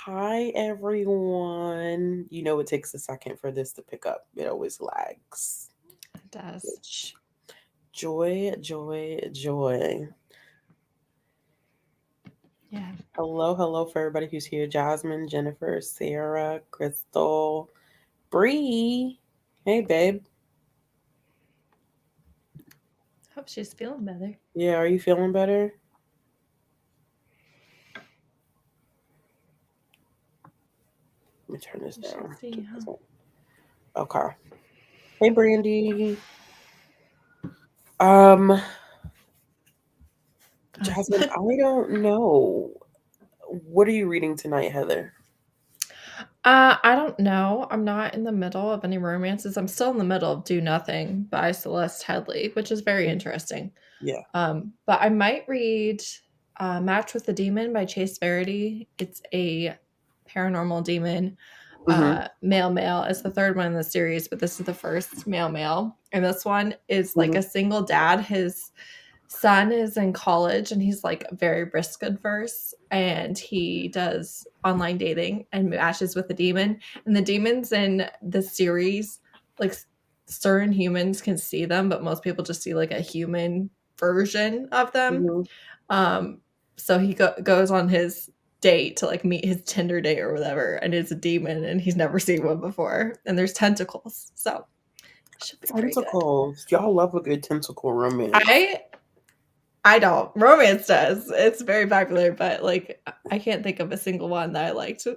Hi everyone. You know it takes a second for this to pick up. It always lags. It does. Which joy, joy, joy. Yeah. Hello for everybody who's here. Jasmine, Jennifer, Sarah, Crystal, Bree. Hey babe. Hope she's feeling better. Yeah, are you feeling better? Let me turn this We shall down. see, huh? Okay. Hey Brandy. Um, Jasmine, I don't know. What are you reading tonight, Heather? I don't know. I'm not in the middle of any romances. I'm still in the middle of Do Nothing by Celeste Headley, which is very interesting. Yeah. But I might read Match with the Demon by Chase Verity. It's a paranormal demon. Mm-hmm. Male. It's the third one in the series, but this is the first male. And this one is like Mm-hmm. a single dad. His son is in college and he's like very risk adverse and he does online dating and matches with a demon, and the demons in the series, like, certain humans can see them but most people just see like a human version of them. Mm-hmm. um so he goes on his date to like meet his Tinder date or whatever, and it's a demon and he's never seen one before, and there's tentacles, so it should be pretty good. Tentacles. Y'all love a good tentacle romance. I I don't. Romance does. It's very popular, but like I can't think of a single one that I liked. So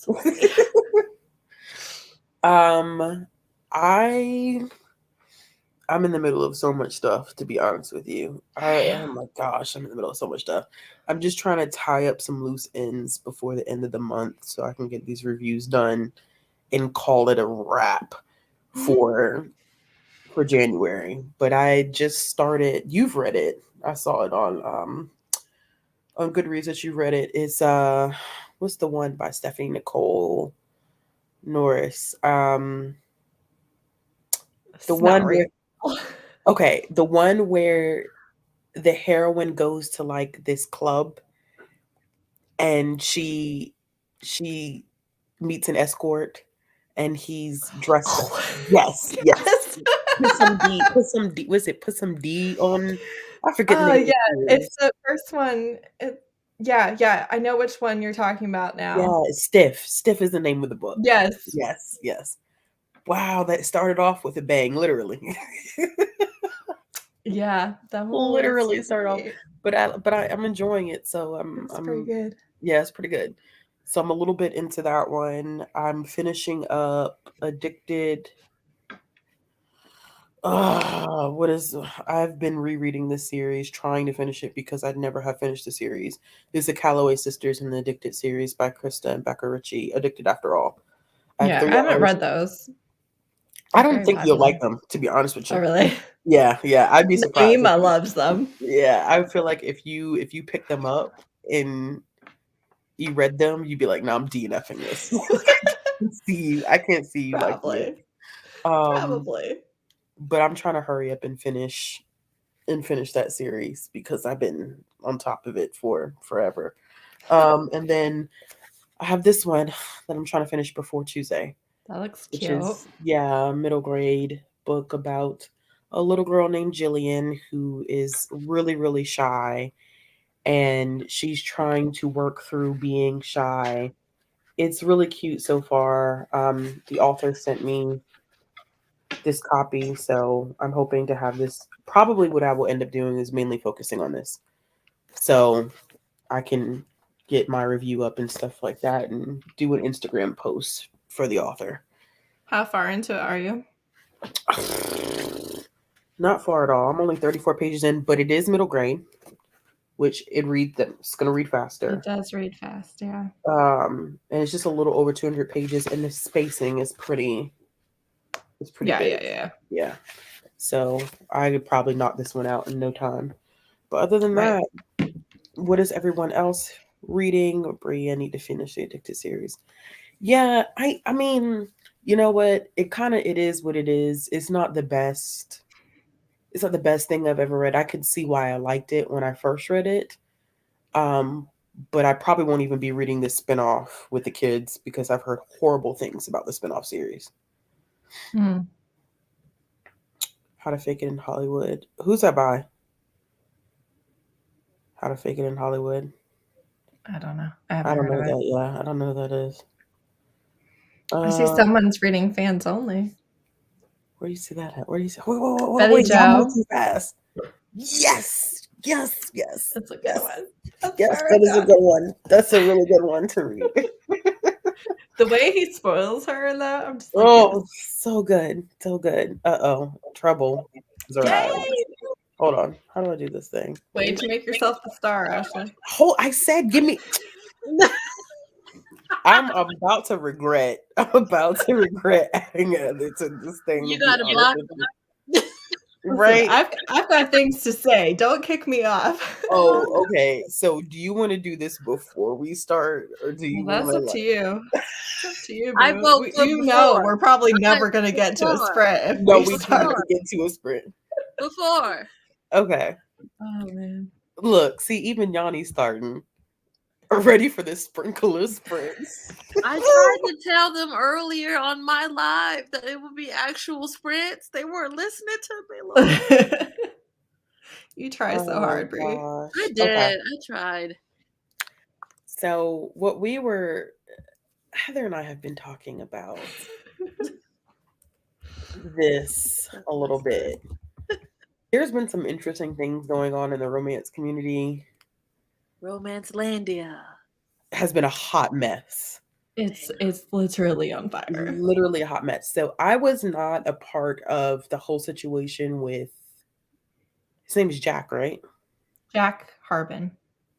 we'll see. um, I I'm in the middle of so much stuff, to be honest with you. Oh Yeah. my gosh, I'm in the middle of so much stuff. I'm just trying to tie up some loose ends before the end of the month so I can get these reviews done and call it a wrap for for January. But I just started. You've read it. I saw it on Goodreads that you read it. It's what's the one by Stephanie Nicole Norris? The It's not one where real. okay, the one where the heroine goes to like this club and she meets an escort and he's dressed up. Yes, yes. Yes. Put some D on, I forget the Oh name of yeah, the it's series. the first one. Yeah. I know which one you're talking about now. Yeah, it's Stiff. Stiff is the name of the book. Yes. Yes, yes. Wow, that started off with a bang, literally. Yeah, that one was Literally started off, great. I'm enjoying it. So It's pretty good. yeah, it's pretty good. So I'm a little bit into that one. I'm finishing up Addicted. What is I've been rereading this series, trying to finish it because I'd never have finished the series. This is the Calloway Sisters in the Addicted series by Krista and Becca Ritchie. Addicted After All. I have Yeah, I three haven't hours. read those. I They're don't very think you'll popular. like them, to be honest with Oh, you. really? Yeah, I'd be surprised if Naima you. loves them. Yeah, I feel like if you pick them up and you read them, you'd be like, "No, I'm DNFing this." I can't see you liking it. Probably. Um, Probably. but I'm trying to hurry up and finish that series because I've been on top of it for forever. And then I have this one that I'm trying to finish before Tuesday, That looks which cute. is a middle grade book about a little girl named Jillian who is really, really shy and she's trying to work through being shy. It's really cute so far. The author sent me this copy, so I'm hoping to have this. Probably what I will end up doing is mainly focusing on this. So I can get my review up and stuff like that and do an Instagram post for the author. How far into it are you? Not far at all. I'm only 34 pages in, but it is middle grade, which it's going to read It faster. does read fast, yeah. And it's just a little over 200 pages and the spacing is pretty Yeah, big. yeah, yeah. Yeah. So I could probably knock this one out in no time. But other than Right. that, what is everyone else reading? Brie, I need to finish the Addicted series. Yeah, I mean, you know what? It is what it is. It's not the best. It's not the best thing I've ever read. I could see why I liked it when I first read it. Um, but I probably won't even be reading this spinoff with the kids because I've heard horrible things about the spinoff series. Hmm. How to Fake It in Hollywood. Who's that by? How to Fake It in Hollywood. I don't know. I I haven't don't heard know of it. that. Yeah, I don't know who that is. I see Uh, someone's reading fans only. where do you see that at? Where do you see? Wait, wait, wait, wait, Betty wait, y'all move Joe. too fast. Yes, yes, yes, That's a good yes, one. That's yes. where That I is a got good one. That's a really good one to read. the way he spoils her in that. I'm just like, yes. Oh, so good, so good. Oh, trouble has arrived. Yay! Hold on. How do I do this thing? Way to make yourself the star, Ashley. Hold. I said, give me. I'm about to regret. I'm about to regret adding it to this thing. To You be gotta honest block with you, them. Listen, right? I've got things to say. Don't kick me off. Oh, okay. So, do you want to do this before we start, or do Well, you want that's to up to like? you. It's up to you, I boo. vote for You know before. we're probably I never gonna get to a before. sprint if No, we we do need start. to get to a sprint. Before. Okay. Oh man. Look, see, even Yanni's starting. Ready for this sprinkler sprints. I tried to tell them earlier on my live that it would be actual sprints. They weren't listening to me, Lord. You try so Oh hard, Bree. I gosh. Okay. did. I tried. So what we were Heather and I have been talking about this a little bit. There's been some interesting things going on in the romance community. Romance Landia. Has been a hot mess. It's literally on fire. Literally a hot mess. So I was not a part of the whole situation with his name is Jack, right? Jack Harbin.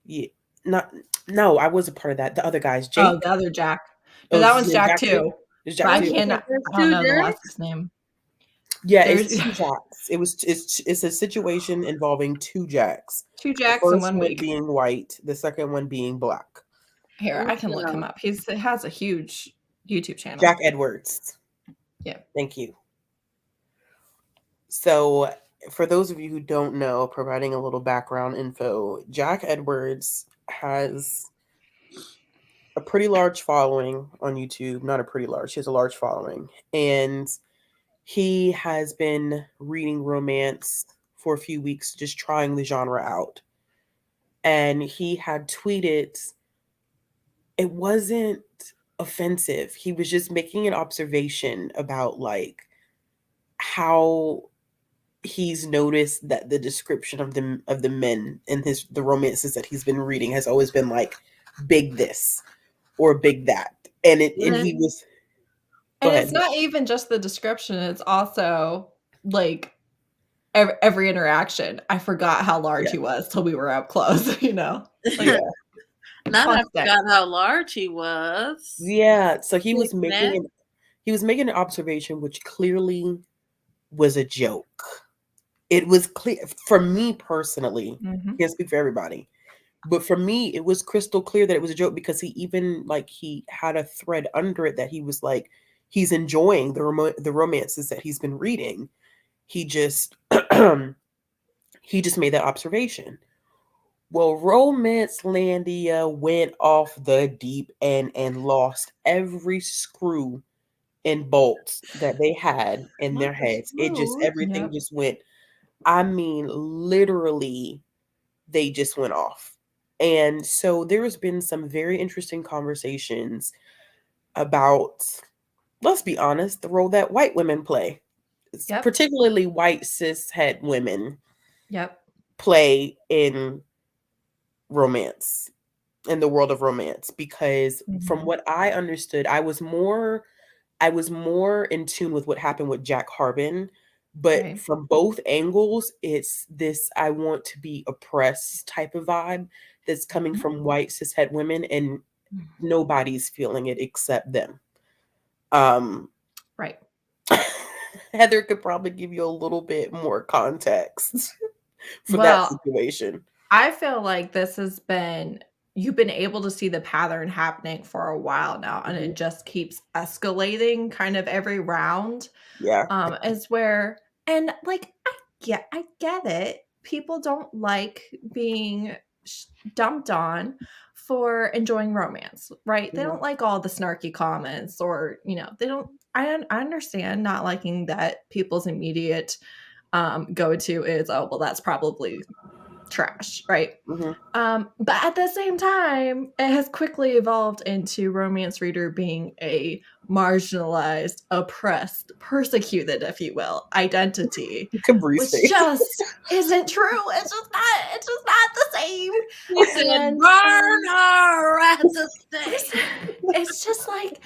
Yeah. Not no, I was a part of that. The other guys, Oh, Jake. the other Jack. No, Oh, that is one's it Jack Jack too? too. Is But Jack I too? can't. Okay. There's I don't two know the last Jacks. name. Yeah, There's it's two Jacks. It's a situation involving two Jacks. two The Jacks in first 1 one week. being white, the second one being black. Here, I can look him Yeah. up. He has a huge YouTube channel. Jack Edwards. Yeah. Thank you. So, for those of you who don't know, providing a little background info, Jack Edwards has a pretty large following on YouTube. Not a pretty large, he has a large following. And he has been reading romance for a few weeks, just trying the genre out. And he had tweeted, it wasn't offensive. He was just making an observation about like how he's noticed that the description of the men in the romances that he's been reading has always been like big this or big that. And he was go And ahead. it's not even just the description, it's also like every interaction. I forgot how large Yeah. he was till we were up close, you know? Like, Yeah. Not I constant. forgot how large he was. Yeah. So he was Big man. making an observation which clearly was a joke. It was clear for me personally. Mhm. Can't speak for everybody. But for me, it was crystal clear that it was a joke because he even like he had a thread under it that he was like he's enjoying the romances that he's been reading. He just he just made that observation. Well, Romance Landia went off the deep end and lost every screw and bolts that they had in their Not the heads. It just screws. everything Yep. just went. I mean, literally, they just went off. And so there's been some very interesting conversations about, let's be honest, the role that white women play. Yep. Particularly white cis het women Yep. play in romance, in the world of romance. Because from Mhm. what I understood, I was more in tune with what happened with Jack Harbin, but Right. from both angles, it's this I want to be oppressed type of vibe that's coming Mhm. from white cishet women, and Mhm. nobody's feeling it except them. Um, Right. Heather could probably give you a little bit more context for that Well, situation. I feel like this has been you've been able to see the pattern happening for a while now, and Mhm. it just keeps escalating kind of every round. Yeah. Is where and like I get it. People don't like being dumped on for enjoying romance, right? They don't like all the snarky comments, or they don't. I understand not liking that people's immediate go-to is, oh well, that's probably trash, right? But at the same time, it has quickly evolved into romance reader being a marginalized, oppressed, persecuted, if you will, identity, which just isn't true. It's just not the same. He said, burn her at the stake. It's just like,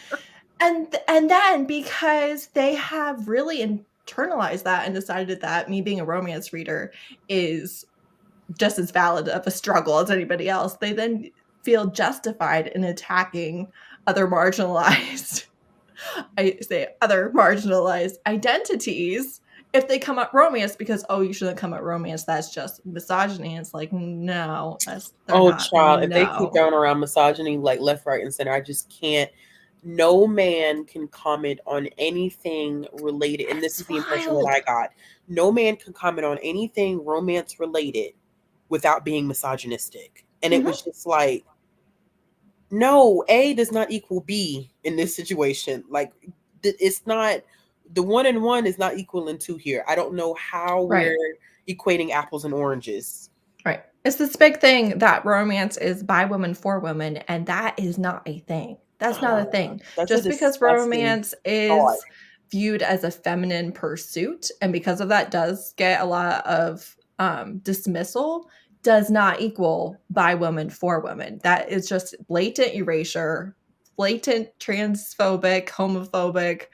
and then because they have really internalized that and decided that me being a romance reader is just as valid of a struggle as anybody else, they then feel justified in attacking other marginalized identities if they come up romance, because you shouldn't come at romance, that's just misogyny. It's like, no, child, if they keep throwing around misogyny like left, right, and center, I just can't. No man can comment on anything related, and this is the impression that I got. No man can comment on anything romance related without being misogynistic. And it was just like, no, A does not equal B in this situation. Like, it's not, the 1 and 1 is not equaling 2 here. I don't know how we're equating apples and oranges. Right. It's this big thing that romance is by women for women, and that is not a thing. That's not a thing. Just because romance is viewed as a feminine pursuit, and because of that does get a lot of dismissal, does not equal by women for women. That is just blatant erasure, blatant transphobic, homophobic.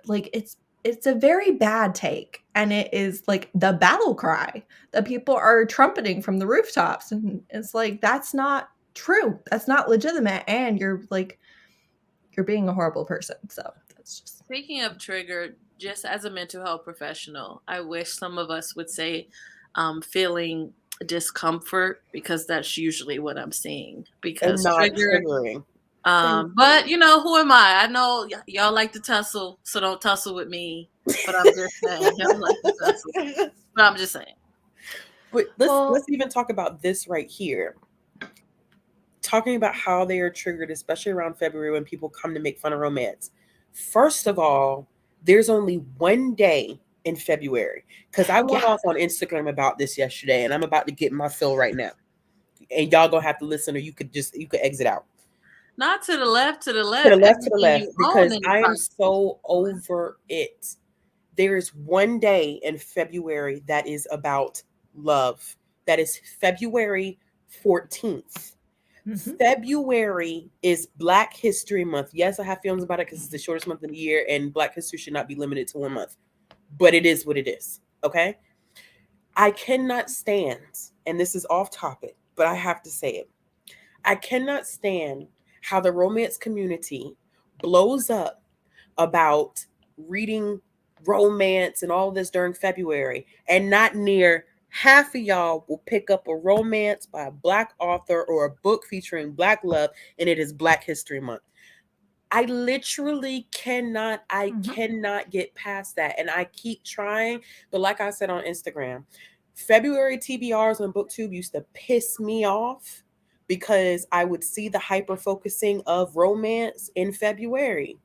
Like, it's a very bad take, and it is like the battle cry that people are trumpeting from the rooftops, and it's like, that's not true. That's not legitimate, and you're being a horrible person. So that's just. Speaking of trigger, just as a mental health professional, I wish some of us would say feeling discomfort, because that's usually what I'm seeing. Because and not triggering. But who am I? I know y'all like to tussle, so don't tussle with me. But I'm just saying, y'all like to tussle. But I'm just saying. But let's even talk about this right here. Talking about how they are triggered, especially around February when people come to make fun of romance. First of all, there's only one day in February, because I went off on Instagram about this yesterday, and I'm about to get my fill right now. And y'all gonna have to listen, or you could exit out. Not to the left, to the left. To the left, to the left, because I am so over it. There is one day in February that is about love. That is February 14th. February is Black History Month. Yes, I have feelings about it because it's the shortest month of the year, and Black history should not be limited to 1 month. But it is what it is, okay? I cannot stand, and this is off topic, but I have to say it. I cannot stand how the romance community blows up about reading romance and all this during February, and not near half of y'all will pick up a romance by a Black author or a book featuring Black love, and it is Black History Month. I literally cannot get past that. And I keep trying. But like I said on Instagram, February TBRs on BookTube used to piss me off, because I would see the hyper focusing of romance in February,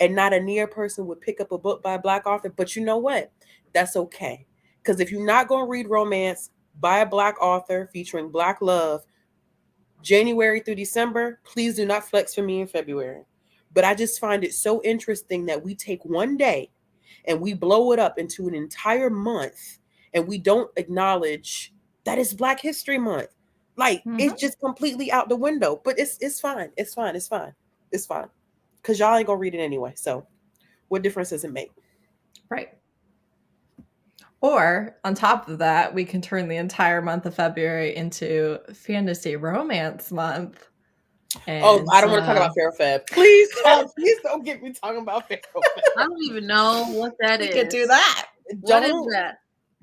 and not a near person would pick up a book by a Black author. But you know what? That's okay. Because if you're not going to read romance by a Black author featuring Black love January through December, please do not flex for me in February. But I just find it so interesting that we take one day and we blow it up into an entire month, and we don't acknowledge that it's Black History Month. Like, it's just completely out the window. But it's fine. It's fine. It's fine. It's fine. Because y'all ain't going to read it anyway. So what difference does it make? Right. Or on top of that, we can turn the entire month of February into fantasy romance month. And, I don't want to talk about Pharaoh Feb. Please don't get me talking about Pharaoh Feb. I don't even know what that is. We could do that. What is that?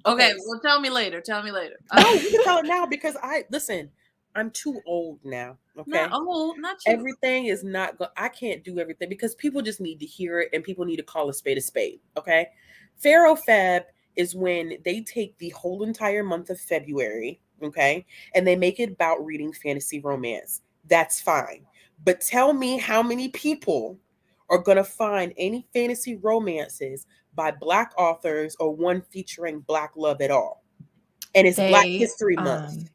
Okay, well, tell me later. No, you can tell it now, because I'm too old now. Okay, not old, not too. Everything is not. I can't do everything, because people just need to hear it, and people need to call a spade a spade. Okay, Pharaoh Feb is when they take the whole entire month of February okay? And they make it about reading fantasy romance. That's fine. But tell me how many people are going to find any fantasy romances by Black authors or one featuring Black love at all. And it's Black They History Month.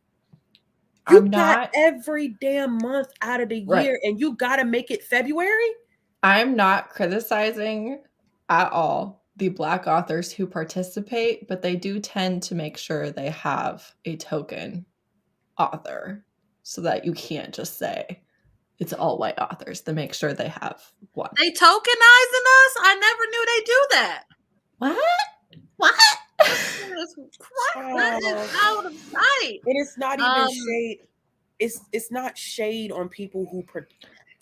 I'm You got not every damn month out of the right. year and you got to make it February? I'm not criticizing at all the Black authors who participate, but they do tend to make sure they have a token author so that you can't just say it's all white authors. They make sure they have one. They tokenizing us? I never knew they do that. What? What? That is Child. out of sight. And it's not even Um, shade. It's not shade on people who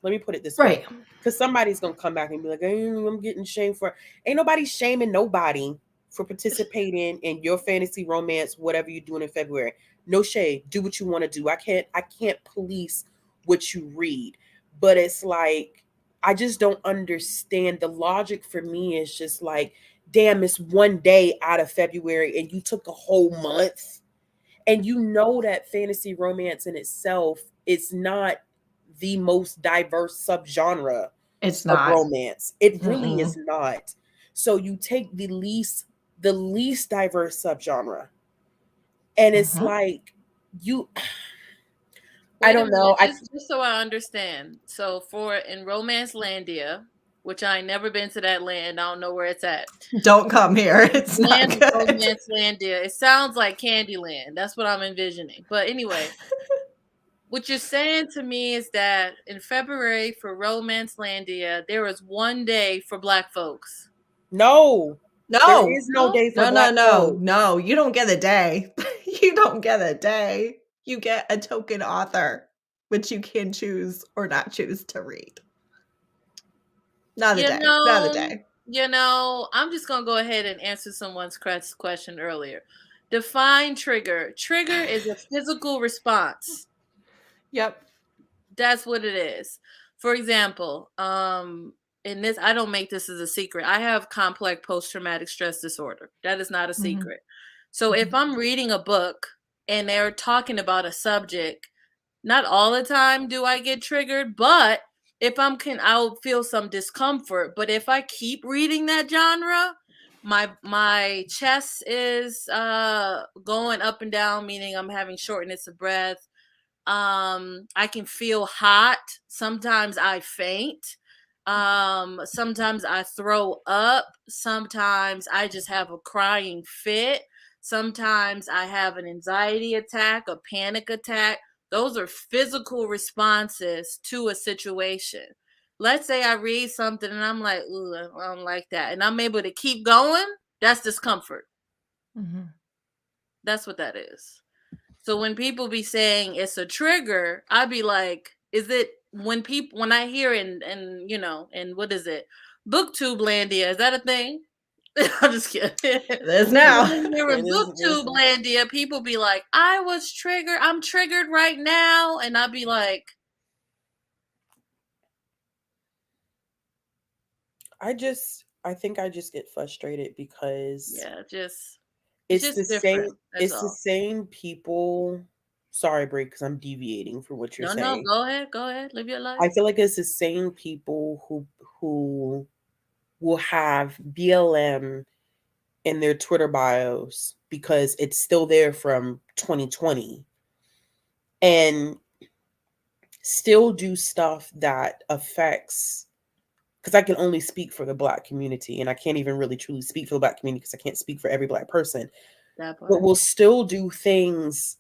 let me put it this way. Right. Because somebody's gonna come back and be like, hey, I'm getting shamed for ain't nobody shaming nobody for participating in your fantasy romance, whatever you're doing in February. No shade. Do what you want to do. I can't police what you read. But it's like I just don't understand. The logic for me is just like, damn, it's one day out of February and you took a whole month. And you know that fantasy romance in itself is not the most diverse subgenre It's of not. romance. It really is Mm-mm. not. So you take the least diverse subgenre, and it's Mhm. like you I wait a don't minute, know. I just so I understand. So for in Romance Landia, which I ain't never been to that land, I don't know where it's at. Don't come here. It's not Land good. Romance Landia. It sounds like Candyland. That's what I'm envisioning. But anyway, what you're saying to me is that in February for Romance Landia, there is one day for Black folks. no. There No. is no No? day for No, no, Black no. folks. No, you don't get a day. You don't get a day. You get a token author, which you can choose or not choose to read. Not a You day. Not a know, day. I'm just gonna go ahead and answer someone's question earlier. Define trigger. Trigger is a physical response. Yep. That's what it is. For example, in this, I don't make this as a secret. I have complex post traumatic stress disorder. That is not a Mhm. secret. So if Mhm. I'm reading a book and they're talking about a subject, not all the time do I get triggered, but if I'll feel some discomfort. But if I keep reading that genre, my chest is going up and down, meaning I'm having shortness of breath. I can feel hot. Sometimes I faint. Sometimes I throw up. Sometimes I just have a crying fit. Sometimes I have an anxiety attack, a panic attack. Those are physical responses to a situation. Let's say I read something and I'm like, ooh, I don't like that. And I'm able to keep going. That's discomfort. Mhm. That's what that is. So when people be saying it's a trigger, I'd be like, is it when I hear and and what is it? Booktube Landia, is that a thing? I'm just kidding. It is When now. I hear It in is Booktube Landia, people be like, I was triggered, I'm triggered right now. And I'd be like, I think I just get frustrated because yeah, just it's it's just the different. same That's it's the all. same people. Sorry, Brie, because I'm deviating from what you're No, saying. go ahead, live your life. I feel like it's the same people who will have BLM in their Twitter bios because it's still there from 2020 and still do stuff that affects, because I can only speak for the Black community and I can't even really truly speak for the Black community because I can't speak for every Black person, That but part. will still do things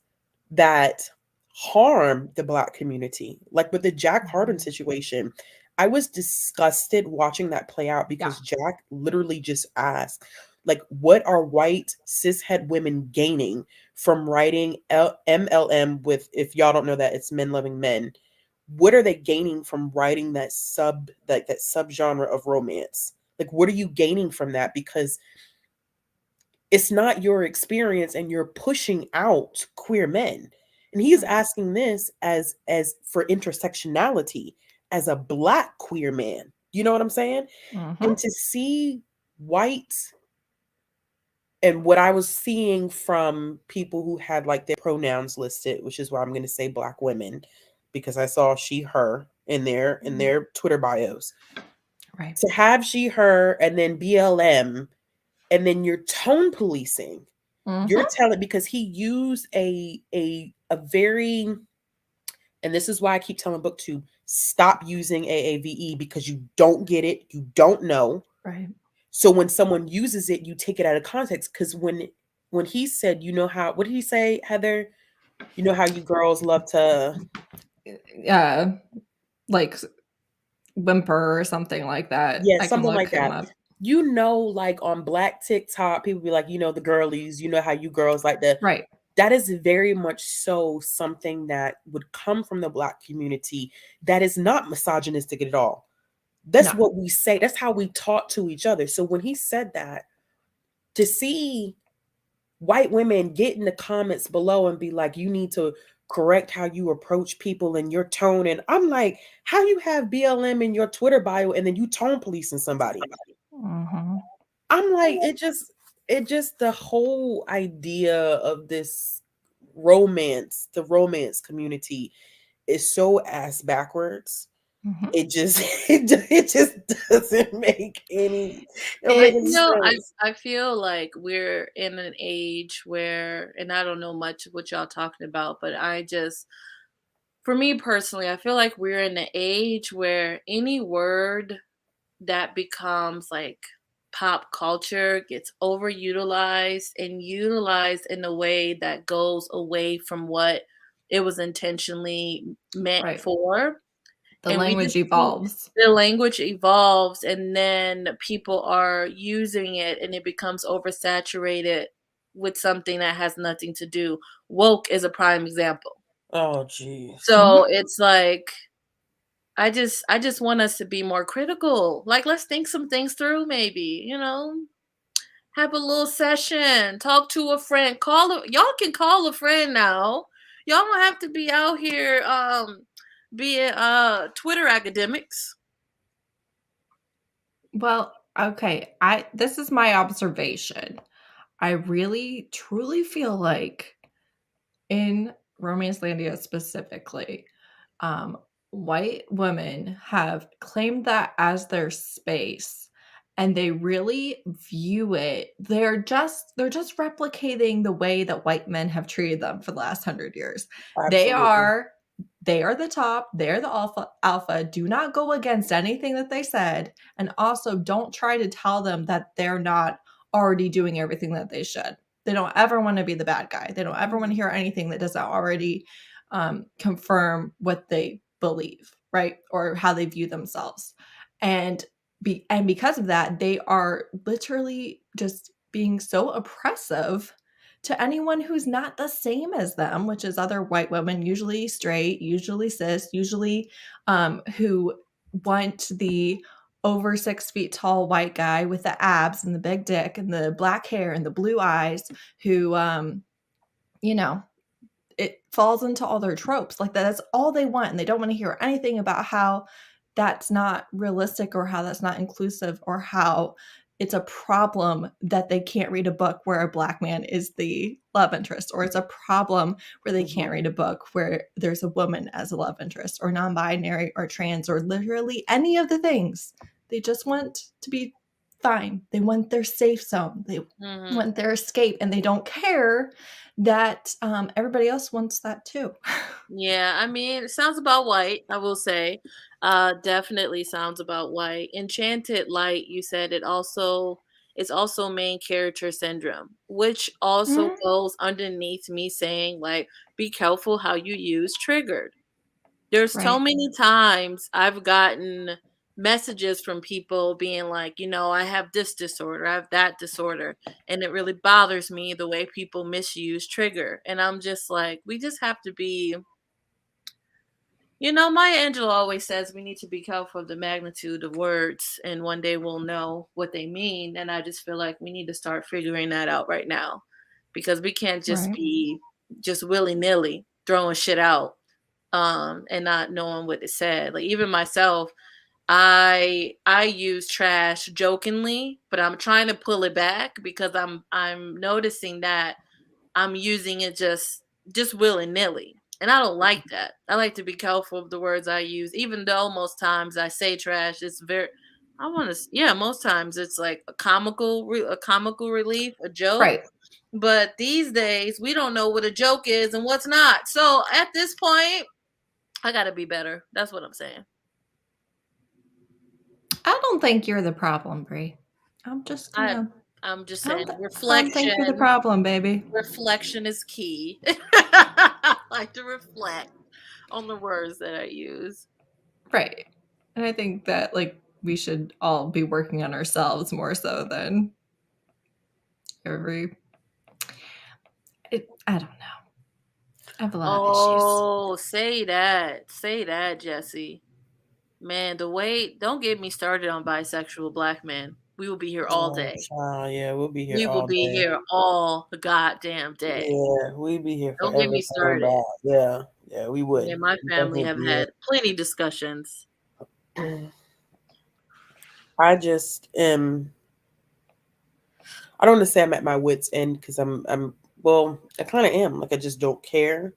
that harm the Black community. Like with the Jack Harden Mhm. situation, I was disgusted watching that play out Yeah. because Jack literally just asked, like, what are white cishet women gaining from writing MLM with, if y'all don't know that, it's men loving men. What are they gaining from writing that subgenre of romance? Like, what are you gaining from that? Because it's not your experience and you're pushing out queer men. And he is asking this as for intersectionality as a Black queer man. You know what I'm saying? Mhm. And to see white And what I was seeing from people who had like their pronouns listed, which is why I'm going to say black women, because I saw she, her in their Twitter bios. Right. To have she, her, and then BLM, and then you're tone policing. You're Mm-hmm. telling, because he used a very, and this is why I keep telling BookTube, stop using AAVE, because you don't get it, you don't know. Right. So when someone uses it, you take it out of context. Because when he said, you know how, what did he say, Heather? You know how you girls love to, Yeah, like whimper or something like that. yeah, I can something look like him that. up. You know, like on Black TikTok, people be like, you know, the girlies, you know how you girls like to. Right. That is very much so something that would come from the Black community that is not misogynistic at all. That's No. what we say. That's how we talk to each other. So when he said that, to see white women get in the comments below and be like, you need to correct how you approach people and your tone. And I'm like, how you have BLM in your Twitter bio and then you tone policing somebody? Mm-hmm. I'm like, it just the whole idea of this romance, the romance community is so ass backwards. Mm-hmm. It just it just doesn't make any, it don't make It any sense. I feel like we're in an age where, and I don't know much of what y'all talking about, but for me personally, I feel like we're in an age where any word that becomes like pop culture gets overutilized and utilized in a way that goes away from what it was intentionally meant right. for. The And we language just see evolves. the language evolves, and then people are using it and it becomes oversaturated with something that has nothing to do. Woke is a prime example. Oh jeez. So Mm-hmm. it's like I just want us to be more critical. Like, let's think some things through, maybe, have a little session, talk to a friend, y'all can call a friend now. Y'all don't have to be out here being Twitter academics. Well, okay. This is my observation. I really truly feel like in Romancelandia specifically, um, white women have claimed that as their space, and they really view it. They're just replicating the way that white men have treated them for the last 100 years. They Absolutely. are they are the top. They're the alpha. Do not go against anything that they said, and also don't try to tell them that they're not already doing everything that they should. They don't ever want to be the bad guy. They don't ever want to hear anything that doesn't already confirm what they believe, right? Or how they view themselves. And because of that, they are literally just being so oppressive to anyone who's not the same as them, which is other white women, usually straight, usually cis, usually who want the over 6 feet tall white guy with the abs and the big dick and the black hair and the blue eyes who you know it falls into all their tropes like that. That's all they want, and they don't want to hear anything about how that's not realistic or how that's not inclusive or how it's a problem that they can't read a book where a black man is the love interest, or it's a problem where they can't Mhm. read a book where there's a woman as a love interest, or non-binary or trans, or literally any of the things. They just want to be fine. They want their safe zone. They Hmm. want their escape, and they don't care that everybody else wants that too. Yeah, I mean, it sounds about white, I will say. Definitely sounds about white. Enchanted Light, you said it's also main character syndrome, which also Mhm. goes underneath me saying like be careful how you use triggered. There's so Right. many times I've gotten messages from people being like, I have this disorder, I have that disorder, and it really bothers me the way people misuse trigger. And I'm just like, we just have to be, Maya Angelou always says we need to be careful of the magnitude of words, and one day we'll know what they mean. And I just feel like we need to start figuring that out right now, because we can't just Right. be just willy nilly throwing shit out and not knowing what it said. Like even myself, I use trash jokingly, but I'm trying to pull it back because I'm noticing that I'm using it just willy-nilly. And I don't like that. I like to be careful of the words I use, even though most times I say trash. It's very I want to yeah, most times it's like a comical relief, a joke. Right. But these days we don't know what a joke is and what's not. So at this point, I got to be better. That's what I'm saying. I don't think you're the problem, Brie. I'm just, I I'm just I don't, saying I don't think you're the reflection. problem, baby. Reflection is key. I like to reflect on the words that I use. Right. And I think that, like, we should all be working on ourselves more so than every. I don't know. I have a lot of issues. Oh, say that, Jesse. Man, the way don't get me started on bisexual black men. We will be here all Oh, day. child, yeah, we'll be here We will all be day. here all the goddamn day. Yeah, we'd be here Don't get forever me talking started. about. Yeah, yeah, we Me would. and my We family definitely have be had plenty discussions. here. I just am. I don't want to say I'm at my wits' end because well, I kind of am. Like I just don't care.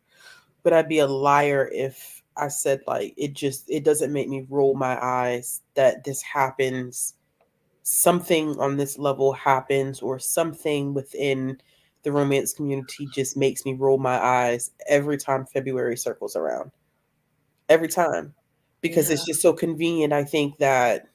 But I'd be a liar if I said like it doesn't make me roll my eyes that this happens. Something on this level happens, or something within the romance community just makes me roll my eyes every time February circles around. Every time. Because Yeah. it's just so convenient. I think that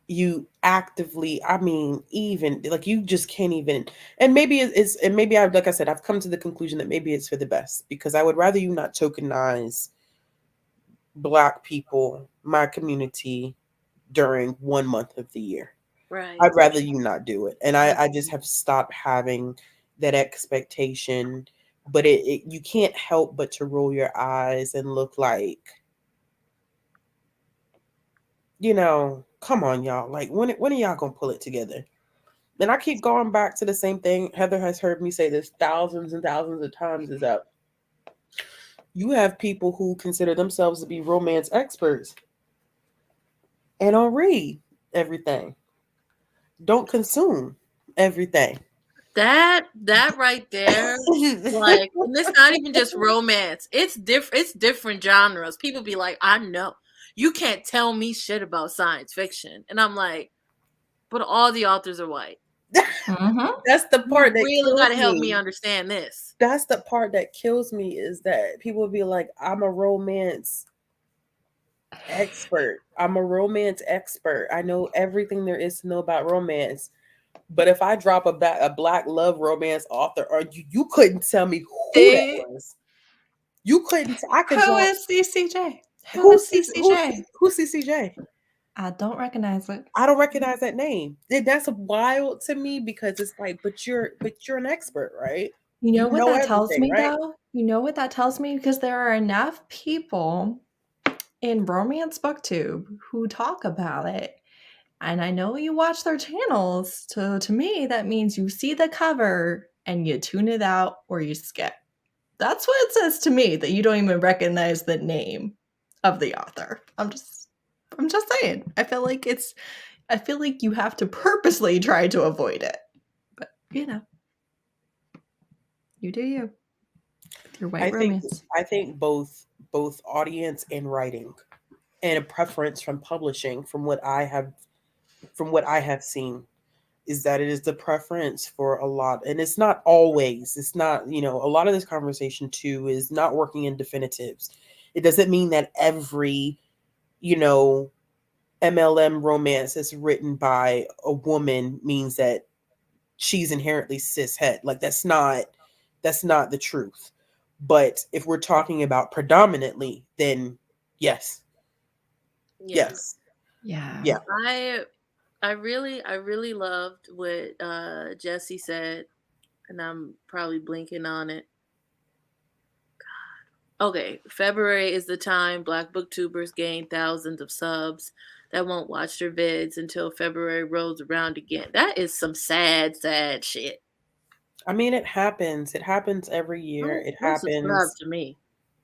you actively, I mean, even like you just can't even, and maybe and maybe I've, like I said, I've come to the conclusion that maybe it's for the best because I would rather you not tokenize Black people, my community, during 1 month of the year. Right. I'd rather you not do it. And I just Agreed. have stopped having that expectation. But you can't help but to roll your eyes and look like, come on, y'all. Like, when are y'all going to pull it together? And I keep going back to the same thing. Heather has heard me say this thousands and thousands of times is that you have people who consider themselves to be romance experts and don't read everything, don't consume everything. That right there, like, and it's not even just romance. It's different genres. People be like, I know. You can't tell me shit about science fiction. And I'm like, but all the authors are white. Mm-hmm. That's the part You that really kills gotta help me me. understand this. That's the part that kills me is that people be like, I'm a romance expert. I'm a romance expert. I know everything there is to know about romance. But if I drop a Black love romance author, or you couldn't tell me who that See, was. You couldn't. I could who drop is CCJ? Who is CCJ? who's CCJ. I don't recognize it. I don't recognize that name. That's wild to me because it's like, but you're an expert, right? You know You what know that tells everything, me, right? though? You know what that tells me? Because there are enough people in romance booktube who talk about it. And I know you watch their channels. So to me, that means you see the cover and you tune it out or you skip. That's what it says to me, that you don't even recognize the name of the author. I'm just saying. I feel like you have to purposely try to avoid it. But you do you. With your white I think romance. I think both audience and writing and a preference from publishing from what I have seen is that it is the preference for a lot, and it's not always, it's not, a lot of this conversation too is not working in definitives. It doesn't mean that every, you know, MLM romance is written by a woman means that she's inherently cis het. Like that's not the truth. But if we're talking about predominantly, then yes. Yeah. Yes. Yeah. Yeah. I really loved what Jesse said, and I'm probably blinking on it. Okay, February is the time Black booktubers gain thousands of subs that won't watch their vids until February rolls around again. That is some sad, sad shit. I mean, it happens. It happens every year. It Don't subscribe happens. to me.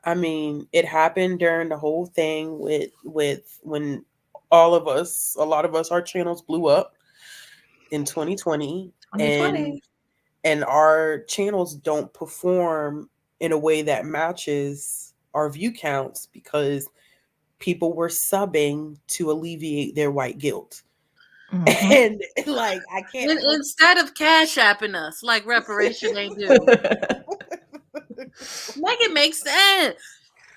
I mean, it happened during the whole thing with when all of us, a lot of us, our channels blew up in 2020, 2020. and our channels don't perform in a way that matches our view counts because people were subbing to alleviate their white guilt. Mhm. And like I can't help. Instead of cash apping us like reparation they do. Make it make sense.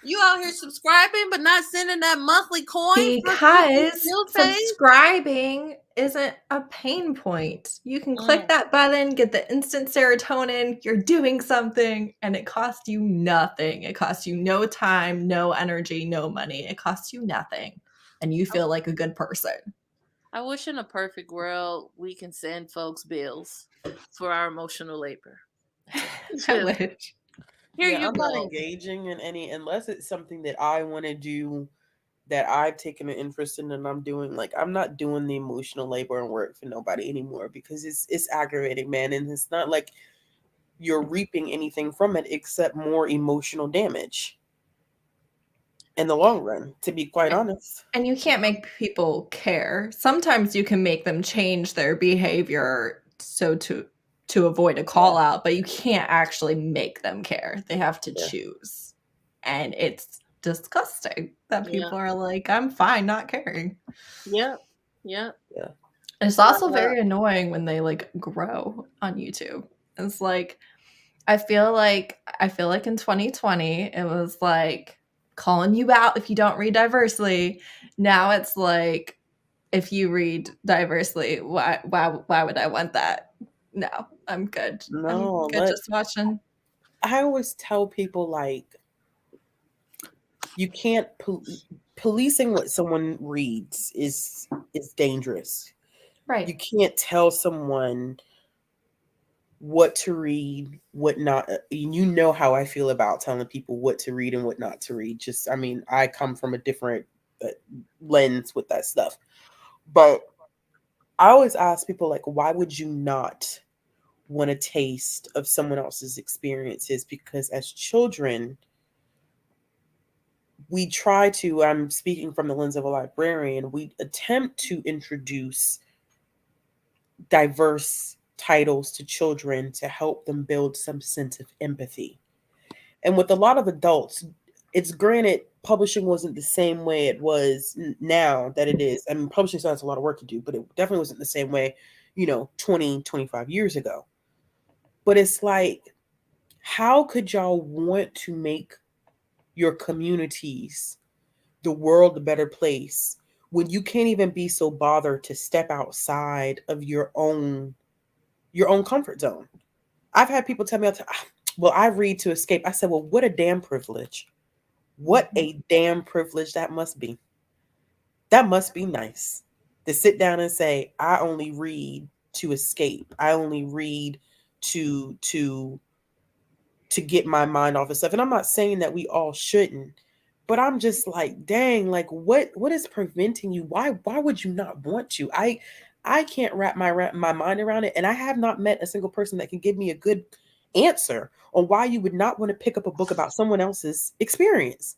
You out here subscribing but not sending that monthly coin for the Because bill phase? subscribing isn't a pain point. You can click that button, get the instant serotonin, you're doing something, and it costs you nothing. It costs you no time, no energy, no money. It costs you nothing. And you feel like a good person. I wish in a perfect world we can send folks bills for our emotional labor. I Just, wish. here Yeah, you I'm not go. engaging in any unless it's something that I want to do that I've taken an interest in and I'm doing. Like I'm not doing the emotional labor and work for nobody anymore because it's aggravating, man, and it's not like you're reaping anything from it except more emotional damage in the long run, to be quite honest. And you can't make people care. Sometimes you can make them change their behavior so to avoid a Yeah, call out, but you can't actually make them care. They have to yeah, choose. And it's disgusting that Yeah. people are like, I'm fine not caring. Yep. Yep. yeah. It's also very annoying when they like grow on YouTube. It's like I feel like in 2020 it was like calling you out if you don't read diversely. Now it's like if you read diversely, why would I want that? No, I'm good. I'm No, good just watching. I always tell people like you can't policing what someone reads is dangerous. Right. You can't tell someone what to read, what not. You know how I feel about telling people what to read and what not to read. Just, I mean, I come from a different uh, lens with that stuff. But I always ask people, like, why would you not want a taste of someone else's experiences? Because as children, we try to, I'm speaking from the lens of a librarian, we attempt to introduce diverse titles to children to help them build some sense of empathy. And with a lot of adults, it's granted publishing wasn't the same way it was now that it is. I mean, publishing still has a lot of work to do, but it definitely wasn't the same way, 20, 25 years ago. But it's like, how could y'all want to make your communities, the world, a better place when you can't even be so bothered to step outside of your own comfort zone? I've had people tell me, well, I read to escape. I said, well, what a damn privilege. What a damn privilege that must be. That must be nice to sit down and say, I only read to escape. I only read to to to get my mind off of stuff. And I'm not saying that we all shouldn't, but I'm just like, dang, like what is preventing you? Why would you not want to? I can't wrap my mind around it, and I have not met a single person that can give me a good answer on why you would not want to pick up a book about someone else's experience.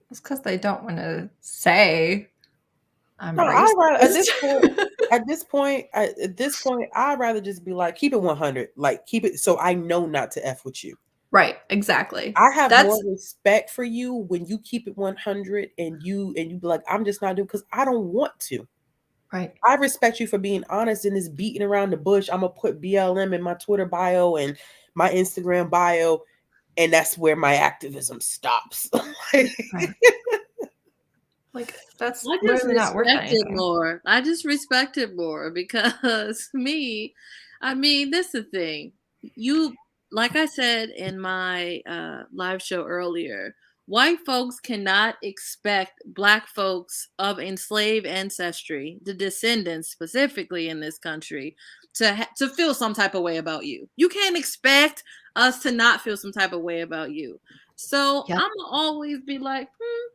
It's because they don't want to say I'm No, I rather at racist. this point, I'd rather just be like, keep it 100, like keep it so I know not to f with you. Right, exactly. I have more That's respect for you when you keep it 100 and you be like, I'm just not doing because I don't want to. right. I respect you for being honest in this beating around the bush. I'm gonna put BLM in my Twitter bio and my Instagram bio, and that's where my activism stops. Right. Like that's I just literally not worth respect it anything. more. I just respect it more because me, I mean, this is the thing. You, like I said in my live show earlier, white folks cannot expect black folks of enslaved ancestry, the descendants specifically in this country, to feel some type of way about you. You can't expect us to not feel some type of way about you. So Yep. I'm gonna always be like,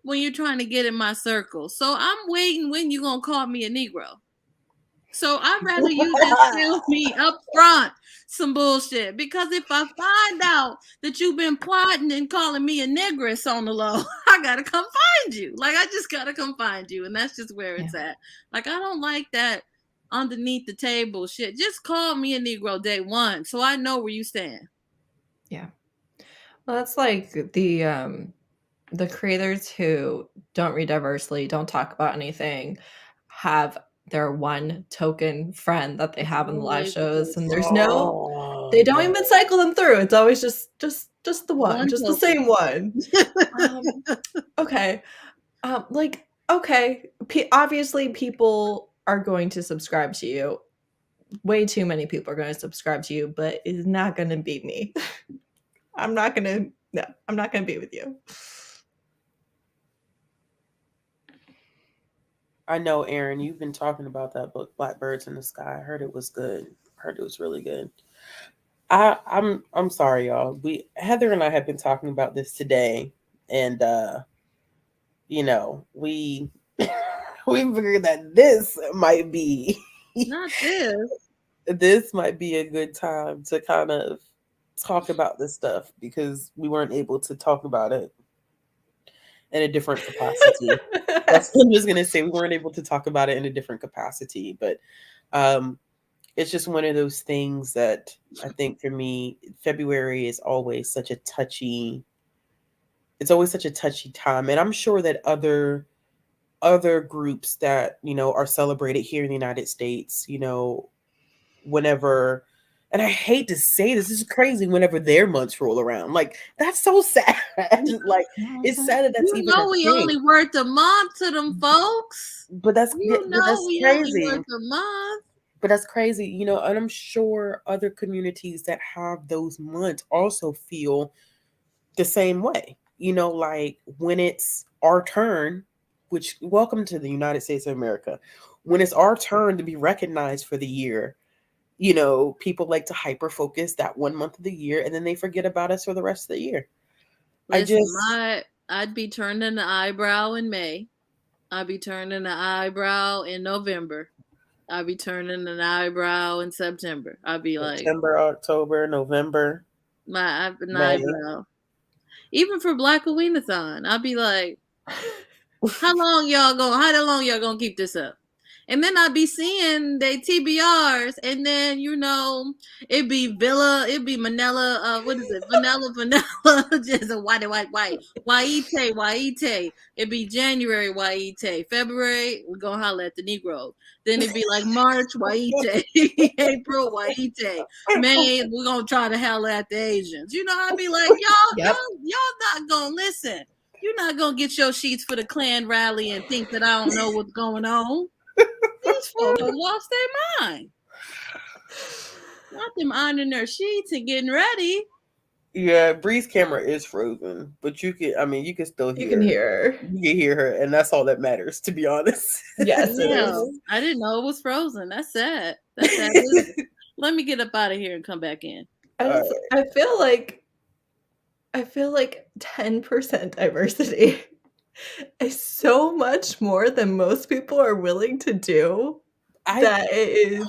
when you're trying to get in my circle. So I'm waiting when you gonna call me a Negro. So I'd rather you just tell me up front some bullshit. Because if I find out that you've been plotting and calling me a negress on the low, I gotta come find you. Like, I just gotta come find you. And that's just where it's at. Like, I don't like that underneath the table shit. Just call me a Negro day one so I know where you stand. Yeah. Well, that's like the creators who don't read diversely, don't talk about anything, have their one token friend that they have in the live shows, and there's they don't even cycle them through. It's always just the one just token. The same one. Okay. Like, okay, obviously people are going to subscribe to you. Way too many people are going to subscribe to you, but it's not going to be me. I'm not going to be with you. I know, Aaron, you've been talking about that book, Blackbirds in the Sky. I heard it was good. I heard it was really good. I'm sorry, y'all. Heather and I have been talking about this today, and you know, we figured that this might be not this. This might be a good time to kind of talk about this stuff because we weren't able to talk about it in a different capacity. That's what I'm just gonna say. We weren't able to talk about it in a different capacity, but it's just one of those things that I think for me, February is always such a touchy. It's always such a touchy time, and I'm sure that other groups that are celebrated here in the United States, whenever. And I hate to say this is crazy. Whenever their months roll around, like that's so sad. Like it's sad that that's even. We only worked a month to them folks. But that's we crazy. only worked a month. But that's crazy, and I'm sure other communities that have those months also feel the same way. Like when it's our turn, which welcome to the United States of America. When it's our turn to be recognized for the year. People like to hyper focus that 1 month of the year and then they forget about us for the rest of the year. Listen, I'd be turning the eyebrow in May. I'd be turning the eyebrow in November. I'd be turning an eyebrow in September. I'd be like September, October, November. My eyebrow. Even for Black Aweenathon, I'd be like, how long y'all gonna keep this up? And then I'd be seeing they TBRs, and then it'd be Manila, what is it? Vanilla, just a white, Waite. It'd be January, Waite. February, we're gonna holler at the Negroes. Then it'd be like March, Waite. April, Waite. May, we're gonna try to holler at the Asians. I'd be like, y'all not gonna listen. You're not gonna get your sheets for the Klan rally and think that I don't know what's going on. These folks lost their mind. Not them ironing their sheets and getting ready. Yeah, Bree's camera is frozen, but you can still hear. You can hear her. You can hear her, and that's all that matters, to be honest. Yes, it is. I didn't know it was frozen. That's sad. Let me get up out of here and come back in. I feel like 10% diversity is so much more than most people are willing to do. That it is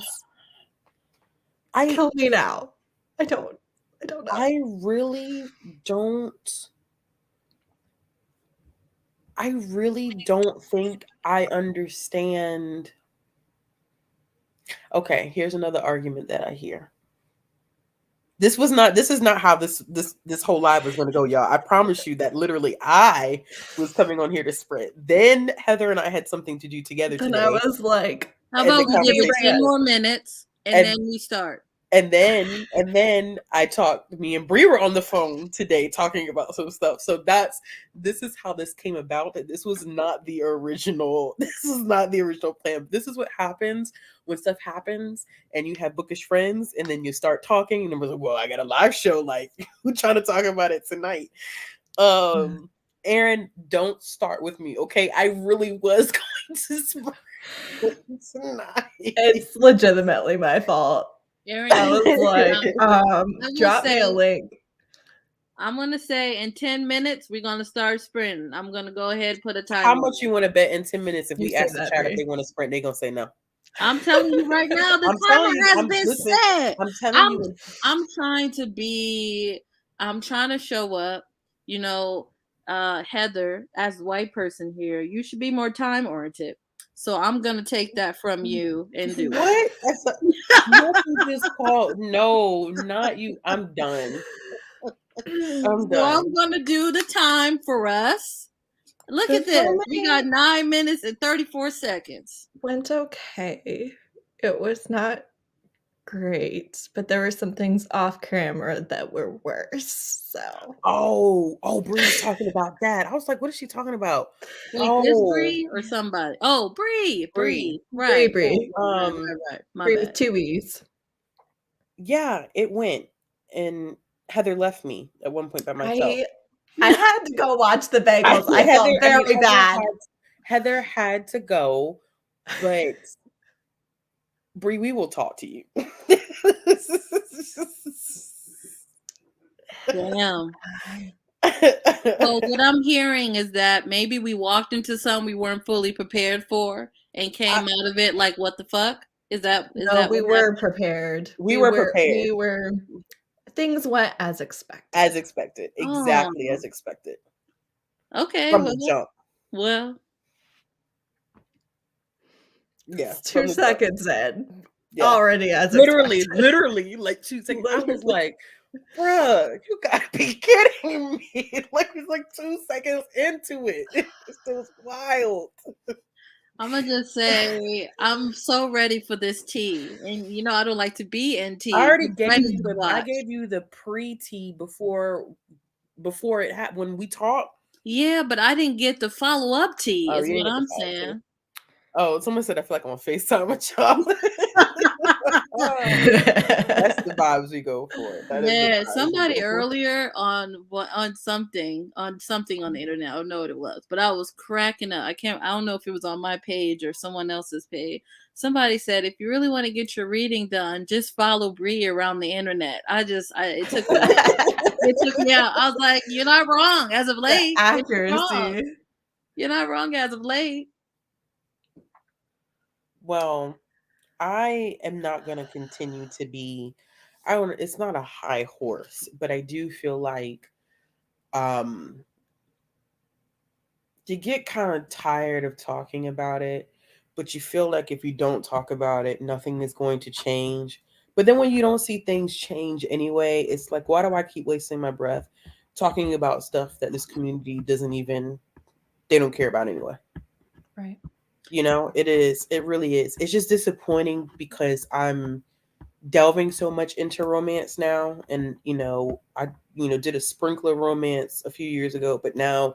kill me now. I don't know. I really don't think I understand. Okay, here's another argument that I hear. This is not how this whole live was going to go, y'all. I promise you that literally I was coming on here to sprint. Then Heather and I had something to do together today. And I was like, how about we give it 10 more minutes and then we start. And then me and Bree were on the phone today talking about some stuff. So this is how this came about. This was not the original plan. This is what happens when stuff happens and you have bookish friends and then you start talking and it was like, well, I got a live show. Like, we're trying to talk about it tonight. Aaron, don't start with me, okay? I really was going to start tonight. It's legitimately my fault. Aaron, I was like, drop me a link. I'm going to say in 10 minutes, we're going to start sprinting. I'm going to go ahead and put a timer. How much you want to bet in 10 minutes if we ask the chat if they want to sprint, they're going to say no? I'm telling you right now, the I'm telling timer you, has been listen, set. I'm telling I'm you. I'm trying to be I'm trying to show up. You know, Heather, as the white person here, you should be more time oriented. So I'm gonna take that from you and do it. What? What you just called? No, not you. I'm done. I'm So I'm done. gonna do the time for us. Look The at this. We got filming 9 minutes and 34 seconds. went okay. It was not great, but there were some things off camera that were worse. So Oh, Bree's talking about that. I was like, what is she talking about? Wait, this Oh, Bree or somebody? Oh, Bree, Bree. Bree. Right, Bree, right. My Bree bad. with 2 E's. Yeah, it went. And Heather left me at one point by myself. I had to go watch the bagels. I Heather, felt very bad. Heather had to go, but Bree, we will talk to you. Damn. So what I'm hearing is that maybe we walked into something we weren't fully prepared for and came out of it like, what the fuck? Is that No, we what were happened? prepared. We were prepared. Things went as expected. As expected. Exactly Oh, as expected. okay. From the jump. Well, Yeah. It's From 2 the jump. seconds in. Yeah. Already as Literally, expected. like 2 seconds. I was like, bruh, you gotta be kidding me. Like it's like 2 seconds into it. It was wild. I'm gonna just say I'm so ready for this tea, and you know I don't like to be in I tea. already I'm gave ready you to I watch. gave you the pre-tea before it happened when we talked. Yeah, but I didn't get the follow up tea. Oh, Is you what didn't get the I'm follow-up. saying. Oh, someone said I feel like I'm on FaceTime with y'all. That's the vibes we go for. That is the Yeah, vibes we somebody go for. earlier on something on the internet. I don't know what it was, but I was cracking up. I don't know if it was on my page or someone else's page. Somebody said if you really want to get your reading done, just follow Bree around the internet. It took me out. It took me out. I was like, you're not wrong as of The late. You're not wrong. accuracy. You're not wrong as of late. Well, I am not going to continue to be I don't it's not a high horse, but I do feel like um you get kind of tired of talking about it, but you feel like if you don't talk about it, nothing is going to change. But then when you don't see things change anyway, it's like, why do I keep wasting my breath talking about stuff that this community they don't care about anyway? Right. It really is. It's just disappointing because I'm delving so much into romance now. And, I, did a sprinkler romance a few years ago, but now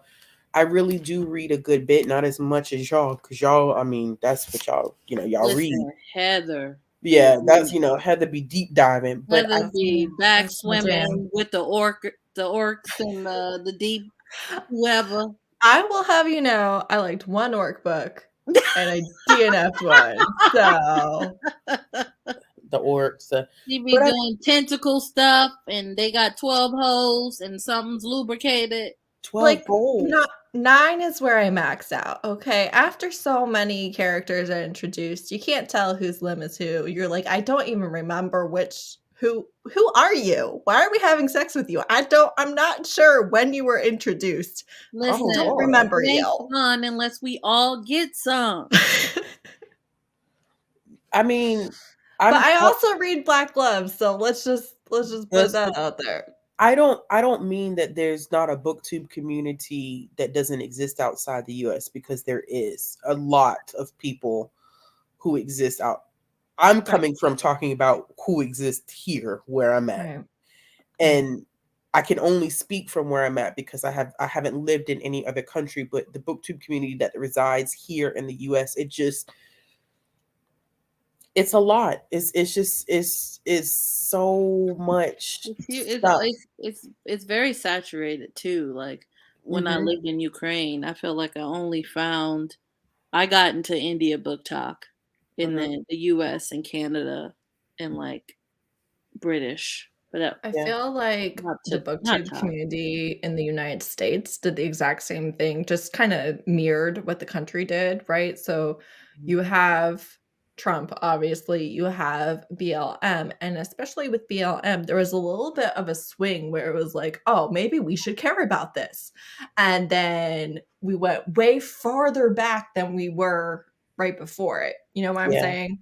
I really do read a good bit, not as much as y'all, because y'all, I mean, that's what y'all read. Listen, Heather. Yeah, that's, Heather be deep diving, but Heather be back That's my jam. swimming with the orcs and the deep whoever. I will have you know, I liked one orc book and I DNF'd one. So the orcs, She be but doing tentacle stuff, and they got 12 holes, and something's lubricated. 12 goals. 9 is where I max out. Okay. After so many characters are introduced, you can't tell whose limb is who. You're like, I don't even remember who are you? Why are we having sex with you? I'm not sure when you were introduced. Listen, I don't remember it ain't you. fun unless we all get some. I mean, But I also read Black Gloves, so let's just put that out there. I don't mean that there's not a booktube community that doesn't exist outside the US, because there is a lot of people who exist out. I'm coming from talking about who exists here where I'm at. Right. And I can only speak from where I'm at because I haven't lived in any other country, but the booktube community that resides here in the US, it's a lot. It's so much stuff. It's very saturated too. Like when I lived in Ukraine, I felt like I got into India book talk, and then the US and Canada and like British. But I feel like the booktube community in the United States did the exact same thing, just kind of mirrored what the country did, right? So you have Trump, obviously, you have BLM. And especially with BLM, there was a little bit of a swing where it was like, oh, maybe we should care about this. And then we went way farther back than we were right before it. You know what I'm Yeah. saying?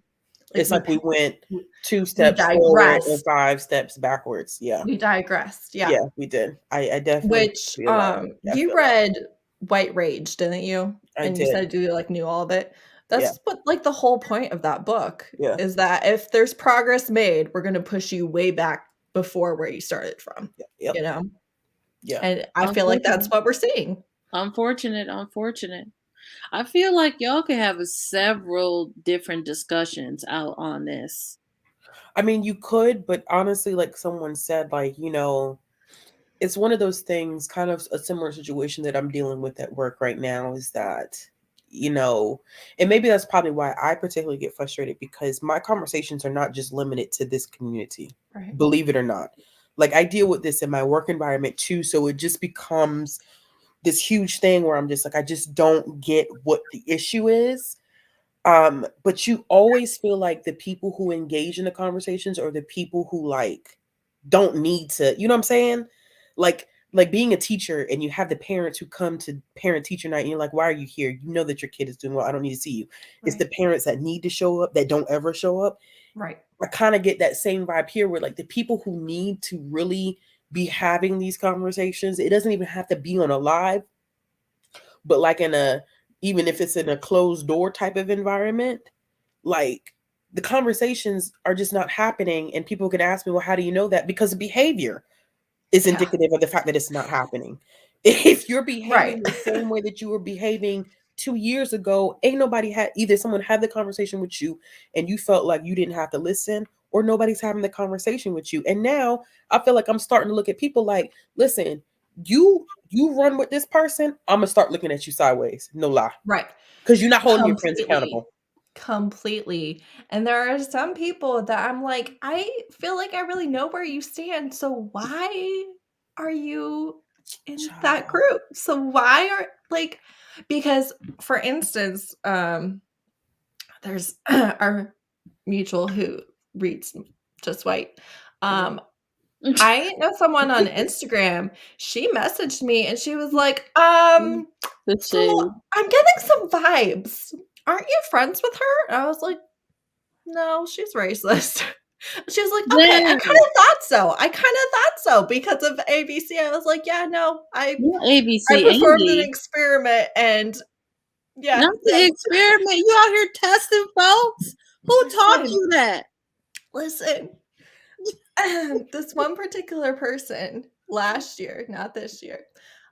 It's like we went 2 we steps forward and digressed. 5 steps backwards. Yeah. We digressed. Yeah. Yeah, we did. I definitely Which feel that. I you feel that. read White Rage, didn't you? I And you did. said you like knew all of it. Yeah. That's what like the whole point of that book Yeah. is that if there's progress made, we're gonna push you way back before where you started from. Yep. You know? Yeah. And I feel like that's what we're seeing. Unfortunate. I feel like y'all could have several different discussions out on this. I mean, you could, but honestly, like someone said, like, you know, it's one of those things, kind of a similar situation that I'm dealing with at work right now is that, you know, and maybe that's probably why I particularly get frustrated because my conversations are not just limited to this community, Right. believe it or not. Like I deal with this in my work environment too. So it just becomes this huge thing where I'm just like, I just don't get what the issue is. But you always feel like the people who engage in the conversations are the people who like don't need to, you know what I'm saying? Like being a teacher and you have the parents who come to parent teacher night and you're like, why are you here? You know that your kid is doing well. I don't need to see you. It's the parents that need to show up that don't ever show up. Right. I kind of get that same vibe here where like the people who need to really be having these conversations, it doesn't even have to be on a live, but like even if it's in a closed door type of environment, like the conversations are just not happening. And people can ask me, well, how do you know that? Because the behavior is indicative of the fact that it's not happening. If you're behaving the same way that you were behaving 2 years ago, ain't nobody either someone had the conversation with you and you felt like you didn't have to listen, or nobody's having the conversation with you. And now I feel like I'm starting to look at people like, listen, you run with this person, I'm gonna start looking at you sideways. No lie. Right. Because you're not holding your friends accountable. Completely. And there are some people that I'm like, I feel like I really know where you stand. So why are you in that group? So why are like, because for instance, there's our mutual who reads Just White. I know someone on Instagram. She messaged me and she was like, so I'm getting some vibes. Aren't you friends with her? And I was like, no, she's racist. She was like, okay, I kind of thought so because of ABC. I was like, yeah, no, I performed an experiment and yeah. Not the experiment. You out here testing folks? Who taught you that? Listen, this one particular person last year, not this year,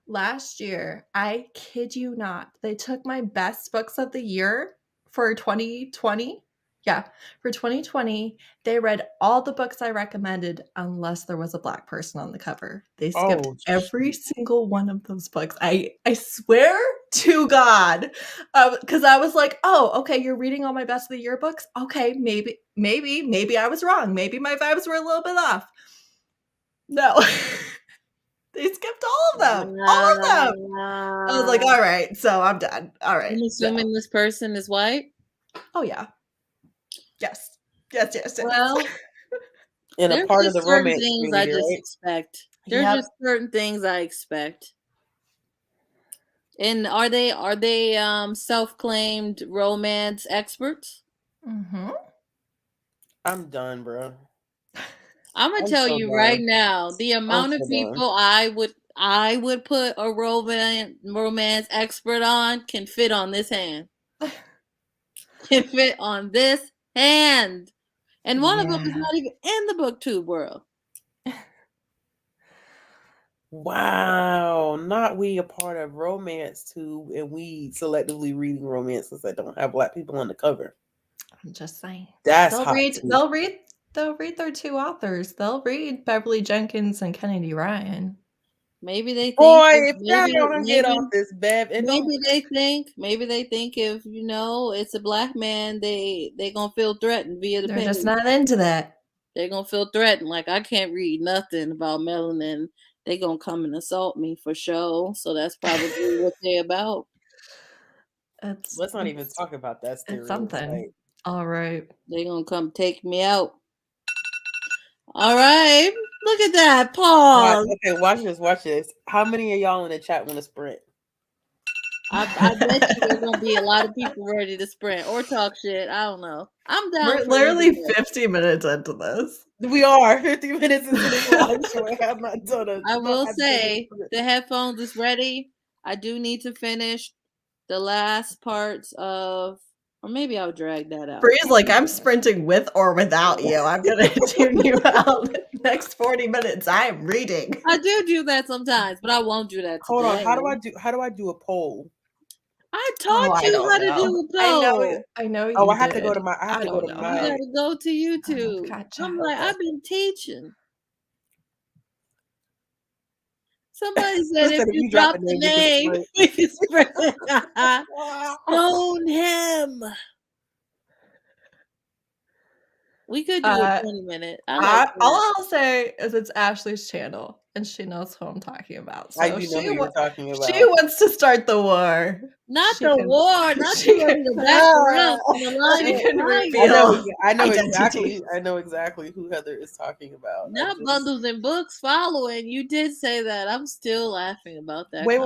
last year, I kid you not, they took my best books of the year for 2020. Yeah, for 2020, they read all the books I recommended unless there was a Black person on the cover. They skipped every single one of those books. I swear to God, because I was like, oh, okay, you're reading all my best of the year books. Okay, maybe I was wrong. Maybe my vibes were a little bit off. No. They skipped all of them. All of them. I was like, all right, so I'm done. All right. I'm assuming this person is white? Oh, yeah. Yes. Well, in a part of the romance things I just expect. There's just certain things I expect. And are they self-claimed romance experts? Mm-hmm. I'm done, bro. I'm gonna tell you right now, the amount of people I would put a romance expert on can fit on this hand. Can fit on this hand. And one of them is not even in the booktube world. Wow, not we a part of romance tube, and we selectively reading romances that don't have Black people on the cover. I'm just saying. That's they'll read their two authors. They'll read Beverly Jenkins and Kennedy Ryan. Maybe they think if y'all don't get off this, Bev. Maybe they think if it's a Black man, they gonna feel threatened via the They're page. just not into that. They're gonna feel threatened. Like, I can't read nothing about melanin. They gonna come and assault me for sure. So that's probably what they're about. Let's not even talk about that. It's something. All right. They gonna come take me out. All right. Look at that. Pause. Okay, watch this. Watch this. How many of y'all in the chat want to sprint? I bet you there's gonna be a lot of people ready to sprint or talk shit. I don't know. I'm down. We're for literally either way. 50 minutes into this. We are 50 minutes into this live show. I have not done it. I will say the headphones is ready. I do need to finish the last parts of, or maybe I'll drag that out. Bree's like, I'm sprinting with or without you. I'm gonna tune you out next 40 minutes. I'm reading. I do that sometimes, but I won't do that today. Hold on. How do I do a poll? I taught you how to do a poll. I know you Oh, I have did. to go to my. I have to go to You my. gotta go to YouTube. Gotcha. I'm like, Okay. I've been teaching. Somebody said Listen, if you drop the name, you we can spread it. Stone him. We could do a 20-minute. All I'll say is it's Ashley's channel, and she knows who I'm talking about. So I do know who you're talking about. She wants to start the war. Not She the can- war. Not she you ready to can- back around from the line She of can fire. reveal. I know identity. exactly. I know exactly who Heather is talking about. Not bundles and books following. You did say that. I'm still laughing about that. Wait.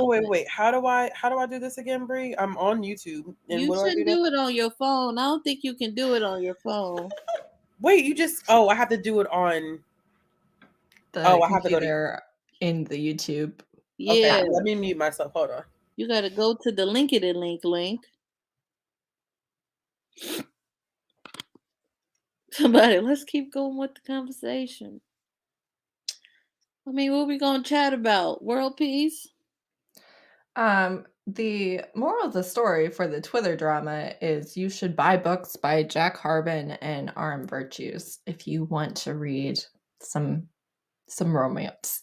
How do I do this again, Bree? I'm on YouTube. And You what shouldn't do I do it on your phone. I don't think you can do it on your phone. Wait, you just I have to do it on The I have to go computer in the YouTube. Yeah. Okay, let me mute myself. Hold on. You got to go to the link. Somebody, let's keep going with the conversation. I mean, what we going to chat about? World peace? The moral of the story for the Twitter drama is you should buy books by Jack Harbin and R.M. Virtues if you want to read some romance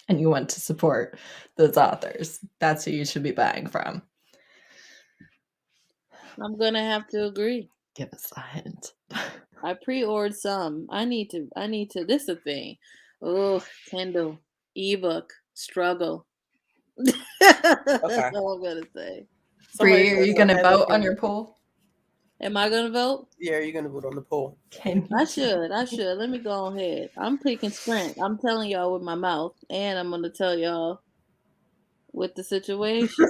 and you want to support those authors. That's who you should be buying from. I'm going to have to agree. Give us a hint. I pre-ordered some. I need to, this is a thing. Oh, Kindle, ebook, struggle. That's all I'm going to say. Bree, are you going to vote on your poll? Am I going to vote? Yeah, you're going to vote on the poll. I should. Let me go ahead. I'm picking Sprint. I'm telling y'all with my mouth, and I'm going to tell y'all with the situation.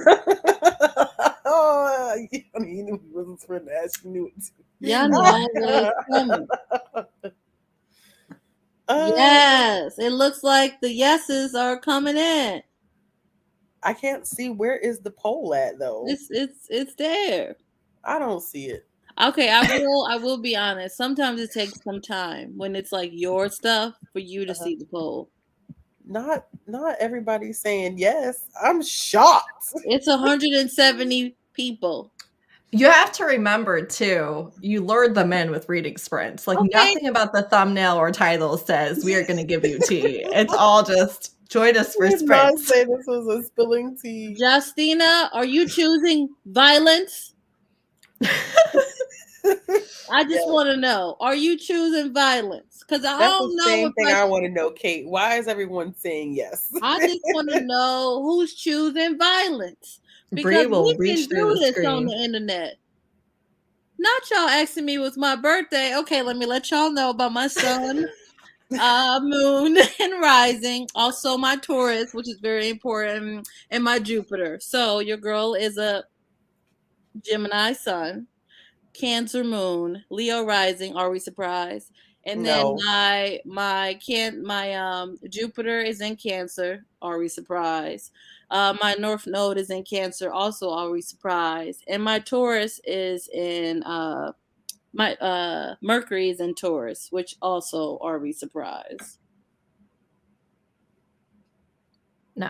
Oh, you knew he wasn't Sprint. You knew it too. Y'all know I was coming. Yes, it looks like the yeses are coming in. I can't see where is the poll at though. It's there. I don't see it. Okay, I will be honest. Sometimes it takes some time when it's like your stuff for you to see the poll. Not everybody's saying yes. I'm shocked. It's 170 people. You have to remember too, you lured them in with reading sprints. Like nothing about the thumbnail or title says we are going to give you tea. It's all just join us for sprints. Not say this was a spilling tea. Justina, are you choosing violence? I just want to know, are you choosing violence? Because I don't know. Same thing I want to know, Kate. Why is everyone saying yes? I just want to know who's choosing violence. Because we can do this on the internet. Not y'all asking me what's my birthday. Okay, let me let y'all know about my sun, moon, and rising. Also my Taurus, which is very important, and my Jupiter. So your girl is a Gemini sun, Cancer moon, Leo rising. Are we surprised? And then my Jupiter is in Cancer. Are we surprised? My North Node is in Cancer. Also, are we surprised? And my Taurus is in my Mercury is in Taurus, which also are we surprised? No,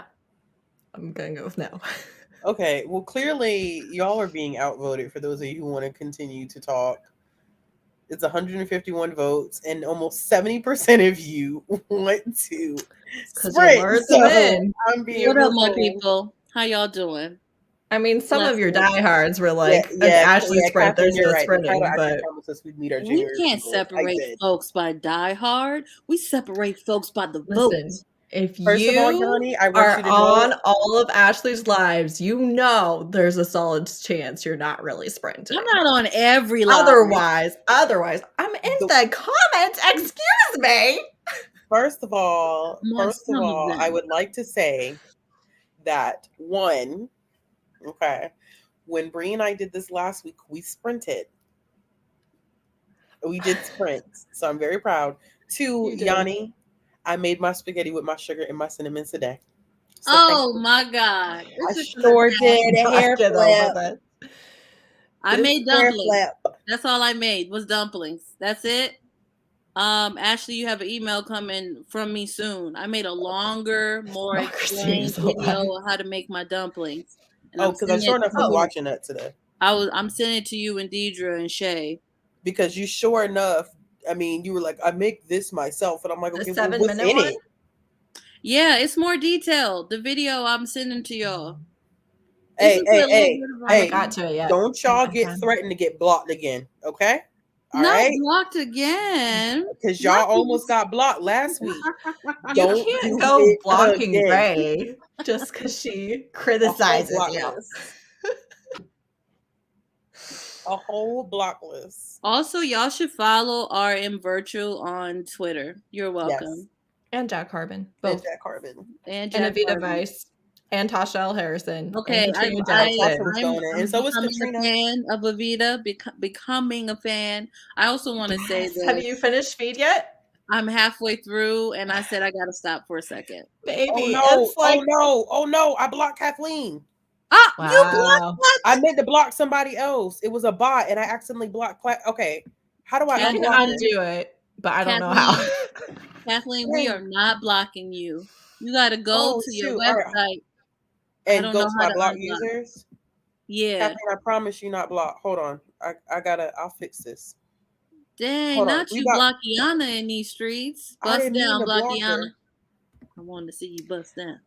I'm gonna go with no. Okay, well, clearly y'all are being outvoted. For those of you who want to continue to talk, it's 151 votes, and almost 70% of you want to sprint. So I'm being. What up, my people? How y'all doing? I mean, some of your diehards were like, Ashley sprint, there's no sprinting, but we can't separate folks by diehard. We separate folks by the vote. If First of all, you Yanni, I want are you to on know. all of Ashley's lives, you know there's a solid chance you're not really sprinting. I'm not on every live. Otherwise, I'm in The- the comments. Excuse me. First of all, I'm on some of them. I would like to say that one, okay, when Bree and I did this last week, we sprinted. We did sprints, so I'm very proud. Two, You did. Yanni, I made my spaghetti with my sugar and my cinnamon today. So thank Oh you. my God. I This is sure did a hair Get over flip. that. I This made hair dumplings. flip. That's all I made was dumplings. That's it. Ashley, you have an email coming from me soon. I made a longer, more Mark explained seems video alive. on how to make my dumplings. And Oh, because I sure enough was watching that today. I'm sending it to you and Deidre and Shay. Because you sure enough, I mean, you were like, I make this myself, and I'm like, The okay, well, 7-minute what's in one? it? Yeah, it's more detailed. The video I'm sending to y'all. Hey, I haven't got to it yet. don't y'all I'm get done. threatened to get blocked again, okay? All Not right, blocked again. because y'all almost got blocked last week. You Don't can't do go it blocking again. Ray just because she A whole criticizes block you. list. A whole block list. Also, y'all should follow RM Virtual on Twitter. You're welcome. Yes. And Jack Harbin. And Both. Jack Harbin. And And Jack Avita Harvey. Vice. And Tasha L. Harrison. Okay, And Katrina I'm Jackson. And so is becoming Katrina. a fan of Avita, becoming a fan. I also want to say this. Have you finished Feed yet? I'm halfway through, and I said I got to stop for a second. Baby, Oh no! it's like... Oh no! I blocked Kathleen. Ah, Wow. you blocked what? I meant to block somebody else. It was a bot, and I accidentally blocked. Okay, how do I You can unblock undo it, but I don't know Kathleen, how. Kathleen, we are not blocking you. You got to go to your All right. website. And go to my block users. Yeah. Kathleen, I promise you not block. Hold on. I'll fix this. Dang, Hold on. not you block Iana in these streets. I Bust didn't mean down, to block block Iana. her. I wanted to see you bust down.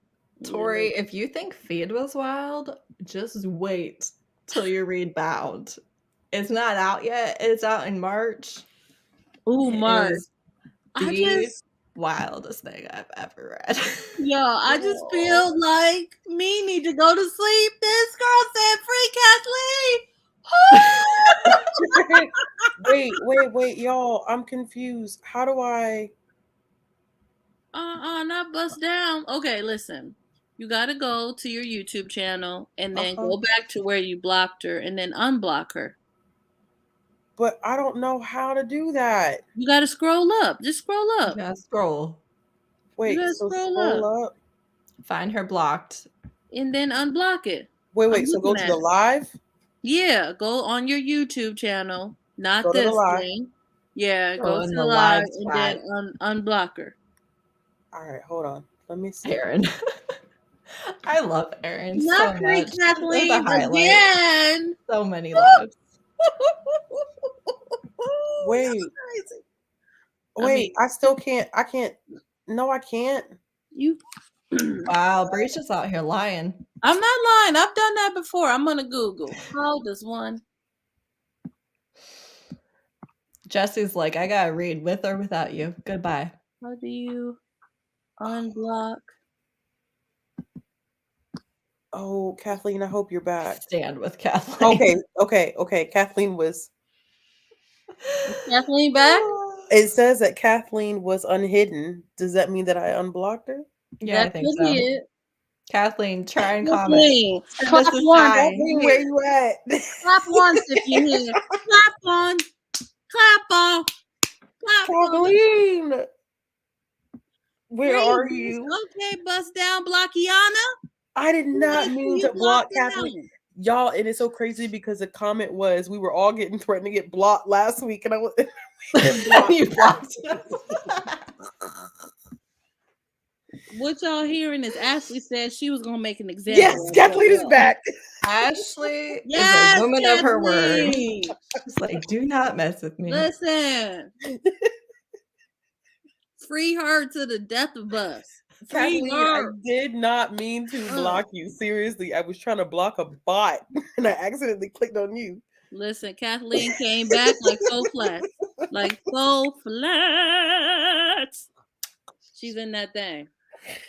Tori, if you think Feed was wild, just wait till you read Bound. It's not out yet. It's out in March. Ooh, March. The wildest thing I've ever read. Yo, I just feel like me need to go to sleep. This girl said free Kathleen. Wait, y'all. I'm confused. How do I? Not bust down. Okay, listen. You gotta go to your YouTube channel and then go back to where you blocked her and then unblock her. But I don't know how to do that. You gotta scroll up. Just scroll up. Yeah, scroll. Wait, so scroll up. Find her blocked. And then unblock it. Wait, so go to the live? Yeah, go on your YouTube channel. Not go this to the live. thing. Yeah, go to in the the live live and then unblock her. All right, hold on. Let me see. Aaron. I love Aaron Not so much. Kathleen again. So many loves. Wait, I still can't. I can't. No, I can't. You. Wow, Breach is out here lying. I'm not lying. I've done that before. I'm gonna Google. How does one? Jesse's like, I gotta read with or without you. Goodbye. How do you unblock? Oh, Kathleen, I hope you're back. Stand with Kathleen. Okay. Kathleen was. Kathleen back? It says that Kathleen was unhidden. Does that mean that I unblocked her? Yeah, I think so. It. Kathleen, try and Kathleen, comment. Clap one. Kathleen, where you at? Clap once if you're here. Clap on. Clap on. Clap Kathleen. on. Where are you? Okay, bust down, block Iana. I did not mean to block Kathleen. Y'all, it is so crazy because the comment was we were all getting threatened to get blocked last week, and I was you blocked. What y'all hearing is Ashley said she was gonna make an example. Yes, Kathleen is back. Ashley is a woman of her word. She's like, do not mess with me. Listen. Free her to the death of us. Kathleen, I did not mean to block you. Seriously, I was trying to block a bot and I accidentally clicked on you. Listen, Kathleen came back like so flat. Like so flat. She's in that thing.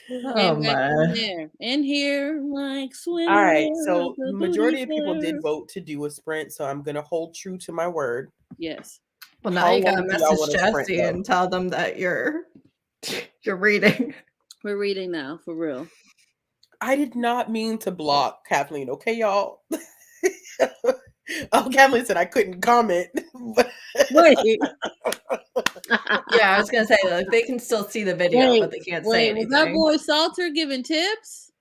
Oh Came back from man. there. In here like All right, swimwear of so the booty majority of people did flare. vote to do a sprint, so I'm gonna hold true to my word. Yes. Well, now How you gotta long do y'all message want to sprint Jesse though? and tell them that you're reading. We're reading now, for real. I did not mean to block Kathleen, okay, y'all? Oh, Kathleen said I couldn't comment. Wait. Yeah, I was gonna say like they can still see the video, but they can't say Was that anything. boy Salter giving tips?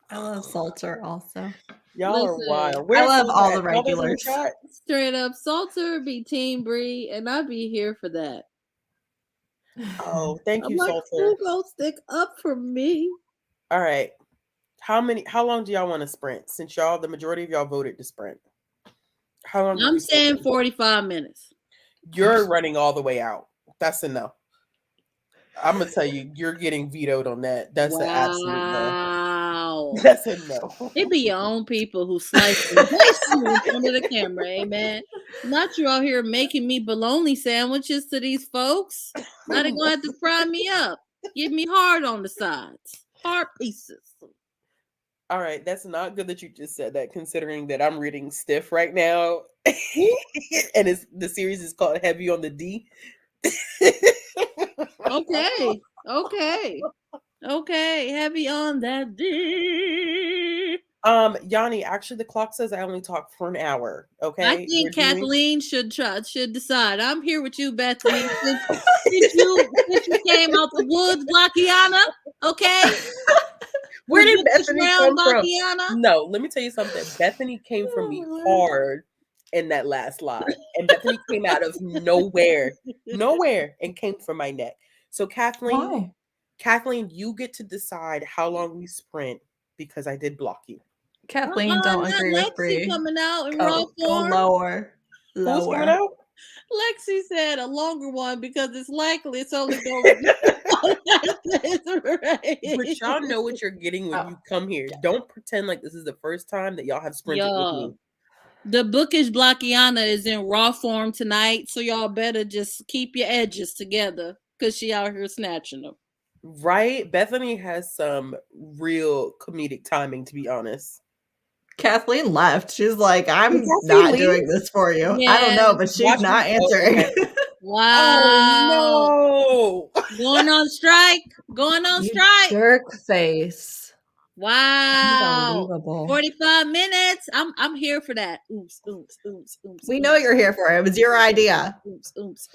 I love Salter also. Y'all are Listen, wild. I Where's love Salt all at? the Salter's in the regulars. chat? straight up, Salter be Team Bree, and I'd be here for that. Oh, thank I'm you, like, Salter. who gonna stick up for me? All right. How long do y'all want to sprint? Since the majority of y'all voted to sprint. How long are I'm we saying thinking? 45 minutes. You're running all the way out. That's a no. I'm gonna tell you, you're getting vetoed on that. That's an absolute no. Wow. That's a no. It be your own people who slice and dice you in front of the camera, amen. Not you out here making me bologna sandwiches to these folks. Now they gonna have to fry me up. Give me hard on the sides. Hard pieces. All right, that's not good that you just said that, considering that I'm reading Stiff right now, and the series is called Heavy on the D. Okay. Okay. Heavy on that D. Yanni, actually, the clock says I only talk for an hour. I Okay, think Kathleen should decide. I'm here with you, Bethany. Since you came out the woods, Blockiana, okay? Where You did get this Bethany round, come from? Blockiana? No, let me tell you something. Bethany came for me hard in that last live, and Bethany came out of nowhere, and came for my neck. So Why? Kathleen, you get to decide how long we sprint because I did block you. Kathleen, don't Not agree with Lexi Bree. coming out in raw Go form. lower. Who's coming Lower. out? Lexi said a longer one because it's likely it's only going But y'all know what you're getting when you come here. Don't pretend like this is the first time that y'all have sprinted with me. The bookish Blockiana is in raw form tonight, so y'all better just keep your edges together because she out here snatching them. Right? Bethany has some real comedic timing, to be honest. Kathleen left. She's like, I'm Did not Kathleen doing leave? this for you. I don't know, but she's not answering. Okay. Wow. Oh no. Going on strike. Going on You strike. jerk face. Wow. Unbelievable. 45 minutes. I'm here for that. Oops. We know you're here for it. It was your idea. Oops.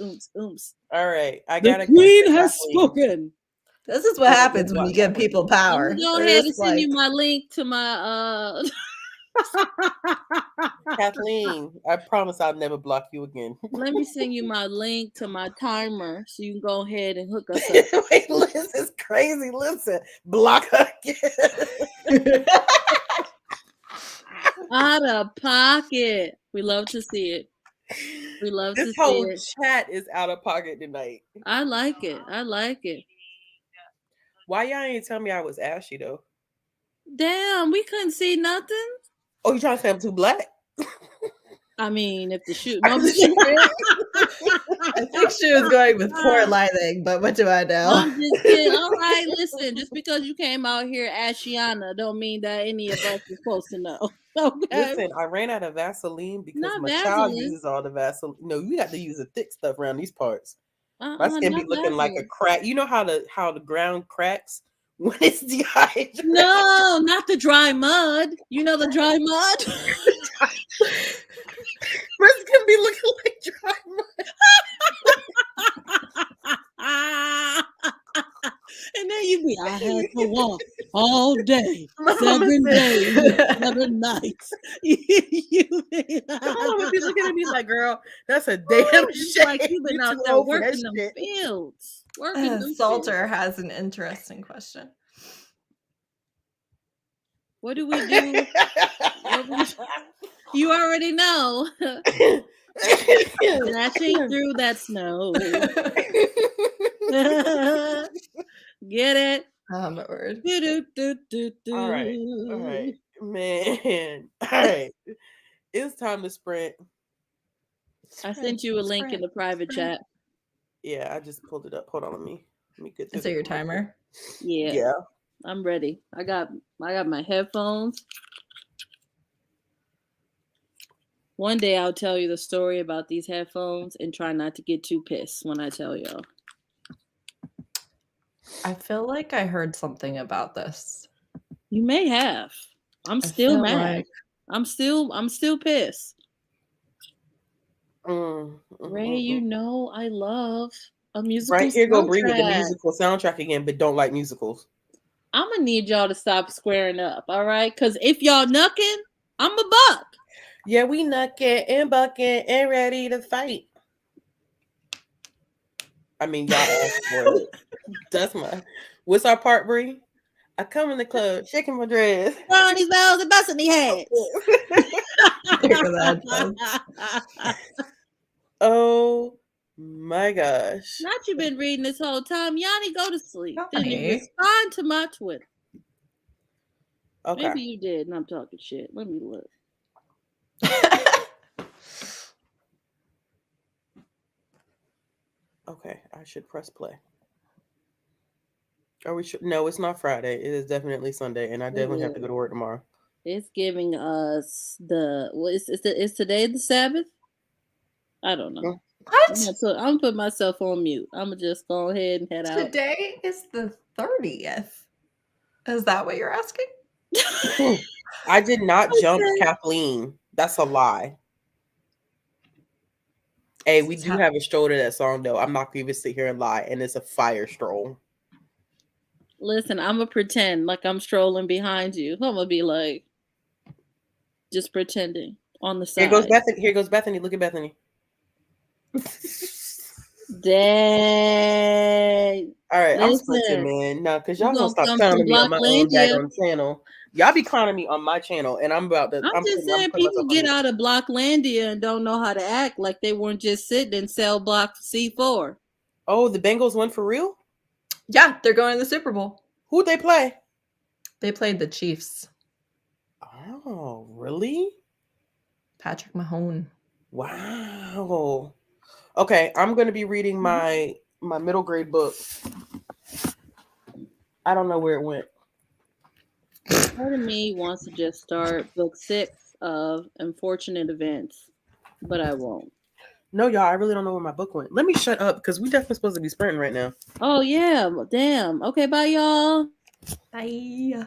All right. I The gotta queen has spoken. This is what happens when you give people power. I'm gonna go They're ahead and just send like, you my link to my Kathleen, I promise I'll never block you again. let me send you my link to my timer so you can go ahead and hook us up. Wait, Liz is crazy. Listen, block her again. Out of pocket. We love to see it. We love to This see whole it. chat is out of pocket tonight. I like it. Why y'all ain't tell me I was ashy though? Damn, we couldn't see nothing. Oh, you trying to say I'm too black? I mean, if the shoot. I think she was going with poor lighting, but what do I know? I'm just kidding. All right, listen. Just because you came out here Ashiana don't mean that any of us are supposed to know. Okay. Listen, I ran out of Vaseline because Not my child Vaseline. uses all the Vaseline. No, you got to use the thick stuff around these parts. My My skin be looking like a crack. You know how the ground cracks when it's dehydrated? No, not the dry mud. You know the dry mud? My skin be looking like dry mud. And then you be, I had to walk all day, My mama 7 said- days, 7 nights. My mama be looking at me like, girl, that's a damn It's shame. like you've been You out too there old for that working them shit. fields. Working them Salter fields. has an interesting question. What do we do? You already know. Dashing through that snow. Get it? Oh, my word. All right, man. All right, it's time to sprint. I sent you a link in the private chat. Yeah, I just pulled it up. Hold on, let me get through Is the it your commercial. timer? Yeah, Yeah. I'm ready. I got my headphones. One day I'll tell you the story about these headphones and try not to get too pissed when I tell y'all. I feel like I heard something about this. You may have. I'm I still feel mad. like I'm still pissed. Ray, you Mm. know I love a musical Right here go Brie with the soundtrack. musical soundtrack again, but don't like musicals. I'm gonna need y'all to stop squaring up, all right? Because if y'all knucking, I'm a buck. Yeah, we knucking and bucking and ready to fight. I mean, y'all asked for it. That's my. What's our part, Brie? I come in the club shaking my dress. On these bells and busting these heads. there go the headphones. Oh my gosh. Not you been reading this whole time. Yanni, go to sleep. Didn't even Yanni. respond to my Twitter. Okay. Maybe you did, and I'm talking shit. Let me look. Okay, I should press play. Are we sure? No, it's not Friday. It is definitely Sunday, and I It definitely have to go is. to work tomorrow. It's giving us the is today the Sabbath? I don't know. Mm. What? I'm putting myself on mute. I'm gonna just go ahead and head out. Today is the 30th. Is that what you're asking? I did not jump Okay. Kathleen. That's a lie. Hey, we do have a stroll to that song though. I'm not gonna even sit here and lie, and it's a fire stroll. Listen, I'm gonna pretend like I'm strolling behind you. I'm gonna be like, just pretending on the Here goes side. Bethany. Here goes Bethany. Look at Bethany. Dang. All right, I'm splitting, Listen, man. No, because you y'all gonna gonna stop come from clowning me on my own Blocklandia. daggone channel. Y'all be clowning me on my channel, and I'm about to. I'm just I'm saying, putting myself people on get mute. out of Blocklandia and don't know how to act like they weren't just sitting in cell block C4. Oh, the Bengals won for real? Yeah, they're going to the Super Bowl. Who'd they play? They played the Chiefs. Oh, really? Patrick Mahone. Wow. Okay, I'm gonna be reading my middle grade book. I don't know where it went. Part of me wants to just start book 6 of Unfortunate Events, but I won't. No, y'all, I really don't know where my book went. Let me shut up because we definitely supposed to be sprinting right now. Oh, yeah. Damn. Okay, bye, y'all. Bye.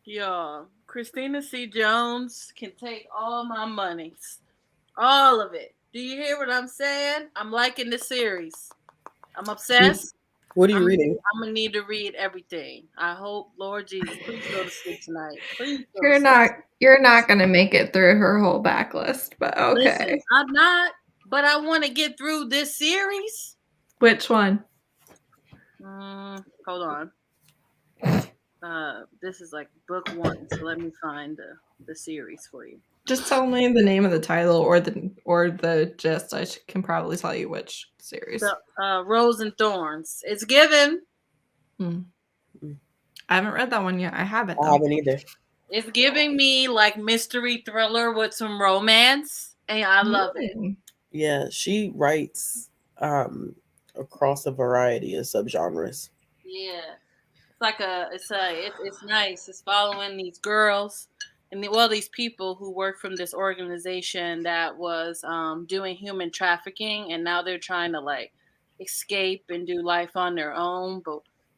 Y'all, Christina C. Jones can take all my monies. All of it. Do you hear what I'm saying? I'm liking the series. I'm obsessed. What are you reading? I'm gonna need to read everything. I hope, Lord Jesus, please go to sleep tonight. Please go to You're sleep. not gonna make it through her whole backlist, but Listen, okay. I'm not, but I want to get through this series. Which one? Hold on. This is like book 1, so let me find the series for you. Just tell me the name of the title or the gist. I can probably tell you which series. The Rose and Thorns. It's given. I haven't read that one yet. I haven't. I haven't either. It's giving me like mystery thriller with some romance, and I love it. Yeah, she writes across a variety of subgenres. Yeah, it's nice. It's following these girls and these people who work from this organization that was doing human trafficking, and now they're trying to like escape and do life on their own.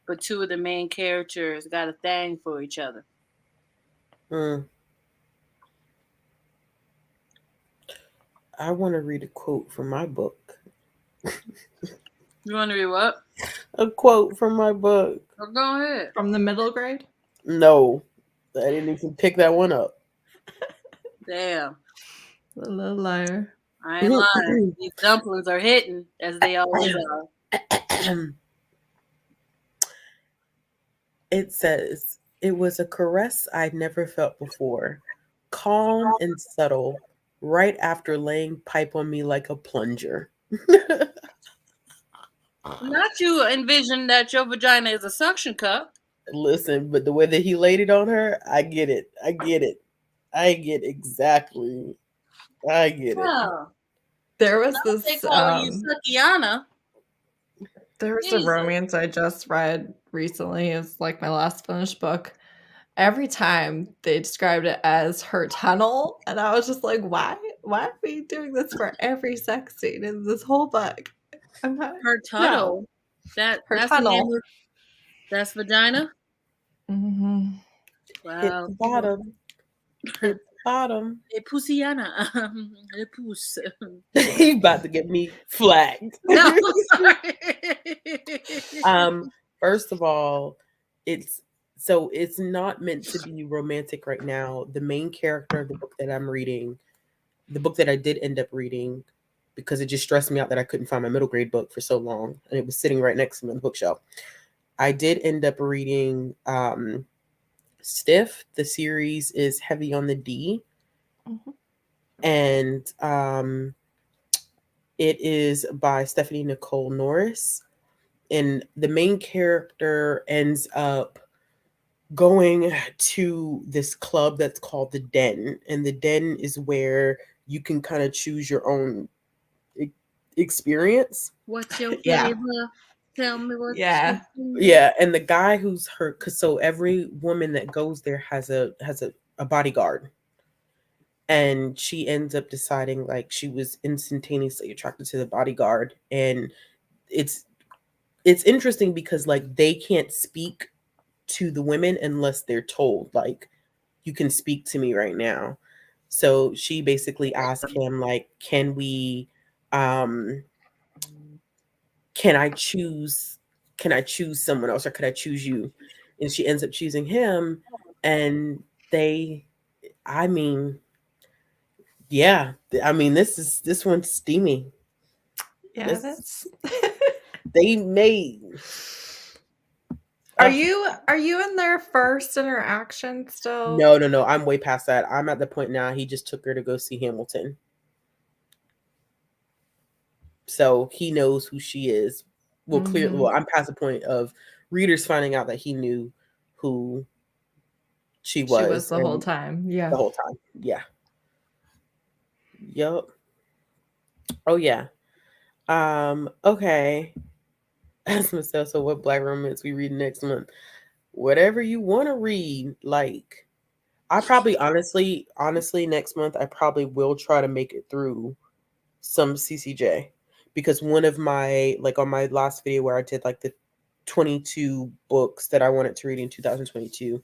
But two of the main characters got a thing for each other. I want to read a quote from my book. You want to read what? A quote from my book. Oh, go ahead. From the middle grade? No, I didn't even pick that one up. Damn. The little liar. I ain't lying. These dumplings are hitting, as they always are. It says, "It was a caress I'd never felt before, calm and subtle, right after laying pipe on me like a plunger." Not you envision that your vagina is a suction cup. Listen, but the way that he laid it on her, I get it. I get it. I get exactly. I get it. Oh, There was they this calling you Sukiana. there was Jesus. a romance I just read recently. It's like my last finished book. Every time they described it as her tunnel, and I was just like, why are we doing this for every sex scene in this whole book? Her tunnel. Her That's tunnel. the name of, that's vagina. Mm-hmm. Wow. Hit the bottom. Hit the bottom. A pussiana. A puss. He about to get me flagged. No, sorry. First of all, it's not meant to be romantic right now. The main character of the book that I'm reading, the book that I did end up reading, because it just stressed me out that I couldn't find my middle grade book for so long, and it was sitting right next to me on the bookshelf. I did end up reading Stiff. The series is heavy on the D. Mm-hmm. And it is by Stephanie Nicole Norris. And the main character ends up going to this club that's called the Den. And the Den is where you can kind of choose your own experience. What's your flavor? Yeah. Tell me what. Yeah, and the guy who's her, cause so every woman that goes there has a bodyguard, and she ends up deciding like she was instantaneously attracted to the bodyguard, and it's interesting because like they can't speak to the women unless they're told like you can speak to me right now. So she basically asked him like, can we can I choose someone else, or could I choose you? And she ends up choosing him, and they, I mean, yeah, I mean, this one's steamy. Yeah, that's they made. Are you in their first interaction still? No. I'm way past that. I'm at the point now. He just took her to go see Hamilton, so he knows who she is. Well, clearly, well, I'm past the point of readers finding out that he knew who she was. She was the whole time. Yeah. The whole time. Yeah. Yup. Oh yeah. Okay. Ask myself, so what black romance we read next month? Whatever you want to read. Like, I probably honestly next month I probably will try to make it through some CCJ, because one of my, like on my last video where I did like the 22 books that I wanted to read in 2022,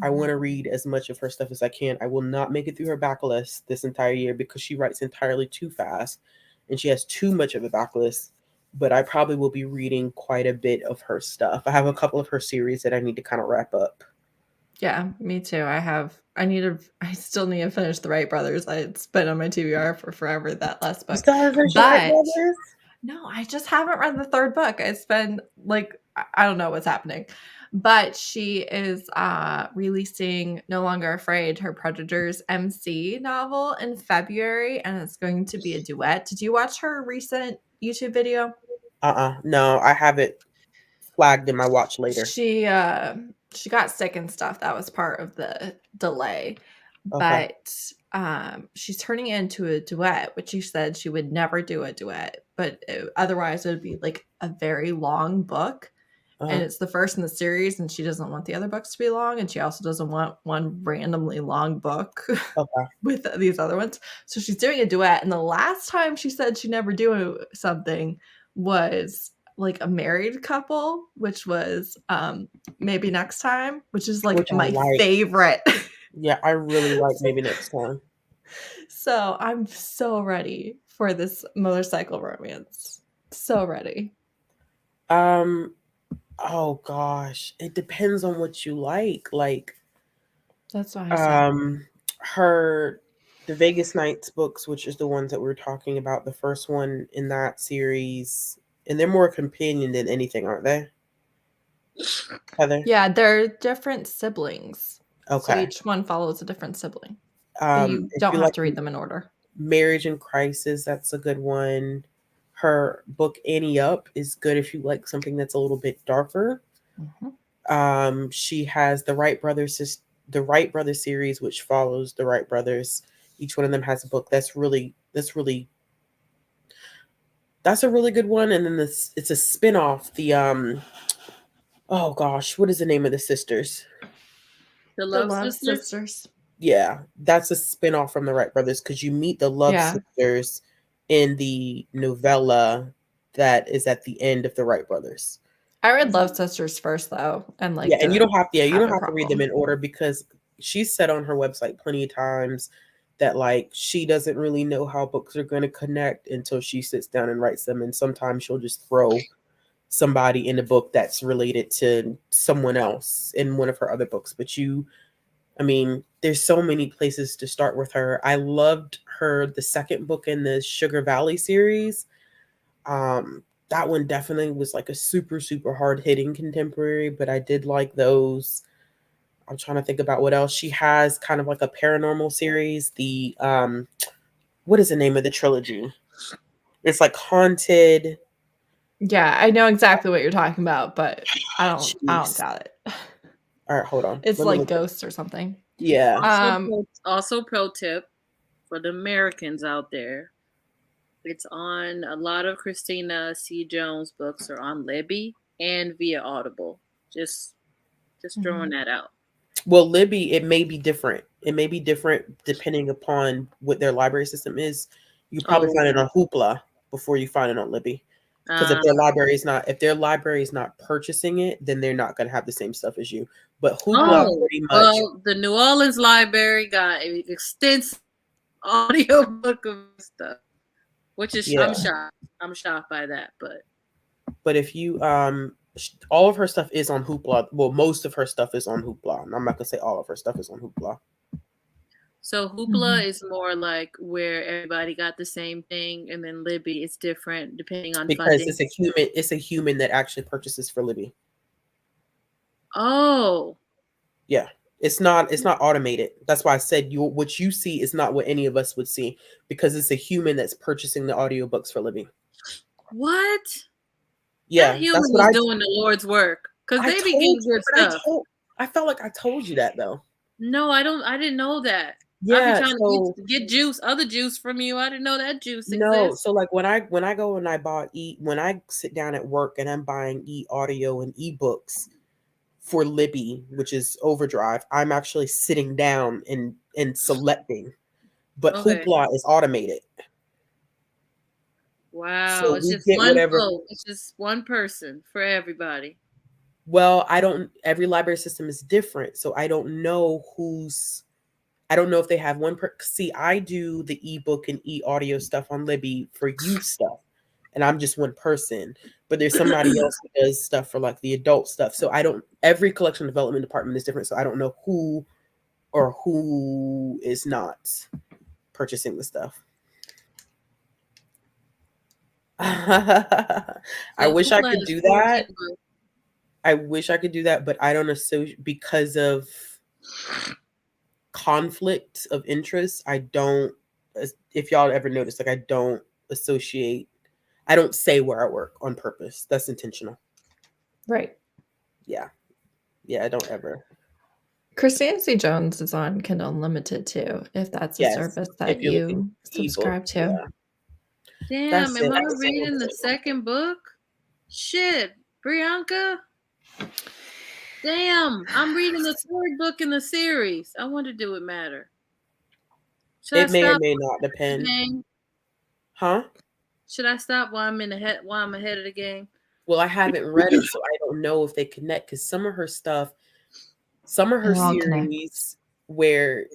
I want to read as much of her stuff as I can. I will not make it through her backlist this entire year because she writes entirely too fast and she has too much of a backlist. But I probably will be reading quite a bit of her stuff. I have a couple of her series that I need to kind of wrap up. Yeah, me too. I still need to finish The Wright Brothers. It's been on my TBR for forever, that last You book. still haven't finished the Wright But Brothers? no, I just haven't read the third book. It's been like, I don't know what's happening. But she is releasing No Longer Afraid, her Predators MC novel in February, and it's going to be a duet. Did you watch her recent YouTube video? No, I have it flagged in my watch later. She got sick and stuff. That was part of the delay. Okay. But she's turning it into a duet, which she said she would never do a duet, but otherwise it would be like a very long book. And it's the first in the series, and she doesn't want the other books to be long, and she also doesn't want one randomly long book Okay. with these other ones. So she's doing a duet, and the last time she said she'd never do something was like a married couple, which was Maybe Next Time, which is like Which I my like. favorite. Yeah, I really like Maybe Next Time. So I'm so ready for this motorcycle romance. So ready. Oh gosh, it depends on what you like. Like, That's what I said. her the Vegas Nights books, which is the ones that we are talking about, the first one in that series, and they're more companion than anything, aren't they, Heather? Yeah, they're different siblings. So Okay. each one follows a different sibling. But you If don't you have like to read them in order. Marriage in Crisis, that's a good one. Her book Annie Up is good if you like something that's a little bit darker. She has the Wright Brothers series, which follows the Wright brothers. Each one of them has a book that's a really good one. And then it's a spin-off. The oh gosh, what is the name of the sisters? The The Love Love Sisters. Sisters. Yeah, that's a spin-off from the Wright brothers, because you meet the Love Yeah. Sisters in the novella that is at the end of the Wright brothers. I read Love Sisters first though, and like Yeah, and you don't have a to read them in order, because she's said on her website plenty of times that like she doesn't really know how books are going to connect until she sits down and writes them, and sometimes she'll just throw somebody in a book that's related to someone else in one of her other books. But I mean, there's so many places to start with her. I loved the second book in the Sugar Valley series. That one definitely was like a super, super hard hitting contemporary, but I did like those. I'm trying to think about what else. She has kind of like a paranormal series. The what is the name of the trilogy? It's like haunted. Yeah, I know exactly what you're talking about, but I don't Jeez. got it. All right, hold on. It's Let me like look. Ghosts or something. Yeah. Also pro tip for the Americans out there. It's on a lot of Christina C. Jones books are on Libby and via Audible. Just throwing that out. Well, Libby, it may be different. It may be different depending upon what their library system is. You probably find it on Hoopla before you find it on Libby. Because if their library is not purchasing it, then they're not going to have the same stuff as you. But Hoopla pretty much. Well, the New Orleans library got an extensive audio book of stuff, which is I'm shocked. I'm shocked by that, but if you all of her stuff is on Hoopla. Well, most of her stuff is on Hoopla. I'm not gonna say all of her stuff is on Hoopla. So Hoopla is more like where everybody got the same thing, and then Libby is different depending on because funding. it's a human that actually purchases for Libby. Oh. Yeah. It's not automated. That's why I said what you see is not what any of us would see, because it's a human that's purchasing the audiobooks for Libby. What? Yeah, that human was doing the Lord's work, because they be getting good stuff. I felt like I told you that though. No, I didn't know that. Yeah, I've been trying to get other juice from you. I didn't know that juice exists. No, so like when I go and when I sit down at work and I'm buying audio and ebooks for Libby, which is Overdrive, I'm actually sitting down and selecting. But Hoopla is automated. Wow, So it's we just get one whatever. vote. It's just one person for everybody. Well, I don't. Every library system is different, so I don't know who's. I don't know if they have one per. See, I do the ebook and e-audio stuff on Libby for youth stuff, and I'm just one person. But there's somebody else who does stuff for like the adult stuff. So I don't. Every collection development department is different, so I don't know who or who is not purchasing the stuff. I See, wish I Hoopla could has do 14 that. books. I wish I could do that, but I don't associate because of conflict of interest. I don't. If y'all ever notice, like I don't associate. I don't say where I work on purpose. That's intentional. Right. Yeah, yeah. I don't ever. Christina C. Jones is on Kindle Unlimited too, if that's a Yes, service if that you're looking you for ebook, subscribe to. yeah, Damn, that's am it. I I can say reading the second book? Shit, Brianka. Damn, I'm reading the third book in the series. I wonder, do it matter? Should I it may or stop may not the depend, game? huh? Should I stop while I'm in the head? While I'm ahead of the game? Well, I haven't read it, so I don't know if they connect. Because some of her stuff, some of her They all connect. series, where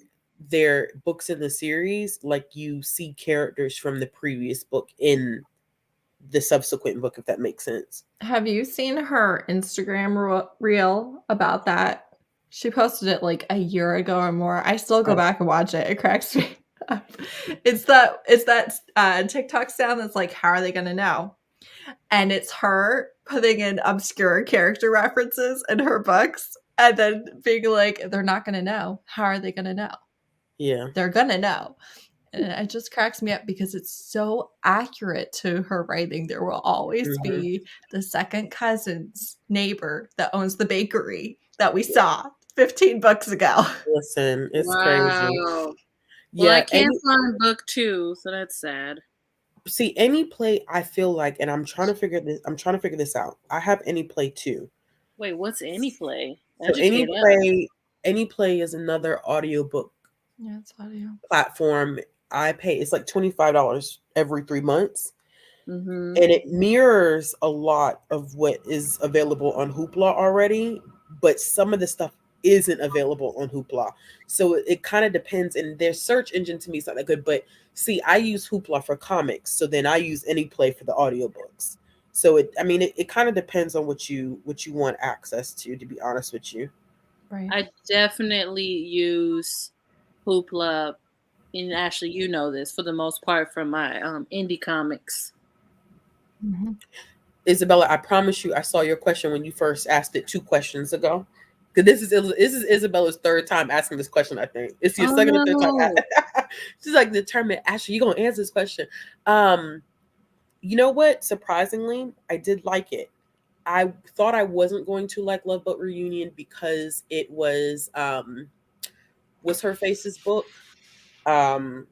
they're books in the series, like you see characters from the previous book in the subsequent book, if that makes sense. Have you seen her Instagram reel about that? She posted it like a year ago or more. I still go Oh, back and watch it. It cracks me up. It's that TikTok sound that's like, how are they gonna know? And it's her putting in obscure character references in her books and then being like, they're not gonna know. How are they gonna know? yeah. They're gonna know. And it just cracks me up because it's so accurate to her writing. There will always Hmm. be the second cousin's neighbor that owns the bakery that we Yeah. saw 15 books ago. Listen, it's crazy. Wow. Well, I Yeah, can't find book 2, so that's sad. any play I feel like, and I'm trying to figure this out. I have any play too. Wait, what's any play? So Educate us. any play is another audiobook Yeah, it's audio. platform. I pay it's like $25 every 3 months. Mm-hmm. And it mirrors a lot of what is available on Hoopla already, but some of the stuff isn't available on Hoopla. So it kind of depends. And their search engine to me is not that good. But see, I use Hoopla for comics, so then I use AnyPlay for the audiobooks. So it kind of depends on what you want access to be honest with you. Right. I definitely use Hoopla, and Ashley, you know this, for the most part from my indie comics. Mm-hmm. Isabella, I promise you, I saw your question when you first asked it 2 questions ago. Because this is Isabella's third time asking this question. I think it's your Oh second or third no. time. She's like determined. Ashley, you gonna answer this question? Um, you know what? Surprisingly, I did like it. I thought I wasn't going to like Love Boat Reunion because it was her face's book. Um,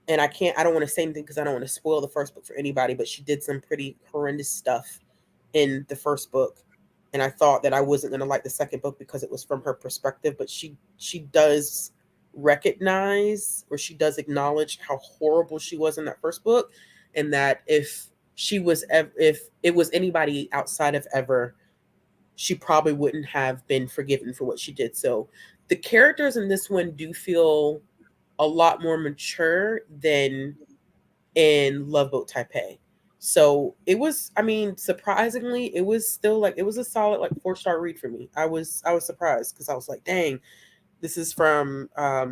and I don't want to say anything because I don't want to spoil the first book for anybody, but she did some pretty horrendous stuff in the first book. And I thought that I wasn't going to like the second book because it was from her perspective, but she does recognize, or she does acknowledge how horrible she was in that first book, and that if it was anybody outside of Ever, she probably wouldn't have been forgiven for what she did. So the characters in this one do feel a lot more mature than in Love Boat Taipei. So it was, surprisingly, it was still like it was a solid like 4-star read for me. I was surprised because I was like, dang, this is from I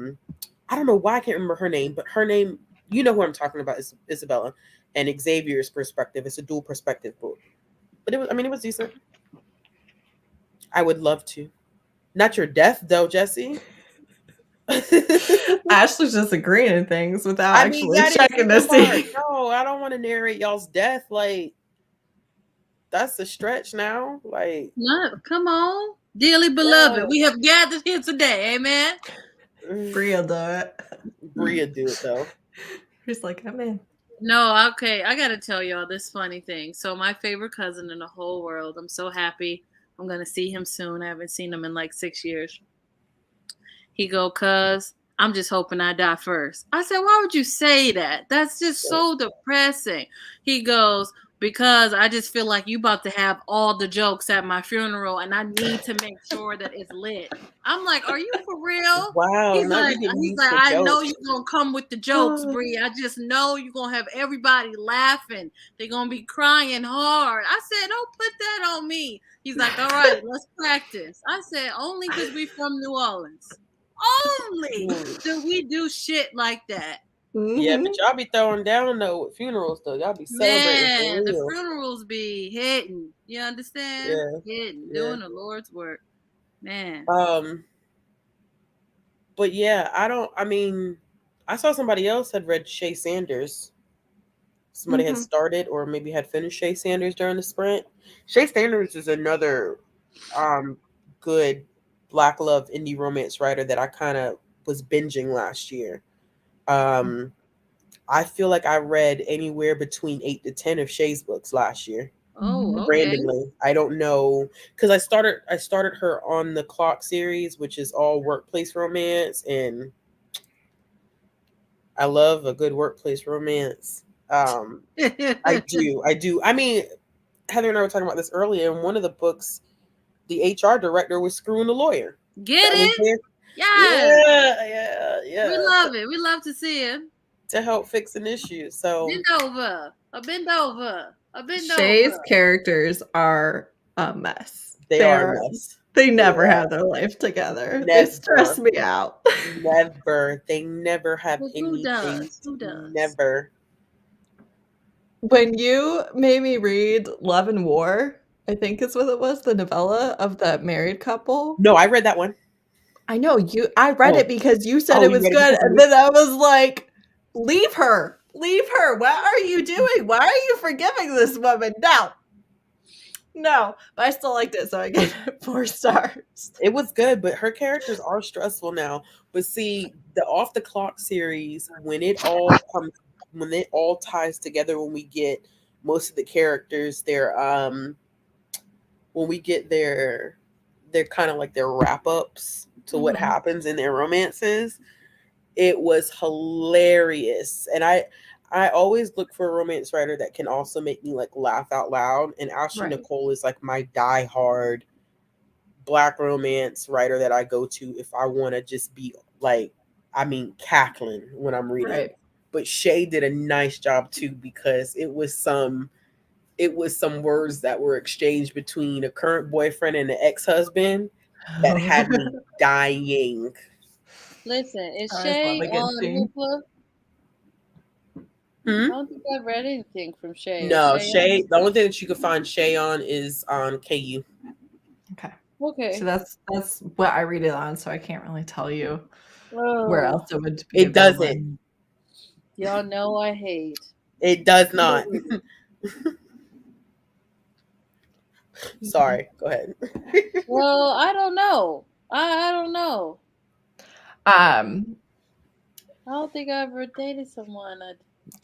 don't know why I can't remember her name, but her name, you know who I'm talking about, is Isabella, and Xavier's perspective. It's a dual perspective book. But it was decent. I would love to. Not your death though, Jesse. Ashley's just agreeing to things without actually That is checking to too hard. see. No, I don't want to narrate y'all's death. Like, that's a stretch now. Like, Not, come on. Dearly beloved, no. we have gathered here today, amen. Bria do it. Bria do it though. He's like, I'm in. No, okay, I gotta tell y'all this funny thing. So my favorite cousin in the whole world, I'm so happy. I'm gonna see him soon. I haven't seen him in like 6 years. He go, cuz, I'm just hoping I die first. I said, why would you say that? That's just so depressing. He goes, because I just feel like you about to have all the jokes at my funeral and I need to make sure that it's lit. I'm like, are you for real? Wow, He's not like, you getting he's used like, for I know jokes. you're gonna come with the jokes, Bree. I just know you're gonna have everybody laughing. They're gonna be crying hard. I said, don't put that on me. He's like, all right, let's practice. I said, only because we from New Orleans. Only do we do shit like that. Yeah, Mhm. but y'all be throwing down though with funerals though. Y'all be celebrating for Man, the real. funerals be hitting. You understand? Yeah, Hitting, yeah. doing the Lord's work. Man. But yeah, I mean, I saw somebody else had read Shay Sanders. Somebody had Mhm. started or maybe had finished Shay Sanders during the sprint. Shay Sanders is another um good black love indie romance writer that I kind of was binging last year. Um I feel like I read anywhere between 8 to 10 of Shay's books last year. Oh, okay. Randomly. I don't know cuz I started her on the Clock series, which is all workplace romance, and I love a good workplace romance. I do. I do. I mean, Heather and I were talking about this earlier. In one of the books, the HR director was screwing the lawyer. Get That was it? there. Yes. Yeah, yeah, We yeah. love it. We love to see it. To help fix an issue. So Bend over. A bend over. A bend Shay's over. characters are a mess. they are a mess. They They never are have their life together. They stress never, me out. never. They never have Well, who anything. does? Who does? Never. When you made me read Love and War, I think is what it was, the novella of that married couple. No, I read that one. I know I read it Oh, because you said oh, it you was read it good, because of and me. then I was like, leave her. Leave her. What are you doing? Why are you forgiving this woman? No. No. But I still liked it, so I gave it 4 stars. It was good, but her characters are stressful now. But see, the Off the Clock series, when it all ties together, when we get most of the characters, when we get they're kind of like their wrap ups to what Mhm. happens in their romances. It was hilarious, and I always look for a romance writer that can also make me like laugh out loud. And Ashley Right. Nicole is like my diehard black romance writer that I go to if I want to just be like, I mean, cackling when I'm reading. Right. But Shay did a nice job too because it was some words that were exchanged between a current boyfriend and an ex-husband that had me dying. Listen, is I always love Shay a good on scene. Hoopla? I Hmm? don't think I've read anything from Shay. Is No, Shay on Shay. The Hoopla? only thing that you can find Shay on is on KU. Okay. So Okay. that's what I read it on, so I can't really tell you where Oh, else it would be It available. doesn't. y'all know I hate. It does not. Sorry. Go ahead. Well, I don't know. I don't know. Um, I don't think I ever dated someone.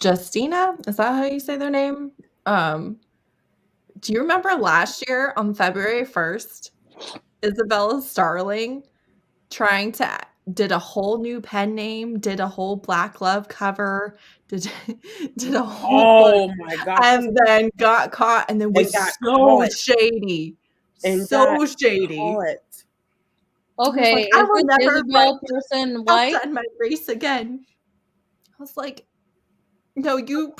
Justina, is that how you say their name? Do you remember last year on February 1st, Isabella Starling did a whole new pen name, did a whole Black Love cover, did did a whole bunch, Oh my gosh. and then got caught, and then And was got so caught. shady, And got so shady. caught. I was Okay, like, I is will this never Isabel person white? outshine my race again. I was like, no, you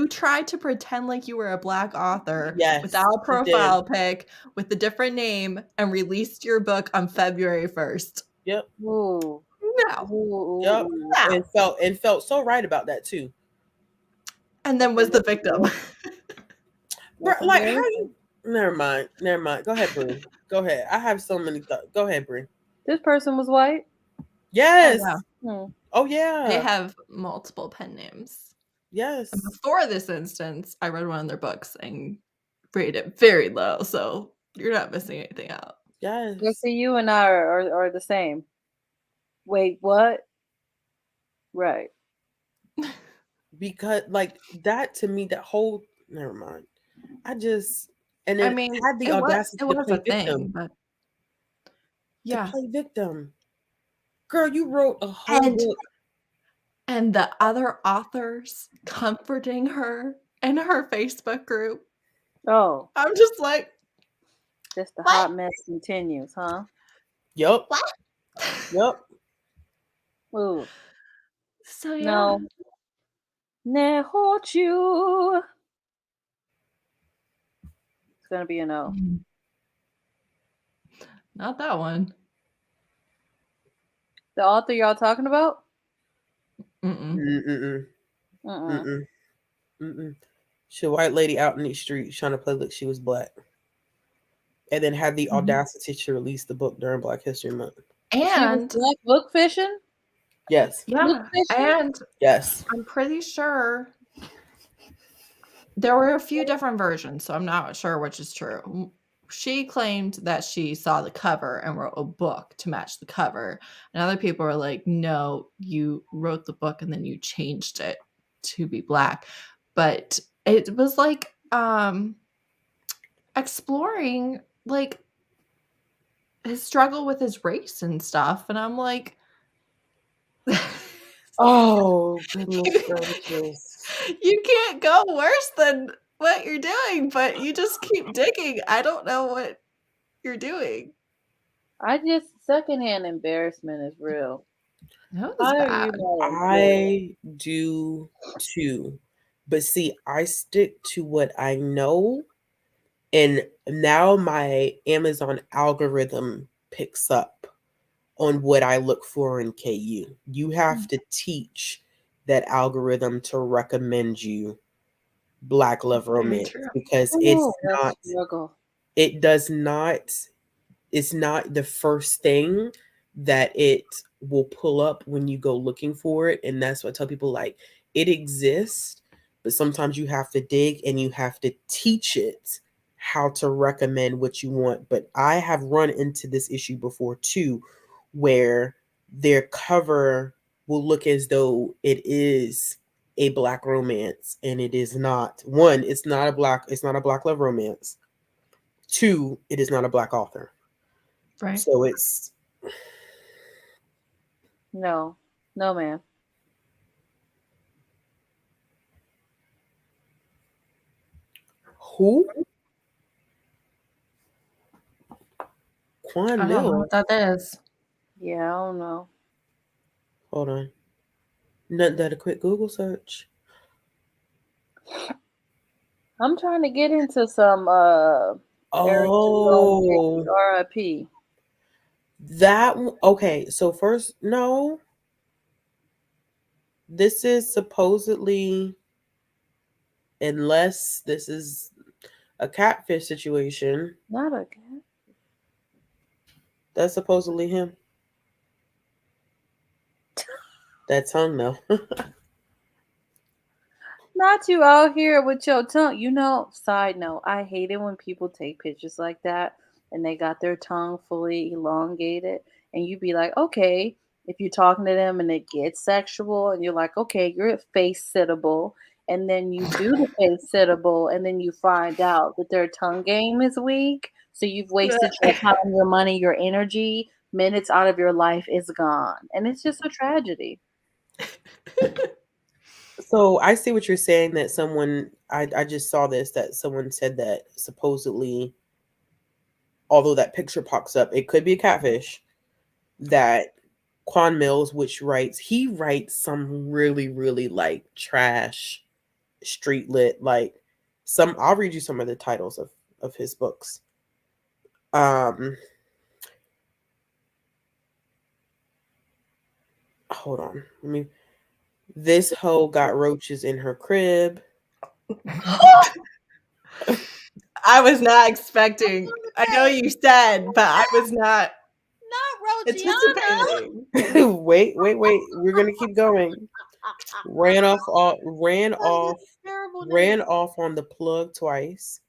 tried to pretend like you were a Black author without Yes, a she did. profile pic with a different name and released your book on February 1st. Yep. Ooh. No, Yep. Ooh. no. And felt so right about that too. And then was the victim. Bro, That's like how embarrassing. you never mind. Never mind. Go ahead, Bree. Go ahead. I have so many thoughts. Go ahead, Bree. This person was white? Oh, Yes. yeah. Hmm. Oh They yeah. have multiple pen names. And Yes. before this instance, I read one of their books and rated it very low, so you're not missing anything out. Well, Yes. see, you and I are the same. Wait, what? Right. Because like that to me, that whole never mind. I just and I then mean, had the it audacity to was play a thing, victim. but To yeah. play victim. Girl, you wrote a whole And book. and the other authors comforting her in her Facebook group. Oh, I'm just like, just the what? hot mess continues, huh? Yup. What? Yup. Ooh, So yeah. no. Nehochu. It's gonna be a no. Not that one. The author y'all talking about? Mm-mm. Mm-mm. Mm-mm. Mm-mm. Mm-mm. She a white lady out in the street trying to play like she was black. And then had the audacity to release the book during Black History Month. She was And black book fishing? Yes. Book yeah, fishing? and Yes. I'm pretty sure there were a few different versions, so I'm not sure which is true. She claimed that she saw the cover and wrote a book to match the cover. And other people were like, no, you wrote the book and then you changed it to be black. But it was like exploring like his struggle with his race and stuff. And I'm like, Oh, goodness gracious. you can't go worse than what you're doing, but you just keep digging. I don't know what you're doing. I just secondhand embarrassment is real. That was How are you bad. not embarrassed? I do too. But see, I stick to what I know. And now my Amazon algorithm picks up on what I look for in KU. You have to teach that algorithm to recommend you Black love Very romance true. because Oh, that not struggle. it does not it's not the first thing that it will pull up when you go looking for it. And that's what I tell people, like, it exists, but sometimes you have to dig and you have to teach it how to recommend what you want. But I have run into this issue before too, where their cover will look as though it is a black romance and it is not. One, it's not a black love romance. Two, it is not a black author. Right. So it's No. No, man. who? Quan I don't know what Mills. that is. Yeah, I don't know. Hold on. Nothing that a quick Google search. I'm trying to get into some Eric Jerome Oh, RIP. okay. So first, no, this is supposedly, unless this is a catfish situation, Not again. that's supposedly him. That tongue, though. Not you out here with your tongue. You know, side note, I hate it when people take pictures like that and they got their tongue fully elongated. And you be like, okay, if you're talking to them and it gets sexual, and you're like, okay, you're face sittable. And then you do the face sittable, and then you find out that their tongue game is weak. So you've wasted your time, your money, your energy. Minutes out of your life is gone. And it's just a tragedy. So I see what you're saying, that someone, I just saw this, that someone said that supposedly, although that picture pops up, it could be a catfish, that Quan Mills, he writes some really, really like trash street lit, like I'll read you some of the titles of his books. Um Hold on. This hoe got roaches in her crib. I was not expecting. I know you said, but I was not Not Rogiana. anticipating. Wait. We're gonna keep going. Ran off all ran off Terrible ran name. off on the plug twice.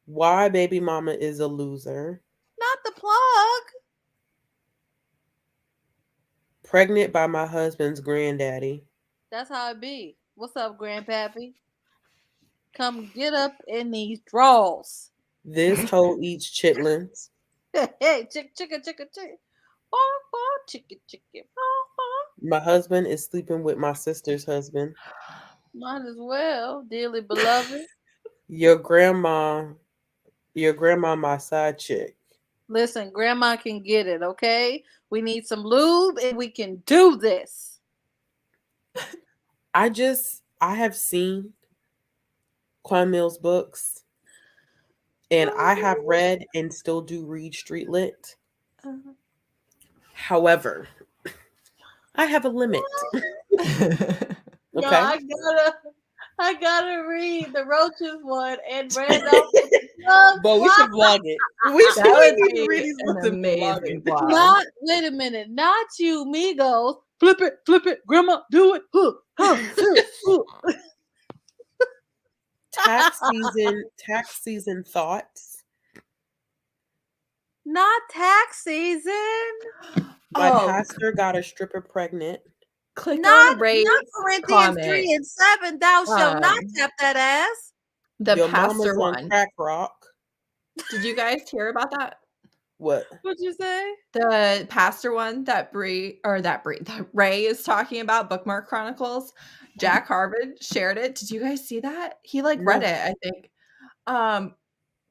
Why baby mama is a loser. Not the plug. Pregnant by my husband's granddaddy. That's how it be. What's up, Grandpappy? Come get up in these draws. This hoe eats chitlins. Hey, chicken, chicken. Bark, bark, chicken, chicken. Bark, bark. My husband is sleeping with my sister's husband. Might as well, dearly beloved. Your grandma, your grandma, my side chick. Listen, grandma can get it, okay? We need some lube and we can do this. I have seen Quan Mill's books, and I have read and still do read street lit. However, I have a limit. No, Okay. I gotta read the roaches one and Randolph with the slugs. But we should vlog it. That would We need to be read these an books and vlog amazing it. vlog. Not wait a minute, not you, Migos. Flip it, grandma, do it. Tax season thoughts. Not tax season. My Oh, pastor got a stripper pregnant. click Not on Ray's Corinthians 3 comment. and 7. Thou shalt not Um, tap that ass. The Your pastor mama's on one. crack rock. Did you guys hear about that? What? What'd you say? The pastor one that Ray is talking about, Bookmark Chronicles. Jack Harvard shared it. Did you guys see that? He read No. it, I think.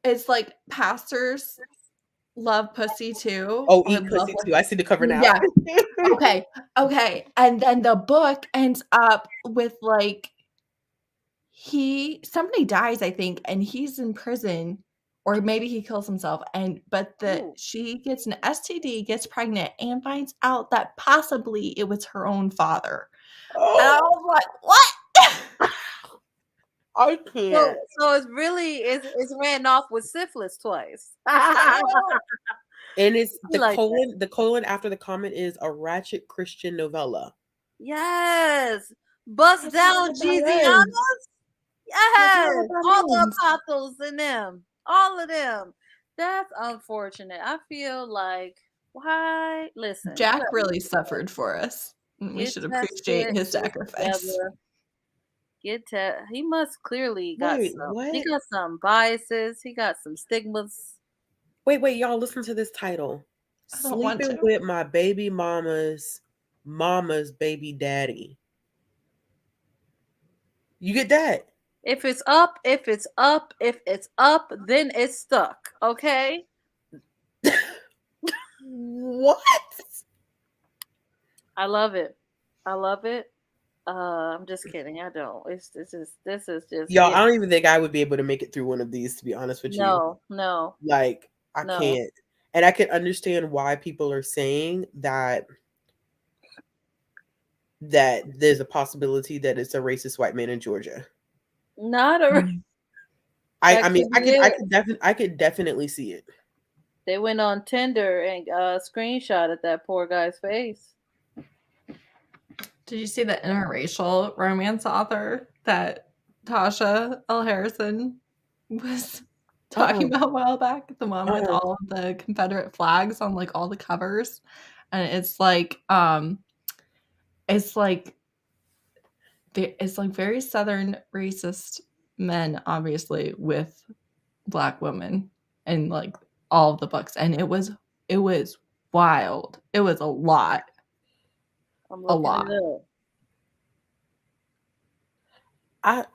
It's like pastors love pussy too. Oh, or eat love pussy too. I see the cover now. Yeah. Okay. And then the book ends up with like somebody dies, I think, and he's in prison, or maybe he kills himself. But Ooh. she gets an STD, gets pregnant, and finds out that possibly it was her own father. And I Oh, was like, what? I can't. So it's ran off with syphilis twice. And it's I like that. the colon after the comment is a ratchet Christian novella. Yes. Bust That's not down what that Jeezianas. is. That's not Yes. what that All the means. apostles in them. All of them. That's unfortunate. I feel like why listen. Jack really suffered for us. And we Get should appreciate tested. his Get sacrifice. together. He must clearly Wait, what? he got some biases. He got some stigmas. Wait, y'all listen to this title. I don't want Sleeping to. with my baby mama's baby daddy. You get that? If it's up, then it's stuck. Okay. What? I love it. I'm just kidding. I don't. This is just Y'all, I don't even think I would be able to make it through one of these, to be honest with you. No. Like, I can't. And I can understand why people are saying that there's a possibility that it's a racist white man in Georgia. Not a. I mean, I could definitely see it. They went on Tinder and screenshot at that poor guy's face. Did you see the interracial romance author that Tasha L. Harrison was talking about a while back? The one with all of the Confederate flags on like all the covers. And it's like very Southern racist men, obviously, with Black women and like all of the books. And it was wild. It was a lot. I'm looking it up.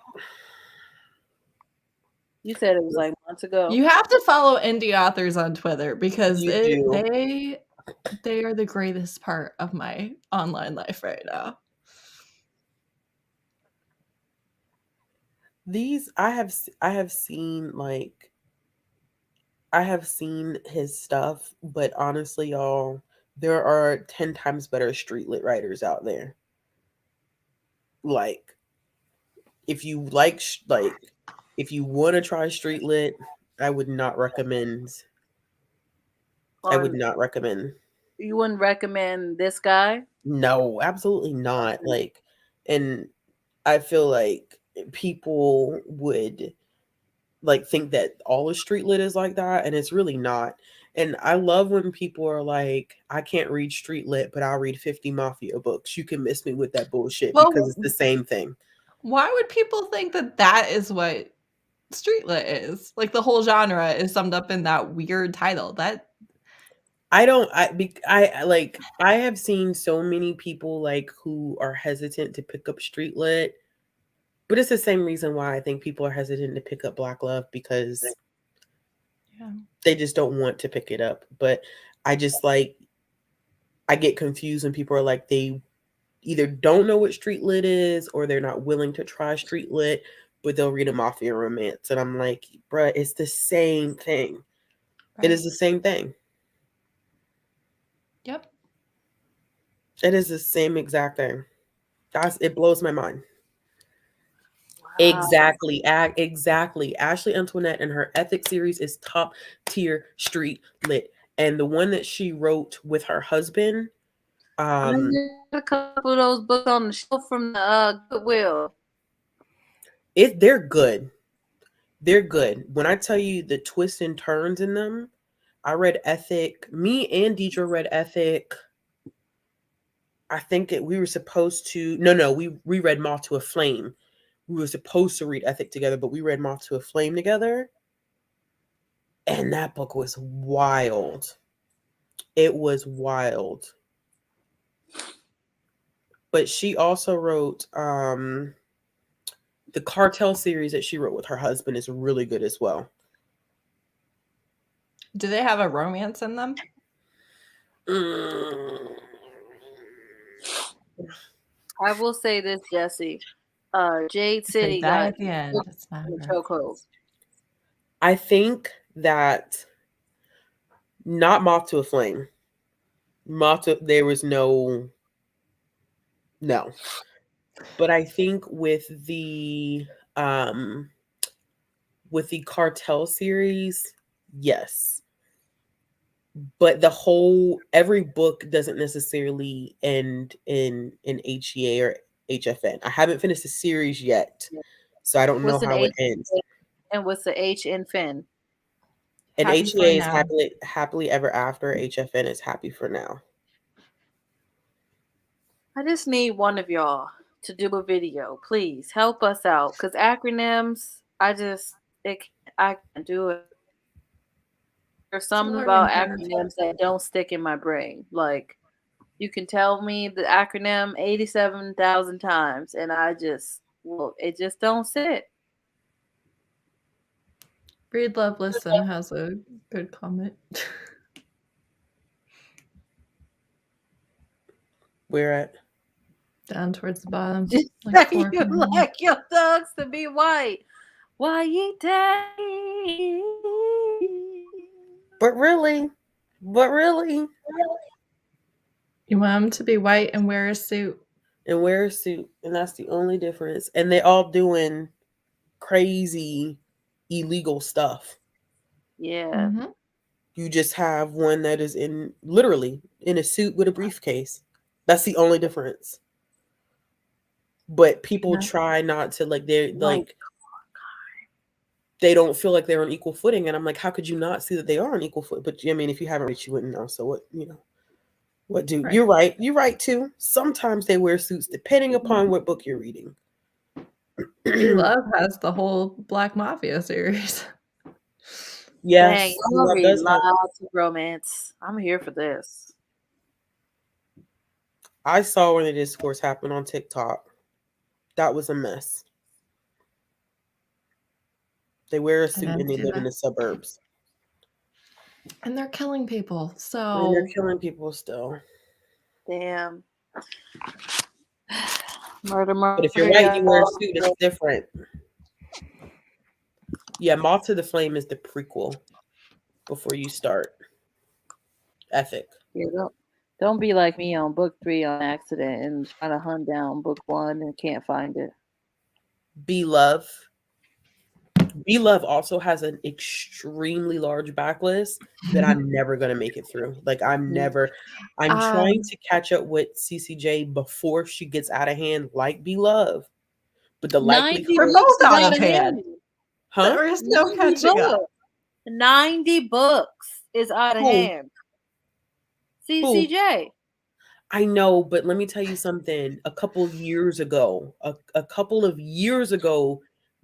You said it was like months ago. You have to follow indie authors on Twitter because they are the greatest part of my online life right now. These I have seen his stuff, but honestly, y'all, there are 10 times better street lit writers out there. Like, if you if you want to try street lit, I would not recommend. I would not recommend. You wouldn't recommend this guy? No, absolutely not. Like, and I feel like people would like think that all of street lit is like that, and it's really not. And I love when people are like, I can't read street lit, but I'll read 50 mafia books. You can miss me with that bullshit because it's the same thing. Why would people think that is what street lit is? Like the whole genre is summed up in that weird title. That I have seen so many people like who are hesitant to pick up street lit, but it's the same reason why I think people are hesitant to pick up Black Love because Yeah. they just don't want to pick it up. But I just I get confused when people are like they either don't know what street lit is or they're not willing to try street lit, but they'll read a mafia romance. And I'm like, bruh, it's the same thing. It Right. is the same thing. Yep. It is the same exact thing. It blows my mind. Wow. Exactly. Ashley Antoinette and her Ethics series is top tier street lit. And the one that she wrote with her husband, I got a couple of those books on the shelf from the Goodwill. they're good. They're good. When I tell you the twists and turns in them, I read Ethic. Me and Deidre read Ethic. I think we were supposed to. No, we read Moth to a Flame. We were supposed to read Ethic together, but we read Moth to a Flame together. And that book was wild. It was wild. But she also wrote the Cartel series that she wrote with her husband is really good as well. Do they have a romance in them? I will say this, Jesse. Jade City Die got at the end. It's not in good. chokehold. I think that not Moth to a Flame. There was no. But I think with the Cartel series, yes. But every book doesn't necessarily end in HEA or HFN. I haven't finished the series yet, so I don't know What's an how it H ends. and what's the H in Finn? And Happy for HEA is now. happily ever after. HFN is happy for now. I just need one of y'all to do a video. Please help us out. Because acronyms, I can't do it. There's something about acronyms that don't stick in my brain. Like, you can tell me the acronym 87,000 times, and it just don't sit. Read Love Listen has a good comment. Where at? Down towards the bottom. Like you like your dogs to be white. Why you daddy? But really? You want them to be white and wear a suit. And wear a suit. And that's the only difference. And they all doing crazy illegal stuff. Yeah. Mm-hmm. You just have one that is literally in a suit with a briefcase. That's the only difference. But people try not to they don't feel like they're on equal footing. And I'm like, how could you not see that they are on equal footing? But I mean, if you haven't read, you wouldn't know. So what do you're right. You're right too. Sometimes they wear suits depending upon what book you're reading. Love has the whole Black Mafia series. Yes. Dang, I read lots of romance. I'm here for this. I saw when the discourse happened on TikTok. That was a mess. They wear a suit and they live in the suburbs. And they're killing people. So and they're killing people still. Damn. Murder. But if you're white, you wear a suit, it's different. Yeah, Moth to the Flame is the prequel before you start Ethic. Yeah, don't be like me on book 3 on accident and trying to hunt down book 1 and can't find it. Be Love also has an extremely large backlist that I'm never going to make it through. Like I'm trying to catch up with CCJ before she gets out of hand like Be Love. But the likelihood we're both out of hand. Huh? There's no catching up. 90 books is out of hand. CCJ. I know, but let me tell you something. A couple of years ago,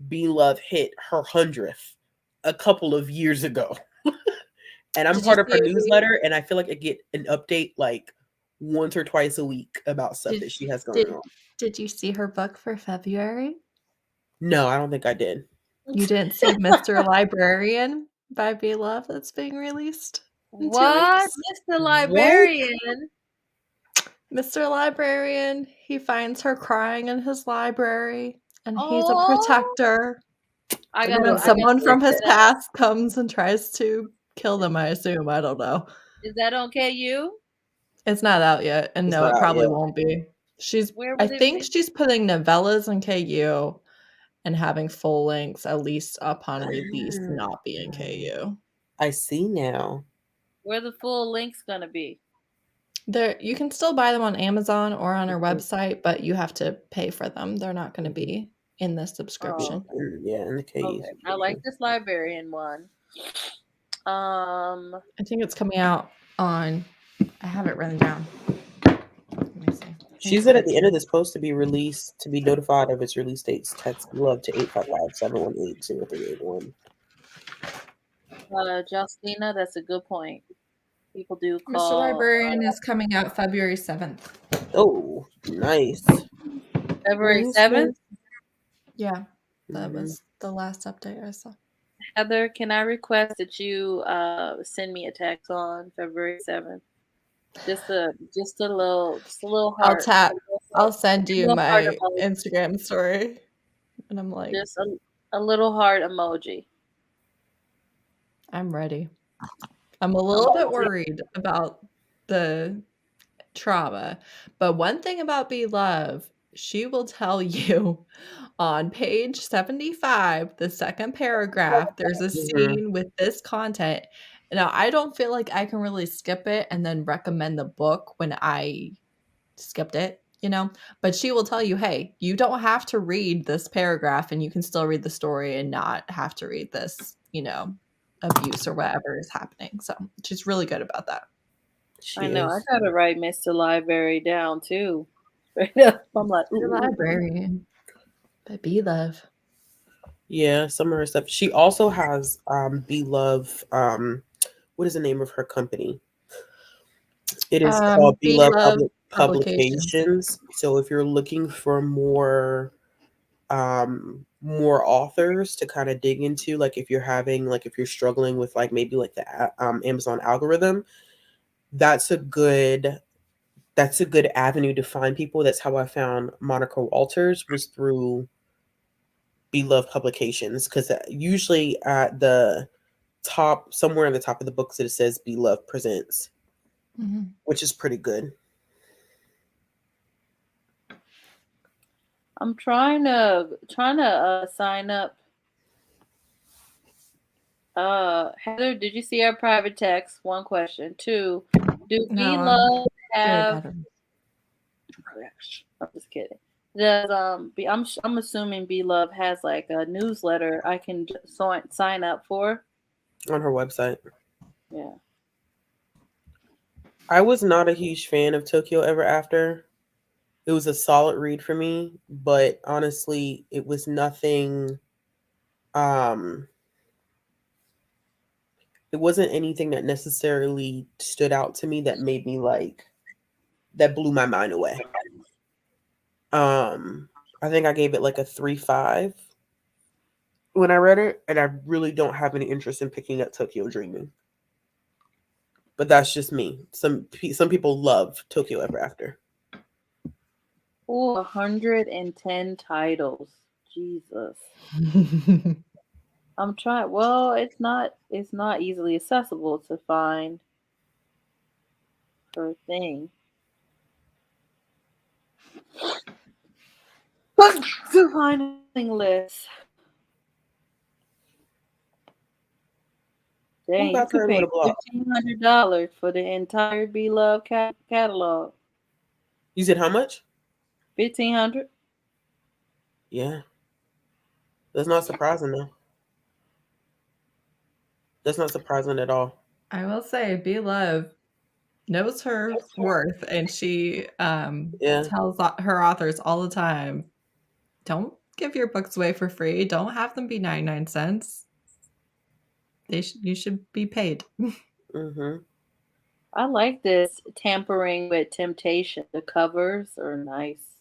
Be Love hit her 100th. A couple of years ago. And I'm Did you part of her see? newsletter, and I feel like I get an update like once or twice a week about stuff Did that she has going did on. did you see her book for February? No, I don't think I did. You didn't see Mr. Librarian by B Love that's being released in 2 What? weeks? Mr. What? Librarian? Mr. Librarian, he finds her crying in his library, and he's a Oh, protector. I And gotta then I gotta someone look from his that up. past comes and tries to kill them, I assume. I don't know. Is that on KU? It's not out yet, and It's no, not it out probably yet. won't be. Where I would it think be? she's putting novellas in KU and having full lengths, at least upon release, not be in KU. I see now. Where the full link's gonna be? There, you can still buy them on Amazon or on her website, but you have to pay for them. They're not going to be in the Oh, subscription. Yeah, in the KU okay. I like this librarian one. I think it's coming out on. I have it written down. Let me see. She said at the end of this post to be released, to be notified of its release dates, text love to 855-718-0381. Justina, that's a good point. People do Mr. call Librarian is coming out February 7th. Oh, nice. February Release 7th. date? Yeah, that was the last update I saw. Heather, can I request that you send me a text on February 7th? Just a little I'll heart. tap. I'll send A you little heart my emoji. Instagram story. And I'm like, Just a little heart emoji. I'm ready. I'm a little bit worried about the trauma, but one thing about Be Love, she will tell you on page 75, the second paragraph, there's a scene with this content. Now, I don't feel like I can really skip it and then recommend the book when I skipped it, but she will tell you, hey, you don't have to read this paragraph and you can still read the story and not have to read this, abuse or whatever is happening. So she's really good about that. I know. I gotta write Mr. Library down too. Straight up. I'm like, The librarian. But Be Love. Yeah, some of her stuff. She also has Be Love. What is the name of her company? It is called Be Be Love Love Publications. Publications. So if you're looking for more authors to kind of dig into, like if you're struggling with like maybe like the Amazon algorithm, that's a good avenue to find people. That's how I found Monica Walters, was through Be Love Publications, because usually at the top, somewhere in the top of the books, it says Be Love Presents, which is pretty good. I'm trying to sign up. Heather, did you see our private text? One question. Two, do Be No, Love way have? better. I'm just kidding. Does I'm assuming Be Love has like a newsletter I can sign up for. On her website. Yeah. I was not a huge fan of Tokyo Ever After. It was a solid read for me, but honestly, it was nothing. It wasn't anything that necessarily stood out to me that made me that blew my mind away. I think I gave it like a 3.5 when I read it, and I really don't have any interest in picking up Tokyo Dreaming. But that's just me. Some people love Tokyo Ever After. Oh, 110 titles. Jesus. I'm trying. Well, it's not easily accessible to find her thing. To finding list. Dang, you Got could turned with pay a block. $1,500 for the entire Be Love catalog. You said how much? 1,500. Yeah. That's not surprising though. That's not surprising at all. I will say, Be Love knows her worth, and she tells her authors all the time, don't give your books away for free. Don't have them be 99 cents. You should be paid. Mhm. I like this tampering with temptation. The covers are nice.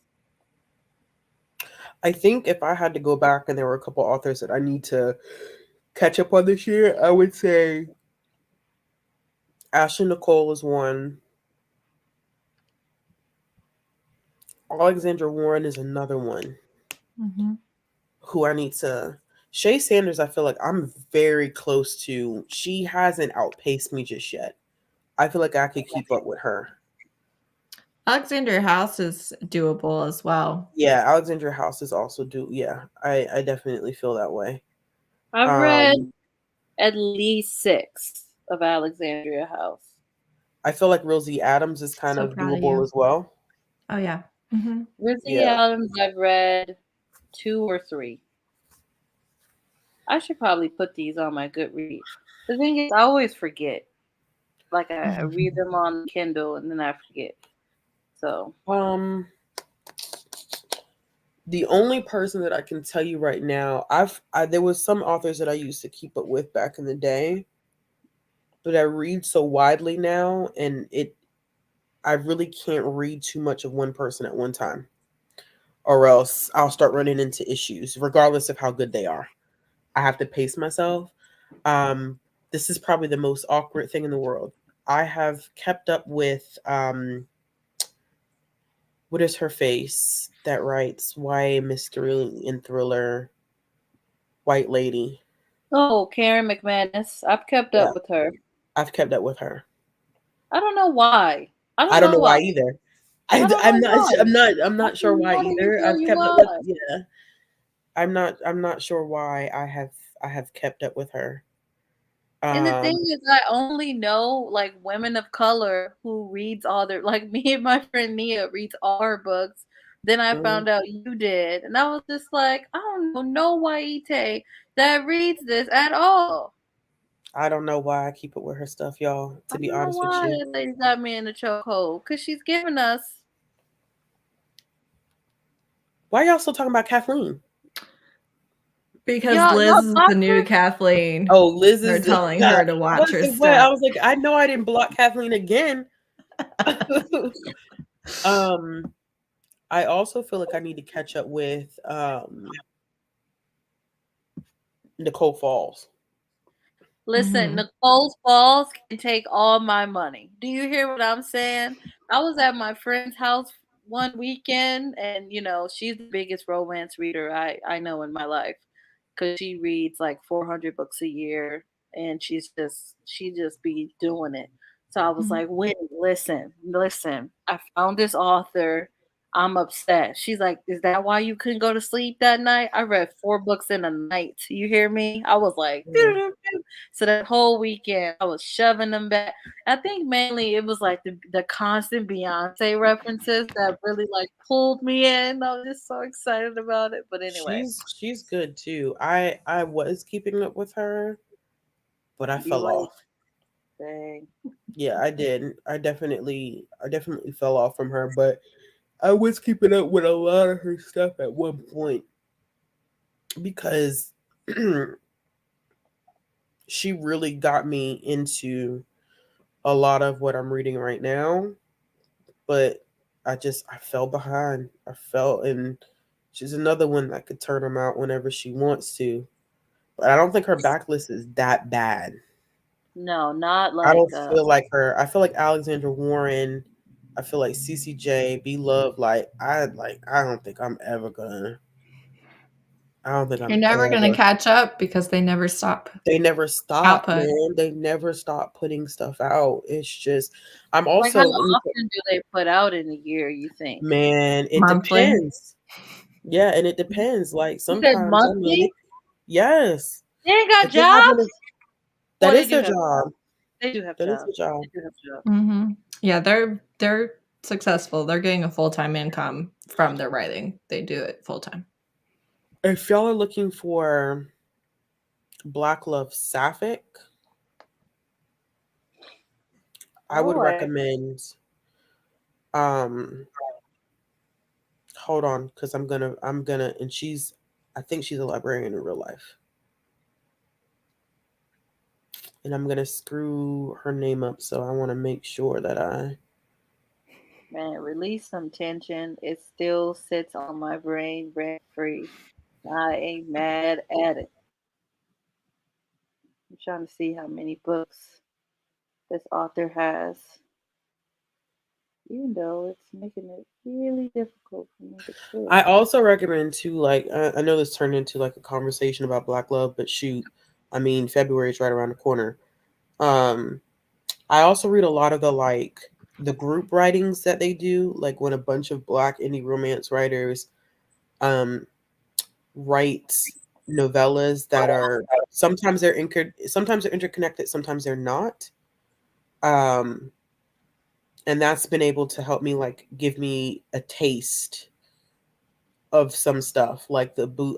I think if I had to go back and there were a couple authors that I need to catch up on this year, I would say Ashley Nicole is one. Alexandra Warren is another one Mm-hmm. who I need to. Shay Sanders, I feel like I'm very close to. She hasn't outpaced me just yet. I feel like I could keep up with her. Alexandria House is doable as well. Yeah, Alexandra House is also do. Yeah, I definitely feel that way. I've read Um, at least 6 of Alexandria House. I feel like Rosie Adams is kind So of proud of doable you. as well. Oh yeah. Mm-hmm. Rizzy Yeah. Adams, I've read 2 or 3. I should probably put these on my Goodreads. The thing is, I always forget. Like I read them on Kindle and then I forget. So Um, the only person that I can tell you right now, there was some authors that I used to keep up with back in the day, but I read so widely now, and I really can't read too much of one person at one time, or else I'll start running into issues, regardless of how good they are. I have to pace myself. Um, this is probably the most awkward thing in the world. I have kept up with what is her face that writes YA mystery and thriller, white lady. oh, Karen McManus. I've kept Yeah, up with her. I've kept up with her. I don't know why. I I don't don't know know why. why either. I don't I'm know not. why. I'm I not sure why cannot even either. tell I've you kept up with. why. Yeah, I'm not sure why I have kept up with her. And the thing Um. is, I only know like women of color who reads all their like me and my friend Nia reads all her books. Then I mm, found out you did, and I was just like, I don't know no Waite that reads this at all. I don't know why I keep up with her stuff, y'all. I To be don't know honest with why you, that lady got me in the chokehold because she's giving us. why y'all still talking about Kathleen? Because Y'all, Liz y'all is the blocked new her. Oh, Kathleen. Liz They're is. telling I her to watch was her like, what? I step. was like, I know I didn't block Kathleen again. um, I also feel like I need to catch up with Nicole Falls. Listen, Mm-hmm. Nicole's balls can take all my money. Do you hear what I'm saying? I was at my friend's house one weekend, and she's the biggest romance reader I know in my life because she reads like 400 books a year, and she just be doing it. So I was Mm-hmm. like, wait, listen, I found this author. I'm upset. She's like, is that why you couldn't go to sleep that night? I read 4 books in a night. You hear me? I was like, Mm. so that whole weekend, I was shoving them back. I think mainly it was like the constant Beyonce references that really like pulled me in. I was just so excited about it. But anyway, She's good too. I was keeping up with her, but I you fell like, off. dang. Yeah, I did. I definitely fell off from her, but I was keeping up with a lot of her stuff at one point because she really got me into a lot of what I'm reading right now, but I fell behind. I fell, and she's another one that could turn them out whenever she wants to. But I don't think her backlist is that bad. No, not I like don't feel like her. I feel like Alexandra Warren. I feel like CCJ, Be Love. I don't think I'm ever gonna. I don't think You're I'm never going to ever. catch up because they never stop They never stop, output. man. They never stop putting stuff out. It's just, I'm like how also, often do they put out in a year? You think? man, it Monthly. depends. Yeah, and it depends. Like You said sometimes, I mean, monthly. yes, They ain't got if they have jobs. one, that Well, they is do their have. job. They do have That is jobs. their job. They do have jobs. Mm-hmm. Yeah, they're successful. They're getting a full-time income from their writing. They do it full-time. If y'all are looking for Black Love Sapphic, I would Oh, recommend. Um, hold on, because and I think she's a librarian in real life. and I'm gonna screw her name up, so I want to make sure that I. Man, release some tension. It still sits on my brain rent free. I ain't mad at it. I'm trying to see how many books this author has, even though it's making it really difficult for me to quit. I also recommend too, like I know this turned into like a conversation about Black love, but shoot, I mean February is right around the corner. Um, I also read a lot of the group writings that they do, like when a bunch of Black indie romance writers um write novellas that are sometimes they're interconnected, sometimes they're not. Um, and that's been able to help me like give me a taste of some stuff like the boo.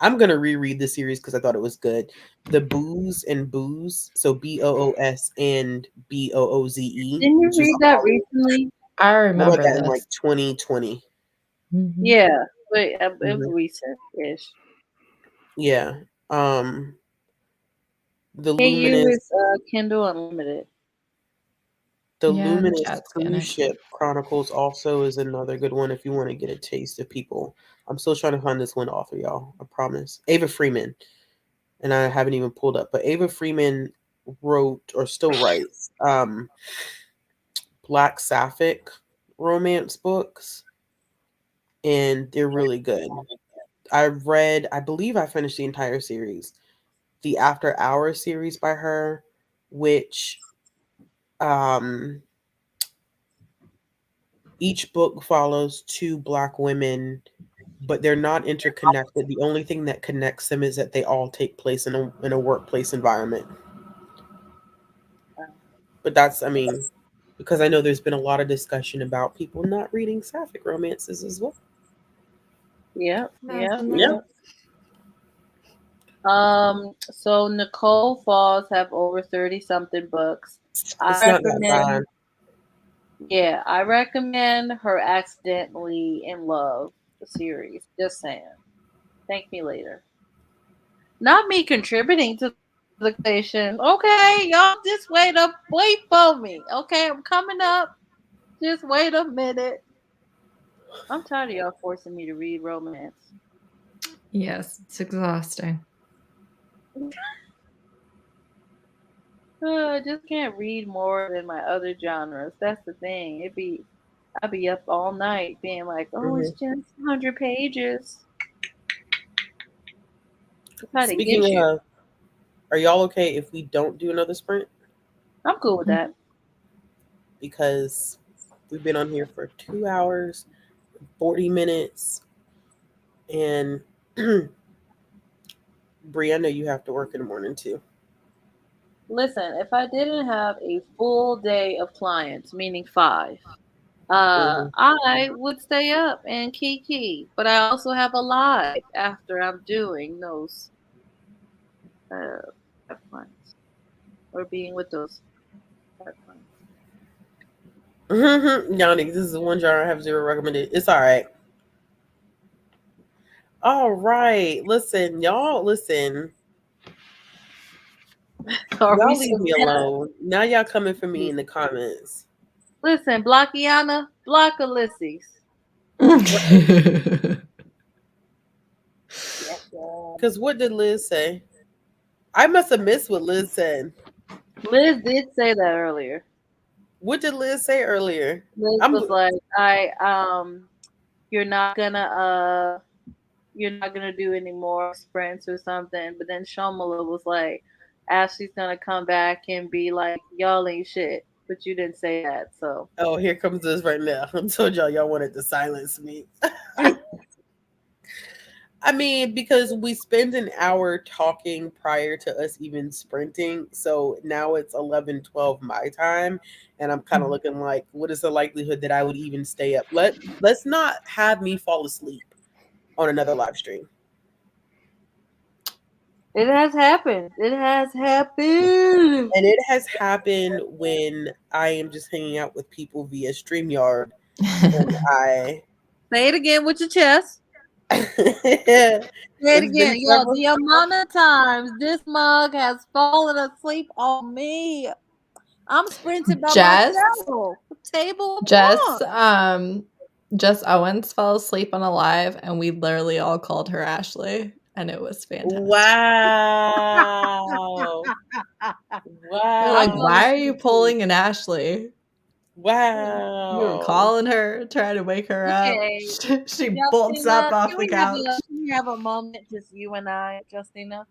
I'm gonna reread the series because I thought it was good. The Booze and Booze, so Boos and Booze, Didn't you which is read that recently? I I read remember that in like this. 2020. Mhm. Yeah, but it was Hmm. recent-ish. Yeah. Um, the KU Luminous, is Kindle Unlimited. the Yeah, the Luminous chat's Cruise getting Ship Chronicles also is another good one if you want to get a taste of people. I'm still trying to find this one author, y'all. I promise. Ava Freeman, and I haven't even pulled up, but Ava Freeman wrote or still writes Black Sapphic romance books, and they're really good. I believe I finished the entire series, the After Hours series by her, which um, each book follows two Black women, but they're not interconnected. The only thing that connects them is that they all take place in a workplace environment. Uh, But that's, I mean, because I know there's been a lot of discussion about people not reading sapphic romances as well. yep, yep, Imagine that. Yeah. yep. So Nicole Falls have over 30 something books. I It's not that bad. recommend, yeah, I recommend her Accidentally in Love series. Just saying. Thank me later. Not me contributing to the conversation. Okay, y'all just wait for me. Okay, I'm coming up. Just wait a minute. I'm tired of y'all forcing me to read romance. Yes, it's exhausting. I just can't read more than my other genres. That's the thing. I'd be up all night being like, oh, it's Hmm. just 100 pages. That's how to Speaking get you. of, are y'all okay if we don't do another sprint? I'm cool with that. Mhm. Because we've been on here for 2 hours, 40 minutes, and Brie, I know you have to work in the morning too. Listen, if I didn't have a full day of clients, meaning five, Hmm. I would stay up and kiki. But I also have a live after I'm doing those uh, clients or being with those clients. Yanni, this is one genre I have zero recommended. It's all right. All right. Listen, y'all, listen. Are we Y'all leave still me alone. Now y'all coming for me together? in the comments. Listen, Blockiana, block Ulysses. Right. Yes, yeah. Because what did Liz say? I must have missed what Liz said. Liz did say that earlier. What did Liz say earlier? Liz I'm was like, you're not gonna you're not gonna do any more sprints or something. But then Shomala was like, Ashley's gonna come back and be like, y'all ain't shit. But you didn't say that, so oh, here comes this right now. I told y'all wanted to silence me. I mean, because we spend an hour talking prior to us even sprinting. So now it's 11:12 my time. And I'm kind of looking like, what is the likelihood that I would even stay up? Let's not have me fall asleep on another live stream. it has happened. It has happened. And it has happened when I am just hanging out with people via StreamYard and I Say it again with your chest. Say it It's been again. Yo, several the amount of times this mug has fallen asleep on me. I'm sprinting by Jess, myself. Table of Jess, one. Jess Owens fell asleep on a live, and we literally all called her Ashley, and it was fantastic. Wow. They're like, fell why are you asleep too. pulling an Ashley? Wow. You were calling her, trying to wake her up. Okay, She bolts Justina, up off the couch. can we have a moment, just you and I, Justina?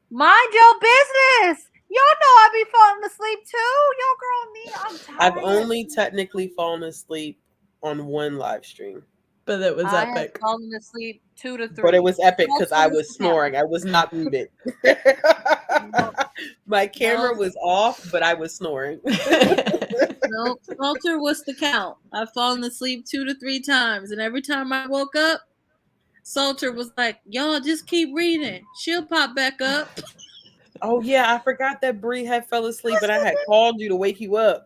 Mind your business. Y'all know I be falling asleep too. Your girl me, I'm I've tired. only technically fallen asleep on one live stream. But it was I have epic. fallen asleep 2 to 3. But it was epic because I Smoke was snoring. I was not muted. My camera was off, but I was snoring. Nope. Salter was the count. I've fallen asleep 2 to 3 times, and every time I woke up, Salter was like, "Y'all just keep reading. She'll pop back up." Oh yeah, I forgot that Bree had fell asleep, and I had called you to wake you up.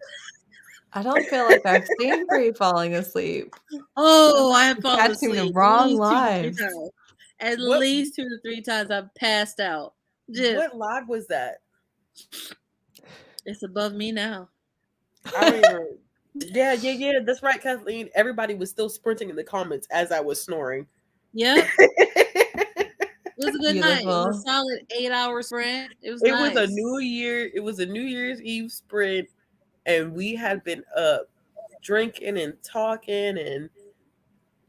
I don't feel like I've seen Bree falling asleep. Oh, I have fallen Catching asleep the wrong at least 2 to 3 lives. times. At What- least 2 to 3 times I've passed out. Just, What live was that? it's above me now. I don't even. Yeah. That's right, Kathleen. Everybody was still sprinting in the comments as I was snoring. Yep. It was a good night. It was Beautiful. a solid 8-hour sprint. It was It nice. was a New Year's Eve sprint, and we had been up drinking and talking, and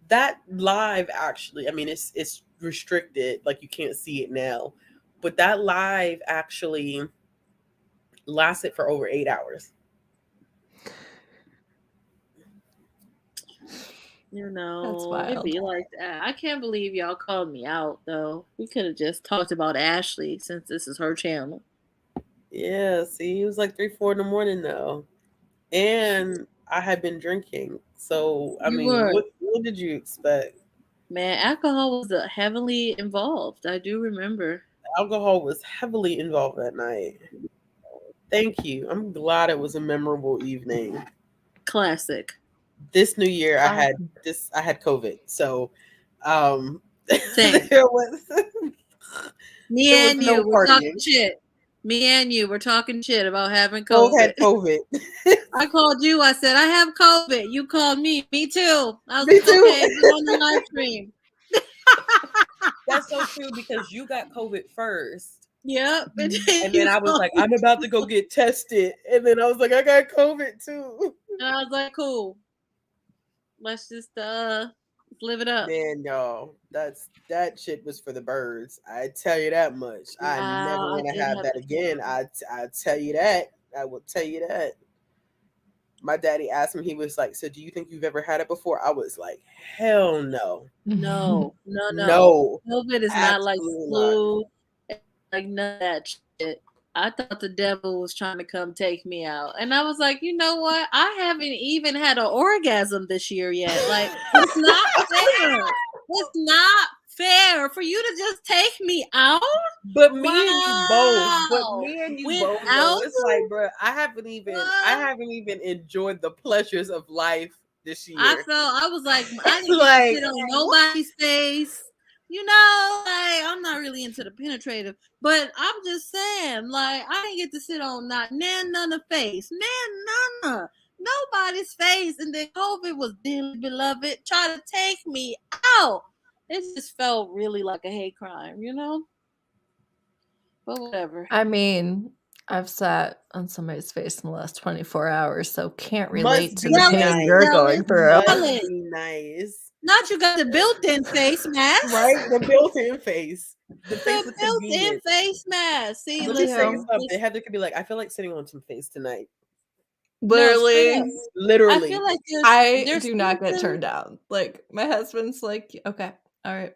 that live actually, I mean, it's restricted, like you can't see it now, but that live actually lasted for over 8 hours. You know, That's wild. it'd be like that. I can't believe y'all called me out, though. We could have just talked about Ashley since this is her channel. Yeah, see, it was like 3, 4 in the morning though, and I had been drinking. So I mean, what did you expect? Man, alcohol was heavily involved. I do remember. Alcohol was heavily involved that night. Thank you. I'm glad it was a memorable evening. Classic. This New Year, I had COVID, so Same. there was Me there was and no you were talking partying. shit. Me and you were talking shit about having Both COVID. had COVID. I called you. I said, I have COVID. You called me. Me too. I was Me like, too. okay, get on the live stream. That's so true because you got COVID first. Yep. And then I was like, I'm about to go get tested. And then I was like, I got COVID too. And I was like, cool. Let's just live it up. Man, y'all, that shit was for the birds. I tell you that much. I never Wow, I want to did have have that to again. I tell you that. I will tell you that. My daddy asked me, he was like, so do you think you've ever had it before? I was like, hell no. No. COVID is not like Absolutely flu, like none of that shit. I thought the devil was trying to come take me out. And I was like, you know what? I haven't even had an orgasm this year yet. Like, it's not fair. It's not fair for you to just take me out. But me and you both. But Wow. me and you Without both though. It's like, bro, I haven't What? even enjoyed the pleasures of life this year. I was like, I didn't get Like, to sit on nobody's face. You know, like I'm not really into the penetrative, but I'm just saying, like, I didn't get to sit on not none of face, none, nobody's face, and then COVID was dearly beloved, trying to take me out. It just felt really like a hate crime, you know. But whatever. I mean, I've sat on somebody's face in the last 24 hours, so can't relate to the pain you're going through. Must be nice. Not you got the built-in face mask, right? The built-in face. The face the of built-in convenience. face mask. See, Let me tell you listen, something. Heather could be like, I feel like sitting on some face tonight. Literally, Literally. I feel like I do not get turned down. Like my husband's like, okay, all right.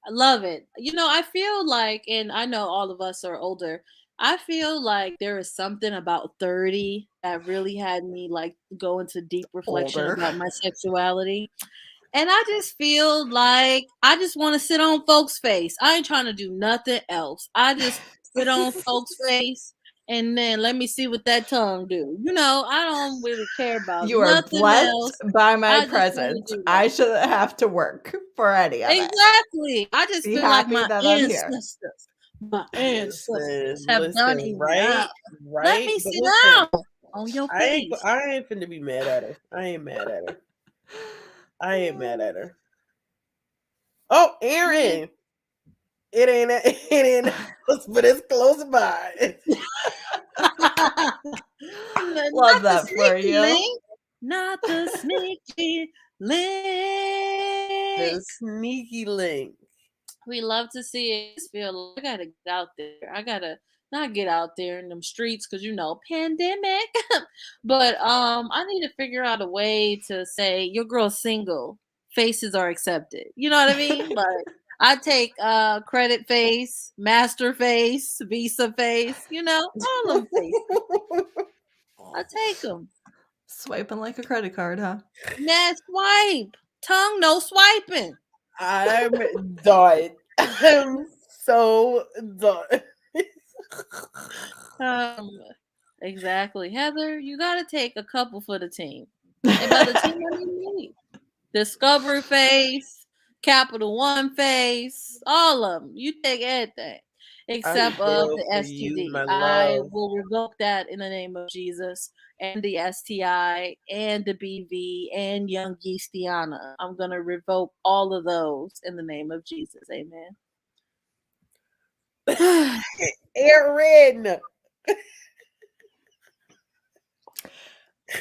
I love it. You know, I feel like, and I know all of us are older. I feel like there is something about 30 that really had me like go into deep reflection Older. about my sexuality. And I just feel like I just want to sit on folks' face. I ain't trying to do nothing else. I just sit on folks' face and then let me see what that tongue do. You know, I don't really care about You are nothing blessed else. by my I just want to presence. do I that. shouldn't have to work for any of it. Exactly. I just Be feel like happy my that I'm here. ancestors have done enough. right, Let me but sit listen, down on your face. I ain't finna be mad at her. I ain't mad at her. I ain't mad at her. Oh, Aaron, it ain't close, but it's close by. Love Not the that for sneaky you. link. Not the sneaky The link. sneaky link. We love to see it. I just feel like I gotta get out there. I gotta not get out there in them streets because pandemic. But I need to figure out a way to say your girl's single. Faces are accepted. You know what I mean? Like I take credit face, master face, visa face, all them faces. I take them. Swiping like a credit card, huh? Man, swipe. Tongue no swiping. I'm done. I'm so done. Exactly. Heather, you got to take a couple for the team. And by the team, I mean me. Discovery face, Capital One face, all of them. You take everything except of feel the for you, STD. my I love. will revoke that in the name of Jesus, and the STI and the BV and young Yeastiana. I'm going to revoke all of those in the name of Jesus. Amen. Aaron.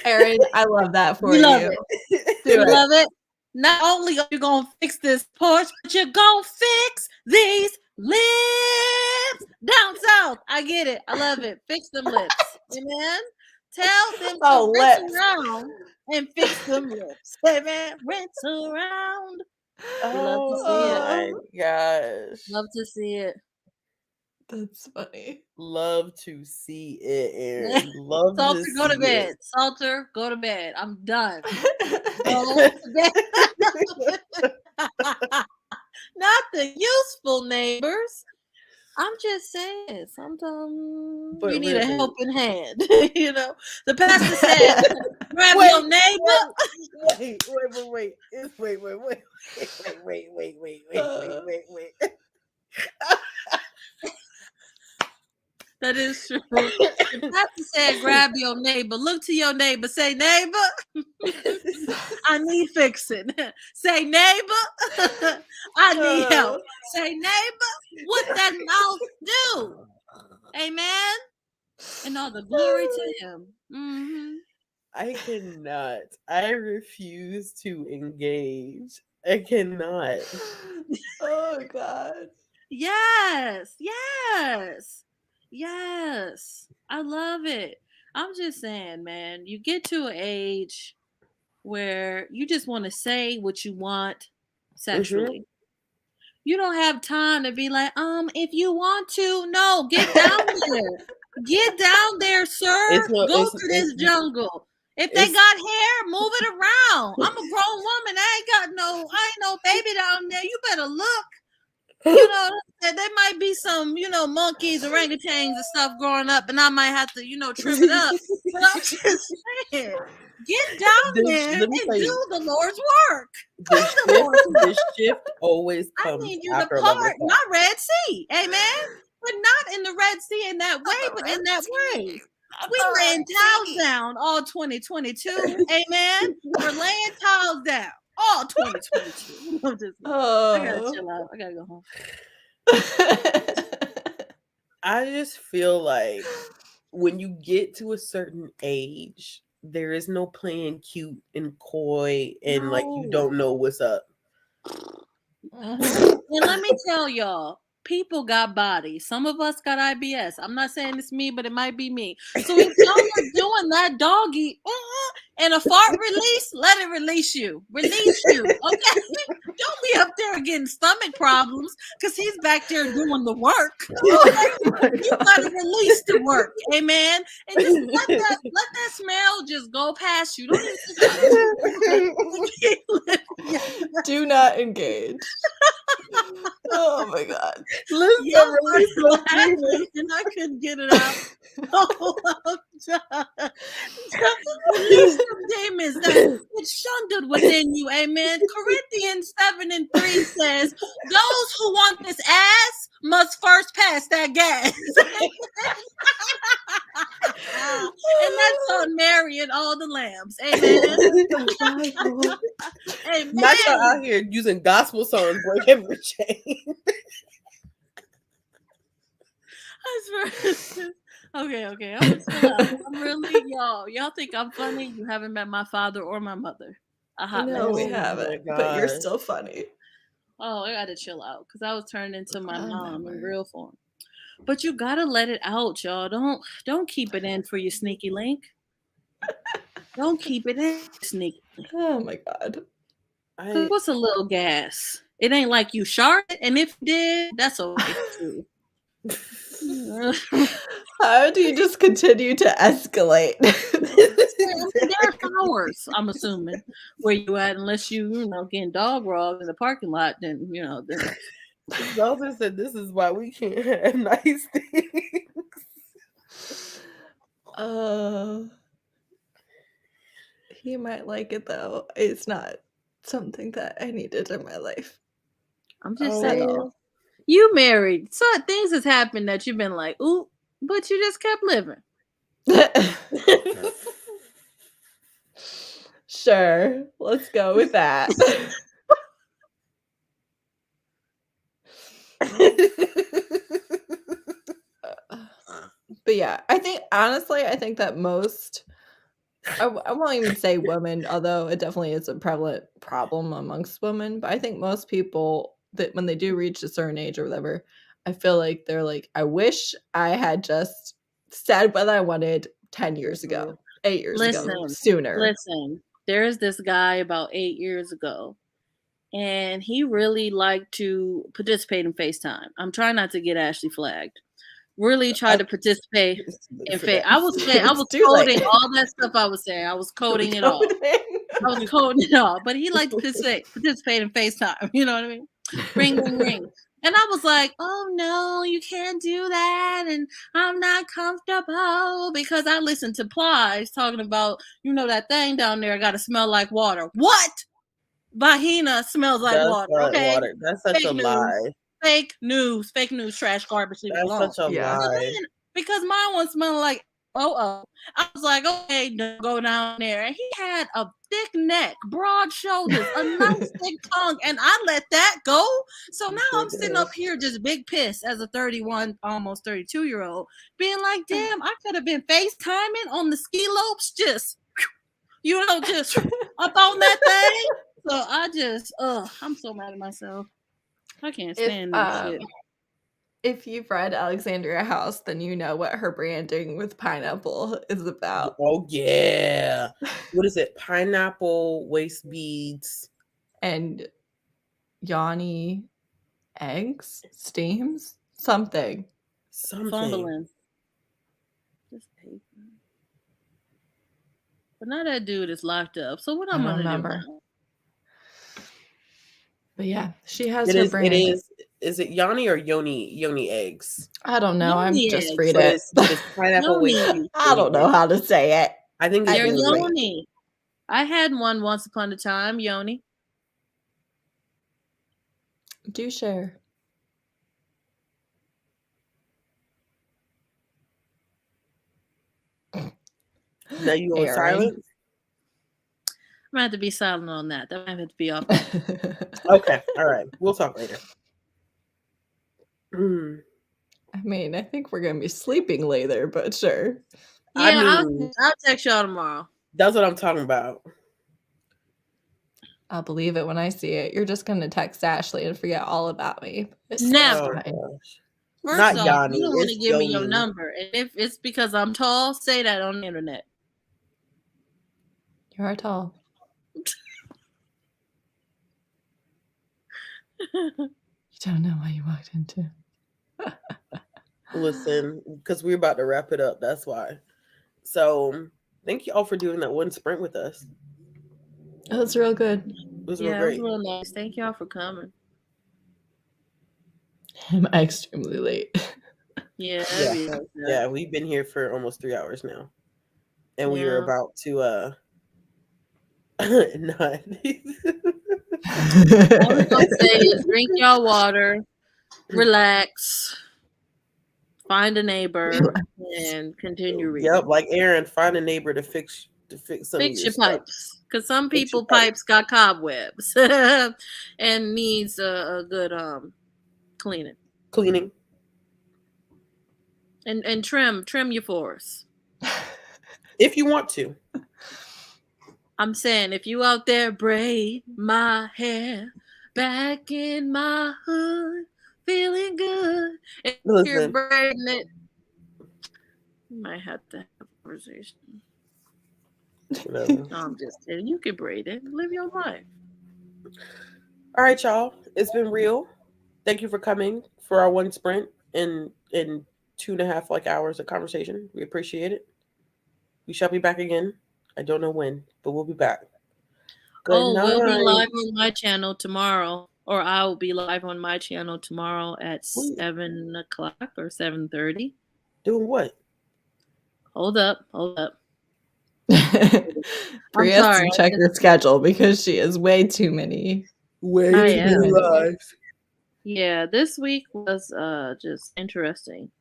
Aaron, I love that for We love you. it. Do We it. love it. Not only are you gonna fix this porch, but you're gonna fix these lips down south. I get it. I love it. Fix them lips. Amen. Tell them to rinse lips. around and fix them lips. Amen. Rinse around. We love to see it. My gosh. Love to see it. That's funny. Love to see it, Aaron. Love Salter, to go to see bed. it. Salter, go to bed. I'm done. Go to bed. Not the useful neighbors. I'm just saying, sometimes But you need a really, helping hand. The pastor said, grab wait, your neighbor. wait. That is true. The pastor said, grab your neighbor. Look to your neighbor. Say, neighbor, I need fixing. Say, neighbor, I need help. Say, neighbor, what that mouth do? Amen. And all the glory to him. Mm-hmm. I cannot. I refuse to engage. I cannot. Oh God. Yes. I love it. I'm just saying, man, you get to an age where you just want to say what you want sexually. You don't have time to be like, if you want to, no, get down there. Get down there, sir. Go through this jungle. If they got hair, move it around. I'm a grown woman. I ain't no baby down there. You better look. There might be some, monkeys, orangutans and stuff growing up, and I might have to, trim it up. But I'm just saying, get down there and do the Lord's work. The shift always I comes need you to after part 11 my Red Sea. Amen. But not in the Red Sea in that way, but in that way. We laying towels down all 2022. Amen. We're laying towels down all 2022. I gotta chill out. I gotta go home. I just feel like when you get to a certain age, there is no playing cute and coy and like you don't know what's up. And let me tell y'all, people got bodies. Some of us got IBS. I'm not saying it's me, but it might be me. So if y'all are doing that doggy and a fart release, let it release you. Release you. Okay? Don't be up there getting stomach problems because he's back there doing the work. Okay? You gotta release the work. Amen. And just let that smell just go past you. Don't even do not engage. Oh my God. Listen, I'm really laughing and I couldn't get it out. Oh, John. Release them demons that it's shundered within you. Amen. Corinthians 7:3 says, those who want this ass must first pass that gas. And that's on Mary and all the lambs. Amen. Amen. Not y'all out here using gospel songs, break every chain. Okay. I'm chill out. I'm really y'all think I'm funny? You haven't met my father or my mother. A hot No, we mess. haven't. my But you're gosh. still funny. Oh, I gotta chill out because I was turned into my Oh, my mom in word. real form. But you gotta let it out, y'all. Don't keep it in for your sneaky link. Don't keep it in, sneaky link. Oh my god. 'Cause what's a little gas? It ain't like you shard it, and if you did, that's okay too. How do you just continue to escalate? There are showers, I'm assuming, where you at, unless you getting dog raw in the parking lot, then then Zelda said this is why we can't have nice things. He might like it though. It's not something that I needed in my life. I'm just At saying. all. You married, so things has happened that you've been like, ooh, but you just kept living. Sure, let's go with that. But yeah, I think honestly, I think that most I won't even say women, although it definitely is a prevalent problem amongst women. But I think most people that when they do reach a certain age or whatever, I feel like they're like, I wish I had just said what I wanted 10 years ago, 8 years ago, sooner. Listen, there's this guy about 8 years ago, and he really liked to participate in FaceTime. I'm trying not to get Ashley flagged. Really tried to participate in I was coding all that stuff I was saying. I was coding it all. I was coding it all. But he liked to participate in FaceTime. You know what I mean? Ring, ring, ring. And I was like, oh no, you can't do that. And I'm not comfortable because I listened to Plies talking about, that thing down there got to smell like water. What? Vagina smells like water. Okay. Water. That's such a lie. Fake news, trash, garbage, leave it alone. That's such a lie. Because mine one smelled like I was like, okay, don't go down there. And he had a thick neck, broad shoulders, a nice thick tongue, and I let that go. So now I'm sitting up here just big pissed as a 31, almost 32-year-old, being like, damn, I could have been FaceTiming on the ski lopes, just just up on that thing. So I just, I'm so mad at myself. I can't stand this shit. If you've read Alexandria House, then you know what her branding with pineapple is about. Oh yeah. What is it? Pineapple, waist beads, and Yanni eggs, steams, something. Fumbling. Just paper. But now that dude is locked up. So what I'm gonna remember. Do? But yeah, she has her brand. Is it Yanni or Yoni eggs? I don't know. Yoni I'm just eggs. read it. It's pineapple waist. I don't know how to say it. I think they're Yoni. I had one once upon a time, Yoni. Do share. Now you on silent? I'm gonna have to be silent on that. That might have to be off. Okay, all right. We'll talk later. I mean, I think we're gonna be sleeping later, but sure. Yeah, I'll text y'all tomorrow. That's what I'm talking about. I'll believe it when I see it. You're just gonna text Ashley and forget all about me. Never. First not off, Yanni. You don't want to give me your number. And if it's because I'm tall, say that on the internet. You are tall. You don't know what you walked into. Listen, because we're about to wrap it up. That's why. So thank you all for doing that one sprint with us. It was real good. It was real great. It was real nice. Thank y'all for coming. I'm extremely late. Yeah, Yeah. everybody does that. Yeah, we've been here for almost 3 hours now. And we were Yeah. about to not All we're gonna say is drink y'all water, relax, find a neighbor, and continue reading. Yep, like Aaron, find a neighbor to fix some of Fix your your stuff. pipes, because some Fix your people pipes got cobwebs and needs a good cleaning cleaning. and trim your forest. If you want to. I'm saying, if you out there, braid my hair back in my hood, feeling good. If you're Listen. braiding it, you might have to have a conversation. Whatever. No, I'm just kidding. You can braid it. Live your life. All right, y'all. It's been real. Thank you for coming for our one sprint in 2.5 hours of conversation. We appreciate it. We shall be back again. I don't know when, but we'll be back. Good Oh, we'll be night. live on my channel tomorrow, or I will be live on my channel tomorrow at 7 o'clock or 7:30. Doing what? Hold up. Bri has to check her schedule because she has way too many. Way too many lives. Yeah, this week was just interesting.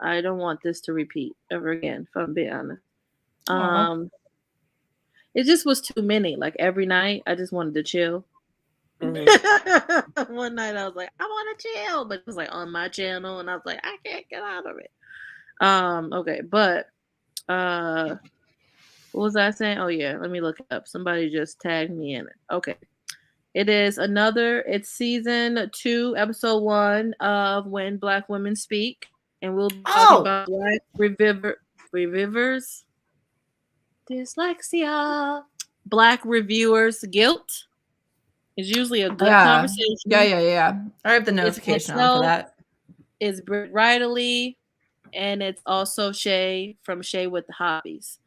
I don't want this to repeat ever again, if I'm being honest. It just was too many. Like every night, I just wanted to chill. Mm-hmm. One night I was like, I want to chill, but it was like on my channel, and I was like, I can't get out of it. Okay, but what was I saying? Oh yeah, let me look it up. Somebody just tagged me in it. Okay. It's season 2, episode 1 of When Black Women Speak. And we'll be talking about Black Revivers, dyslexia, Black reviewers' guilt. It's usually a good conversation. Yeah. I have the notification on for that. It's Britt Ridley, and it's also Shay from Shay with the Hobbies.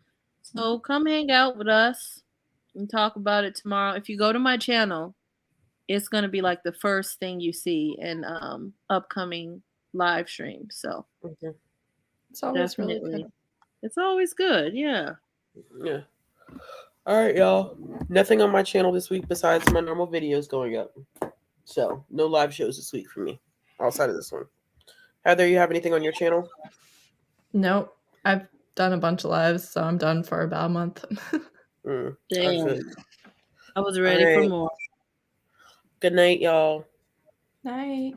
So come hang out with us and talk about it tomorrow. If you go to my channel, it's going to be like the first thing you see in upcoming live streams. So it's always really good. It's always good. Yeah. All right, y'all. Nothing on my channel this week besides my normal videos going up. So no live shows this week for me outside of this one. Heather, you have anything on your channel? Nope. I've done a bunch of lives, so I'm done for about a month. Damn. I was ready for more. Good night, y'all. Night.